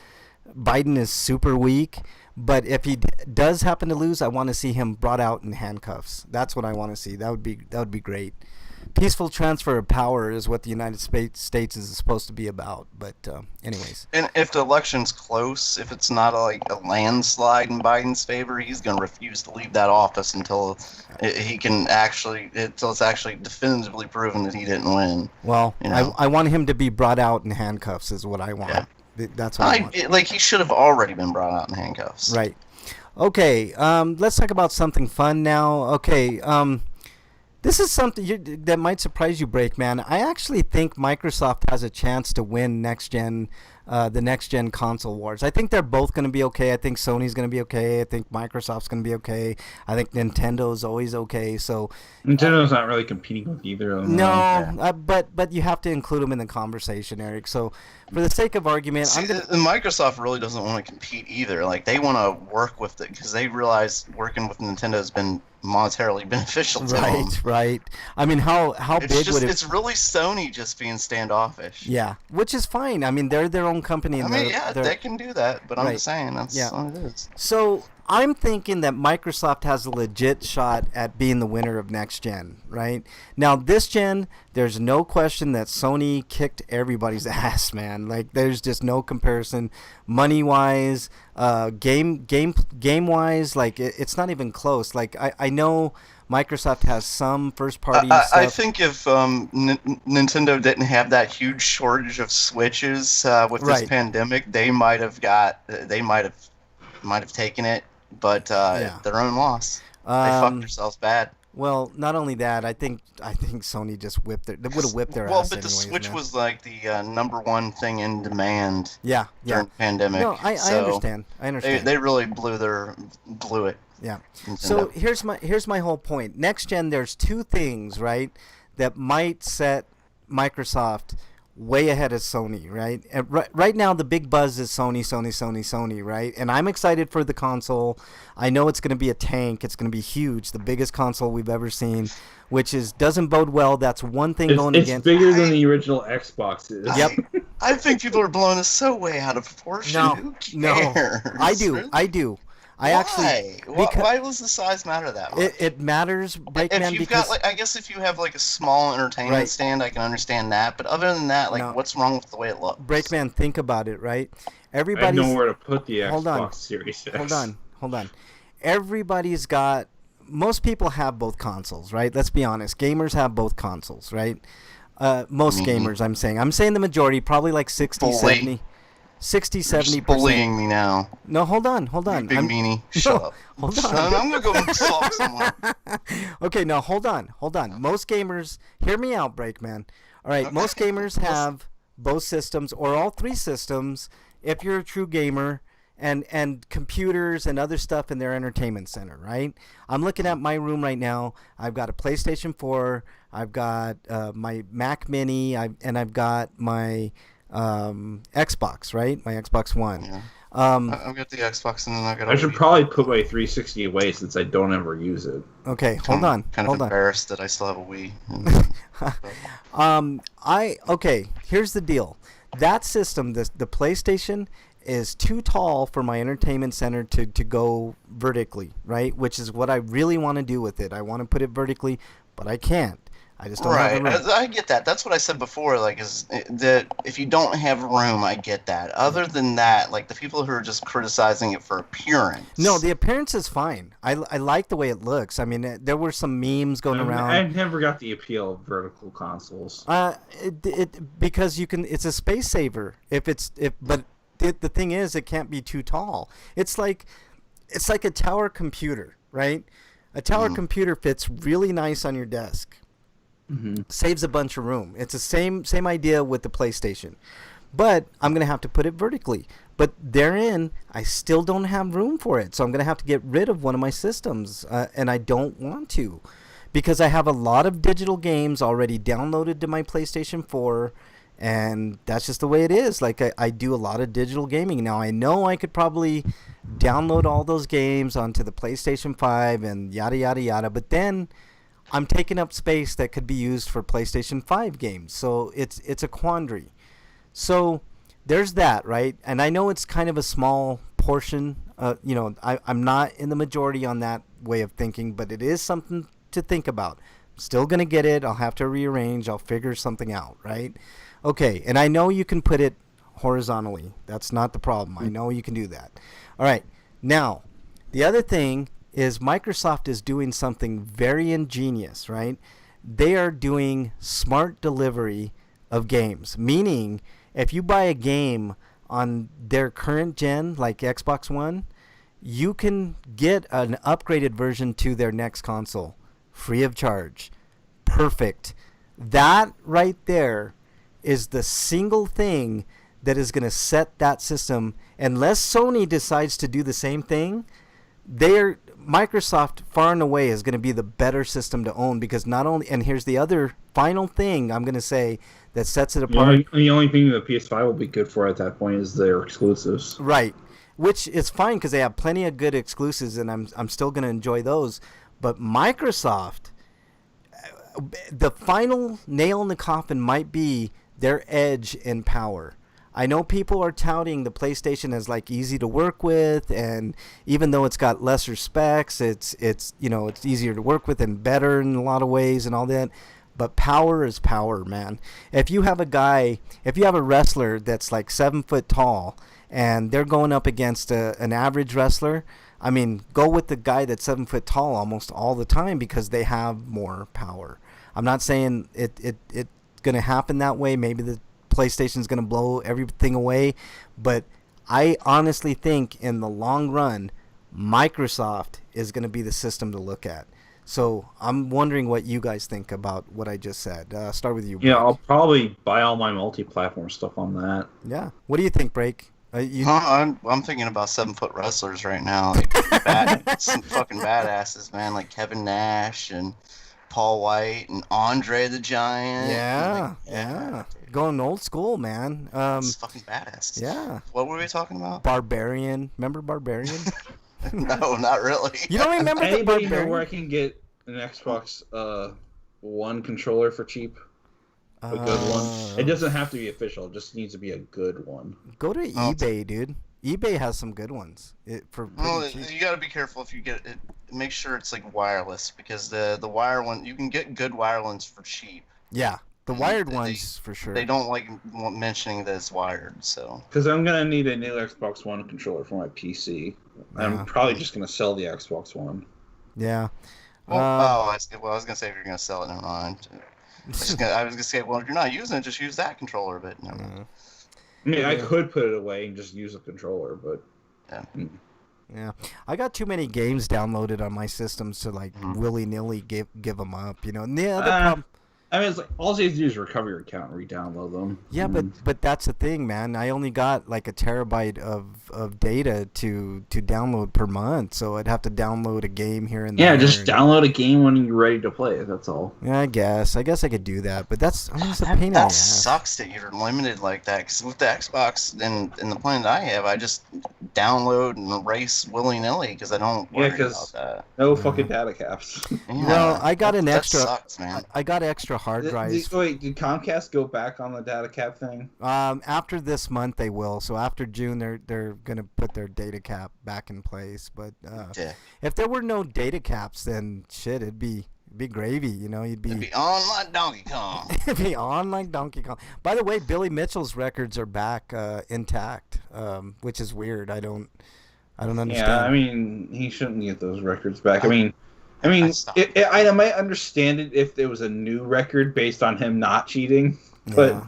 Biden is super weak. But if he does happen to lose, I want to see him brought out in handcuffs. That's what I want to see. That would be great. Peaceful transfer of power is what the United States is supposed to be about. But anyways. And if the election's close, if it's not like a landslide in Biden's favor, he's going to refuse to leave that office until until it's actually definitively proven that he didn't win. Well, you know? I want him to be brought out in handcuffs is what I want. Yeah. That's what I want. Like, he should have already been brought out in handcuffs. Right. Okay, let's talk about something fun now. Okay, this is something that might surprise you, Breakman. I actually think Microsoft has a chance to win the next-gen console wars. I think they're both going to be okay. I think Sony's going to be okay. I think Microsoft's going to be okay. I think Nintendo's always okay. So Nintendo's not really competing with either of them. No, but you have to include them in the conversation, Eric. So for the sake of argument, Microsoft really doesn't want to compete either. Like, they want to work with it because they realize working with Nintendo has been monetarily beneficial to them. Right. I mean, how big would it? It's really Sony just being standoffish. Yeah, which is fine. I mean, they're their own company. And they can do that, but I'm just saying that's what it is. So I'm thinking that Microsoft has a legit shot at being the winner of next gen, right? Now, this gen, there's no question that Sony kicked everybody's ass, man. Like, there's just no comparison, money-wise, game-wise. Like, it's not even close. Like, I know Microsoft has some first-party stuff. I think if Nintendo didn't have that huge shortage of Switches with this pandemic, they might have taken it, but their own loss. They fucked themselves bad. Well, not only that, I think Sony just would have whipped their ass. Well, but the Switch was like the number one thing in demand. During the pandemic. No, I understand. They really blew it. Yeah. Nintendo. So here's my whole point. Next gen, there's two things, right, that might set Microsoft way ahead of Sony, right? And right now, the big buzz is Sony, right? And I'm excited for the console. I know it's going to be a tank. It's going to be huge, the biggest console we've ever seen, which doesn't bode well. That's one thing going against. It's bigger than the original Xbox is. Yep. I think people are blowing this so way out of proportion. Who cares? No, I do. Why does the size matter that much? It matters, Breakman, because I guess if you have like a small entertainment stand, I can understand that. But other than that, what's wrong with the way it looks? Breakman, think about it, right? I have nowhere to put the Xbox Series X. Hold on. Most people have both consoles, right? Let's be honest. Gamers have both consoles, right? Most gamers, I'm saying the majority, probably like 60, 70. 60-70%. Bullying me now. No, hold on. You big meanie. Shut up. Hold on. I'm gonna go solve someone. Okay, no, hold on. Most gamers, hear me out, Breakman. All right, most gamers have both systems or all three systems if you're a true gamer, and computers and other stuff in their entertainment center, right? I'm looking at my room right now. I've got a PlayStation 4. I've got my Mac Mini. I've got my Xbox, right? My Xbox One. Yeah. I've got the Xbox, and then I should probably put my 360 away since I don't ever use it. Okay, hold on. Kind of embarrassed that I still have a Wii. Okay. Here's the deal. That system, the PlayStation, is too tall for my entertainment center to go vertically, right? Which is what I really want to do with it. I want to put it vertically, but I can't. I just don't have the room. I get that. That's what I said before. Like, is that if you don't have room, I get that. Other than that, like the people who are just criticizing it for appearance. No, the appearance is fine. I like the way it looks. I mean, there were some memes going around. I never got the appeal of vertical consoles. Because you can. It's a space saver. But the thing is, it can't be too tall. It's like a tower computer, right? A tower computer fits really nice on your desk. Mm-hmm. Saves a bunch of room. It's the same idea with the PlayStation. but I'm going to have to put it vertically. But therein, I still don't have room for it. So I'm going to have to get rid of one of my systems, and I don't want to, because I have a lot of digital games already downloaded to my PlayStation 4, and that's just the way it is. Like, I do a lot of digital gaming. Now, I know I could probably download all those games onto the PlayStation 5 and yada, yada, yada, but then I'm taking up space that could be used for PlayStation 5 games. So it's a quandary. So there's that, right? And I know it's kind of a small portion. I'm not in the majority on that way of thinking, but it is something to think about. I'm still going to get it. I'll have to rearrange. I'll figure something out, right? Okay, and I know you can put it horizontally. That's not the problem. I know you can do that. All right, now, the other thing is Microsoft is doing something very ingenious, right? They are doing smart delivery of games, meaning if you buy a game on their current gen, like Xbox One, you can get an upgraded version to their next console, free of charge. Perfect. That right there is the single thing that is going to set that system. Unless Sony decides to do the same thing, Microsoft far and away is going to be the better system to own, because not only, and here's the other final thing I'm going to say that sets it apart. The only thing the PS5 will be good for at that point is their exclusives. Right, which is fine because they have plenty of good exclusives, and I'm still going to enjoy those. But Microsoft, the final nail in the coffin might be their edge in power. I know people are touting the PlayStation as like easy to work with, and even though it's got lesser specs, it's easier to work with and better in a lot of ways and all that. But power is power, man. If you have a wrestler that's like 7 foot tall and they're going up against an average wrestler, I mean, go with the guy that's 7 foot tall almost all the time because they have more power. I'm not saying it's going to happen that way. Maybe the PlayStation's going to blow everything away, but I honestly think in the long run, Microsoft is going to be the system to look at. So I'm wondering what you guys think about what I just said. Start with you, Break. Yeah, I'll probably buy all my multi-platform stuff on that. Yeah. What do you think, Break? I'm thinking about 7 foot wrestlers right now. Like, some fucking badasses, man, like Kevin Nash and Paul White and Andre the Giant. Yeah. Going old school, man. It's fucking badass. Yeah. What were we talking about? Barbarian. Remember Barbarian? No, not really. You don't remember Anybody the know Barbarian? where I can get an Xbox One controller for cheap? A good one. It doesn't have to be official. It just needs to be a good one. Go to eBay, dude. eBay has some good ones. Well, you got to be careful if you get it. Make sure it's like wireless, because the wire one, you can get good wire ones for cheap. Yeah, the wired ones for sure. They don't like mentioning that it's wired, so. Because I'm gonna need a new Xbox One controller for my PC. I'm probably just gonna sell the Xbox One. Yeah. Well, I was gonna say if you're gonna sell it, never mind. I was gonna say, well, if you're not using it, just use that controller. But never mind. I mean, I could put it away and just use a controller, but yeah, I got too many games downloaded on my systems to like willy-nilly give them up. You know, and the other problem. I mean, it's like all you have to do is recover your account and re-download them. Yeah, but that's the thing, man. I only got like a terabyte of data to download per month, so I'd have to download a game here and there. Yeah, just download a game when you're ready to play it. That's all. Yeah, I guess I could do that, but it's a pain in the ass. That sucks that you're limited like that. Because with the Xbox and the plan that I have, I just download and erase willy-nilly because I don't worry about that. No fucking data caps. Yeah, well, I got an extra. Sucks, man. I got extra hard drives. Wait, did Comcast go back on the data cap thing? After this month they will. So after June they're gonna put their data cap back in place. But if there were no data caps, then shit, it'd be gravy. You know, it'd be on like Donkey Kong. It'd be on like Donkey Kong. By the way, Billy Mitchell's records are back intact, which is weird. I don't understand. Yeah, I mean, he shouldn't get those records back. I mean, I might understand it if there was a new record based on him not cheating, but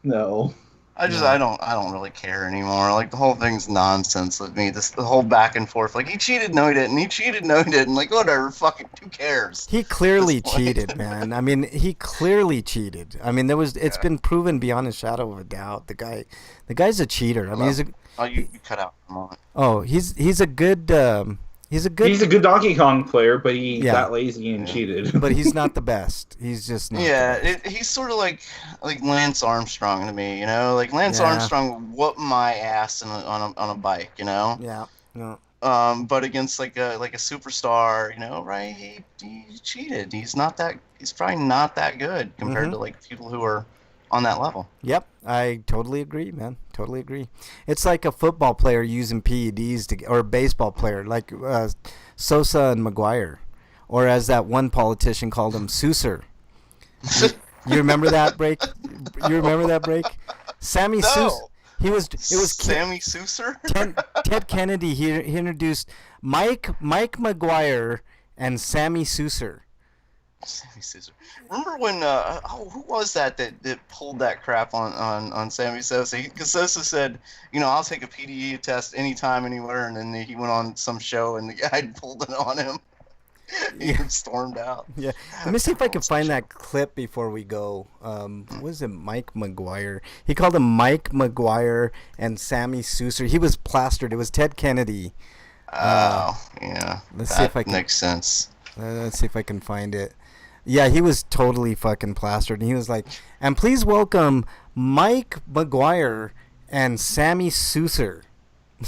no. I don't really care anymore. Like, the whole thing's nonsense with me. The whole back and forth. Like, he cheated, no he didn't. He cheated, no he didn't. Like, whatever. Fucking, who cares? He clearly cheated, man. I mean, he clearly cheated. I mean, it's been proven beyond a shadow of a doubt. The guy's a cheater. I mean, you cut out for a moment. Oh, he's a good He's a good Donkey Kong player, but he got lazy and cheated. But he's not the best. He's just not. Yeah, he's sort of like Lance Armstrong to me, you know. Like Lance Armstrong whooped my ass on a bike, you know. Yeah. No. But against like a superstar, you know, right? He cheated. He's probably not that good compared to like people who are on that level. Yep, I totally agree, man. Totally agree. It's like a football player using PEDs or a baseball player, like Sosa and McGuire, or as that one politician called him, Souser. You remember that break? Sammy Souser. It was Sammy Souser. Ted Kennedy. He introduced Mike McGuire and Sammy Souser. Sammy Souser. Remember when who was that pulled that crap on Sammy Sosa? Because Sosa said, you know, I'll take a PDE test anytime, anywhere, and then he went on some show and the guy pulled it on him. He stormed out. Yeah. Let me see if I can find that clip before we go. What was it? Mike McGuire. He called him Mike McGuire and Sammy Souser. He was plastered. It was Ted Kennedy. Oh, yeah. Let's see if I can. Makes sense. Let's see if I can find it. Yeah, he was totally fucking plastered. And he was like, and please welcome Mike McGuire and Sammy Souser.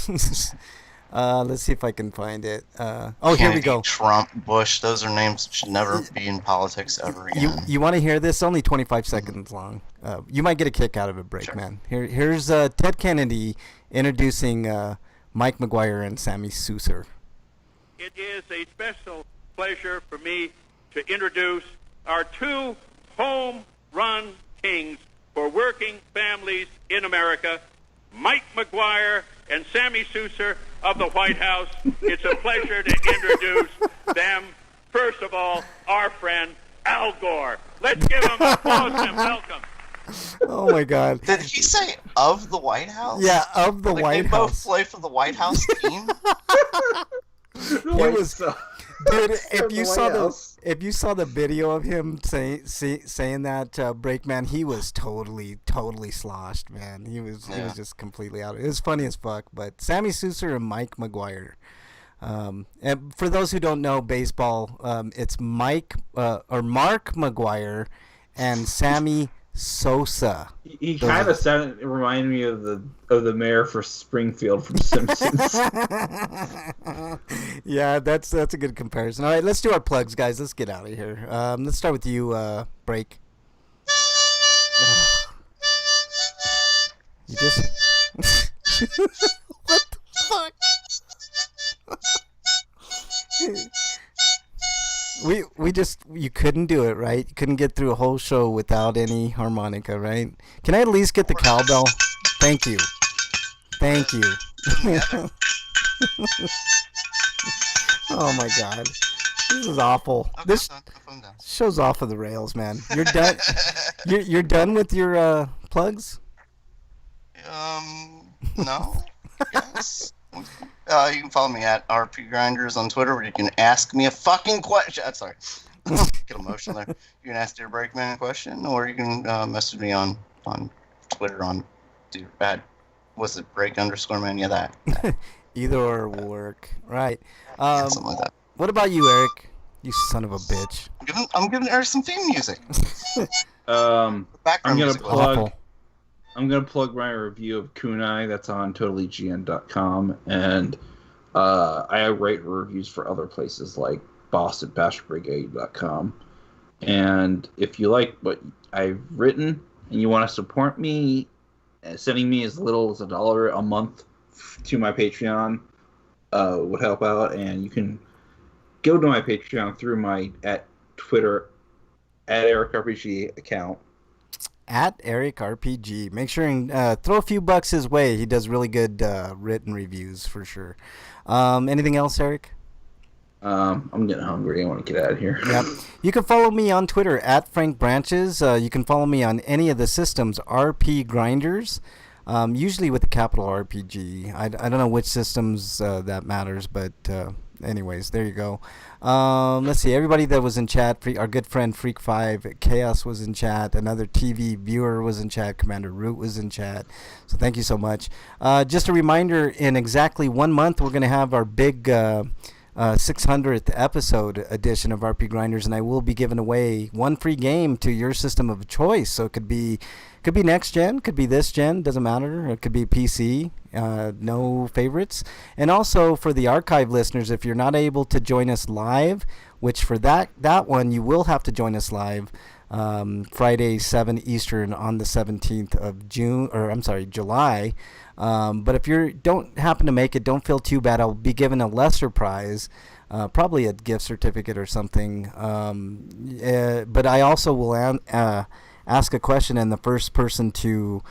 Let's see if I can find it. Kennedy, here we go. Trump, Bush, those are names that should never be in politics ever again. You want to hear this? Only 25 seconds long. You might get a kick out of it, Break, man. Here's Ted Kennedy introducing Mike McGuire and Sammy Souser. It is a special pleasure for me to introduce our two home-run kings for working families in America, Mike McGuire and Sammy Souser of the White House. It's a pleasure to introduce them. First of all, our friend Al Gore. Let's give him applause and welcome. Oh my God! Did he say of the White House? Yeah, of the White House. They both play for the White House team. Dude, if you saw the video of him saying that break, man, he was totally sloshed, man. He was just completely out. It was funny as fuck. But Sammy Souser and Mike McGuire. And for those who don't know baseball, it's Mark McGuire and Sammy Sosa. He kind of reminded me of the mayor for Springfield from Simpsons. Yeah, that's a good comparison. All right, let's do our plugs, guys. Let's get out of here. Let's start with you, Break. You just what the fuck? You couldn't do it, right? You couldn't get through a whole show without any harmonica, right? Can I at least get the cowbell? Thank you. Oh my God, this is awful. This show's off of the rails, man. You're done. You're done with your plugs? No. Yes. You can follow me at RP Grinders on Twitter, where you can ask me a fucking question. Sorry. Get emotional there. You can ask Dear Breakman a question, or you can message me on Twitter at was it break_man? Yeah, that. Either or will work. Right. Something like that. What about you, Eric? You son of a bitch. I'm giving Eric some theme music. I'm gonna plug my review of Kunai. That's on totallygn.com, and I write reviews for other places like BostonBashBrigade.com. And if you like what I've written and you want to support me, sending me as little as $1 a month to my Patreon would help out. And you can go to my Patreon through my Twitter @EricRPG account. At Eric RPG. Make sure and throw a few bucks his way. He does really good written reviews for sure. Anything else, Eric? I'm getting hungry. I want to get out of here. Yep. You can follow me on Twitter at Frank Branches. You can follow me on any of the systems, RP Grinders, usually with the capital RPG. I don't know which systems that matters, but anyways, there you go. Let's see. Everybody that was in chat, our good friend Freak5, Chaos was in chat. Another TV viewer was in chat. Commander Root was in chat. So thank you so much. Just a reminder, in exactly 1 month, we're going to have our big 600th episode edition of RP Grinders, and I will be giving away one free game to your system of choice. So it could be next gen, could be this gen, doesn't matter. It could be PC, no favorites. And also for the archive listeners, if you're not able to join us live, which for that one you will have to join us live Friday 7 Eastern on the 17th of July. But if you don't happen to make it, don't feel too bad. I'll be giving a lesser prize, probably a gift certificate or something. But I also will ask a question, and the first person to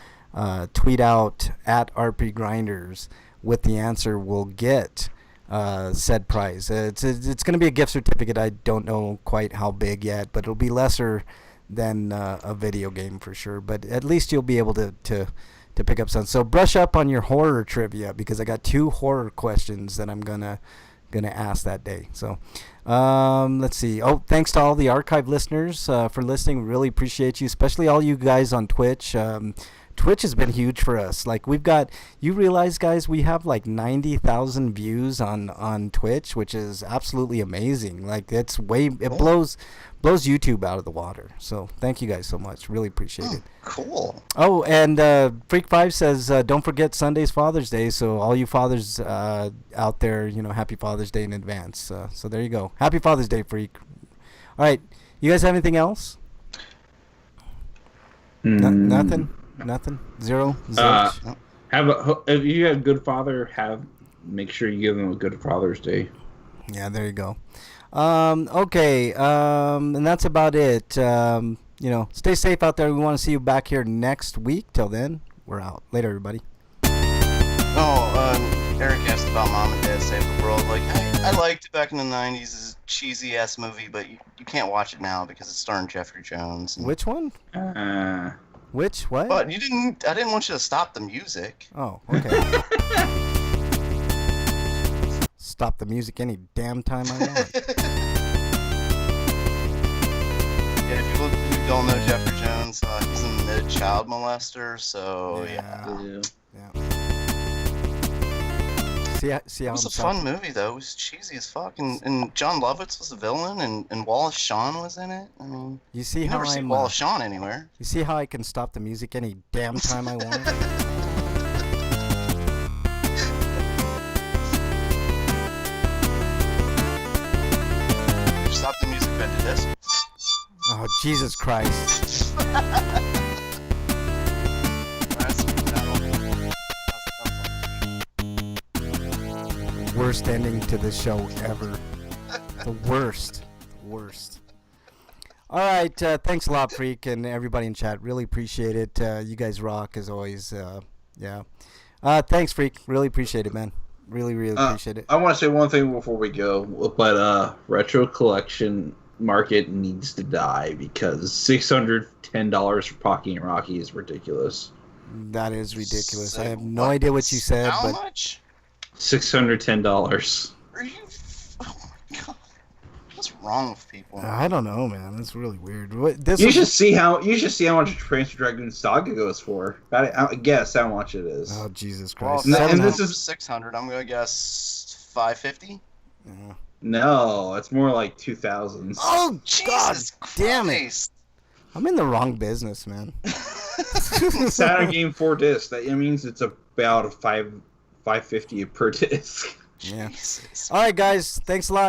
tweet out at RP Grinders with the answer will get said prize. It's going to be a gift certificate. I don't know quite how big yet, but it'll be lesser than a video game for sure. But at least you'll be able to pick up some. So brush up on your horror trivia, because I got 2 horror questions that I'm gonna ask that day. So let's see. Oh, thanks to all the archive listeners for listening. Really appreciate you, especially all you guys on Twitch. Twitch has been huge for us. Like, you realize, guys, we have like 90,000 views on Twitch, which is absolutely amazing. Like, it blows YouTube out of the water. So thank you guys so much. Really appreciate it. Cool. Oh, and Freak5 says, don't forget Sunday's Father's Day. So all you fathers out there, happy Father's Day in advance. So there you go. Happy Father's Day, Freak. All right. You guys have anything else? Nothing? Nothing? Zero? Zilch? If you have a good father, make sure you give them a good Father's Day. Yeah, there you go. Okay, and that's about it. Stay safe out there. We want to see you back here next week. Till then, we're out. Later, everybody. Eric asked about Mom and Dad Save the World. Like, I liked it back in the 90s. It's a cheesy-ass movie, but you can't watch it now because it's starring Jeffrey Jones. Which one? Which? What? But I didn't want you to stop the music. Oh, okay. Stop the music any damn time I want. Yeah, if you don't know Jeffrey Jones, he's a mid-child molester, so yeah. See how it was a fun movie, though. It was cheesy as fuck, and John Lovitz was the villain, and Wallace Shawn was in it. I mean, you never see Wallace Shawn anywhere. You see how I can stop the music any damn time I want? Stop the music, but do this. Oh, Jesus Christ. Worst ending to the show ever. The worst. All right, thanks a lot, Freak, and everybody in chat. Really appreciate it. You guys rock as always. Thanks, Freak. Really appreciate it, man. Really appreciate it. I want to say one thing before we go, but retro collection market needs to die because $610 for Pocky and Rocky is ridiculous. That is ridiculous. I have no idea what you said. How but much? $610. Are you? Oh my god! What's wrong with people? I don't know, man. That's really weird. You should see how much Transfer Dragon Saga goes for. I guess how much it is. Oh Jesus Christ! Well, and this is 600. I'm gonna guess 550. Yeah. No, it's more like 2000s. Oh Jesus God! Damn it! Christ. I'm in the wrong business, man. Saturn Game 4 disc. That means it's about $550 per disc. Yeah. Jesus. All right, guys. Thanks a lot.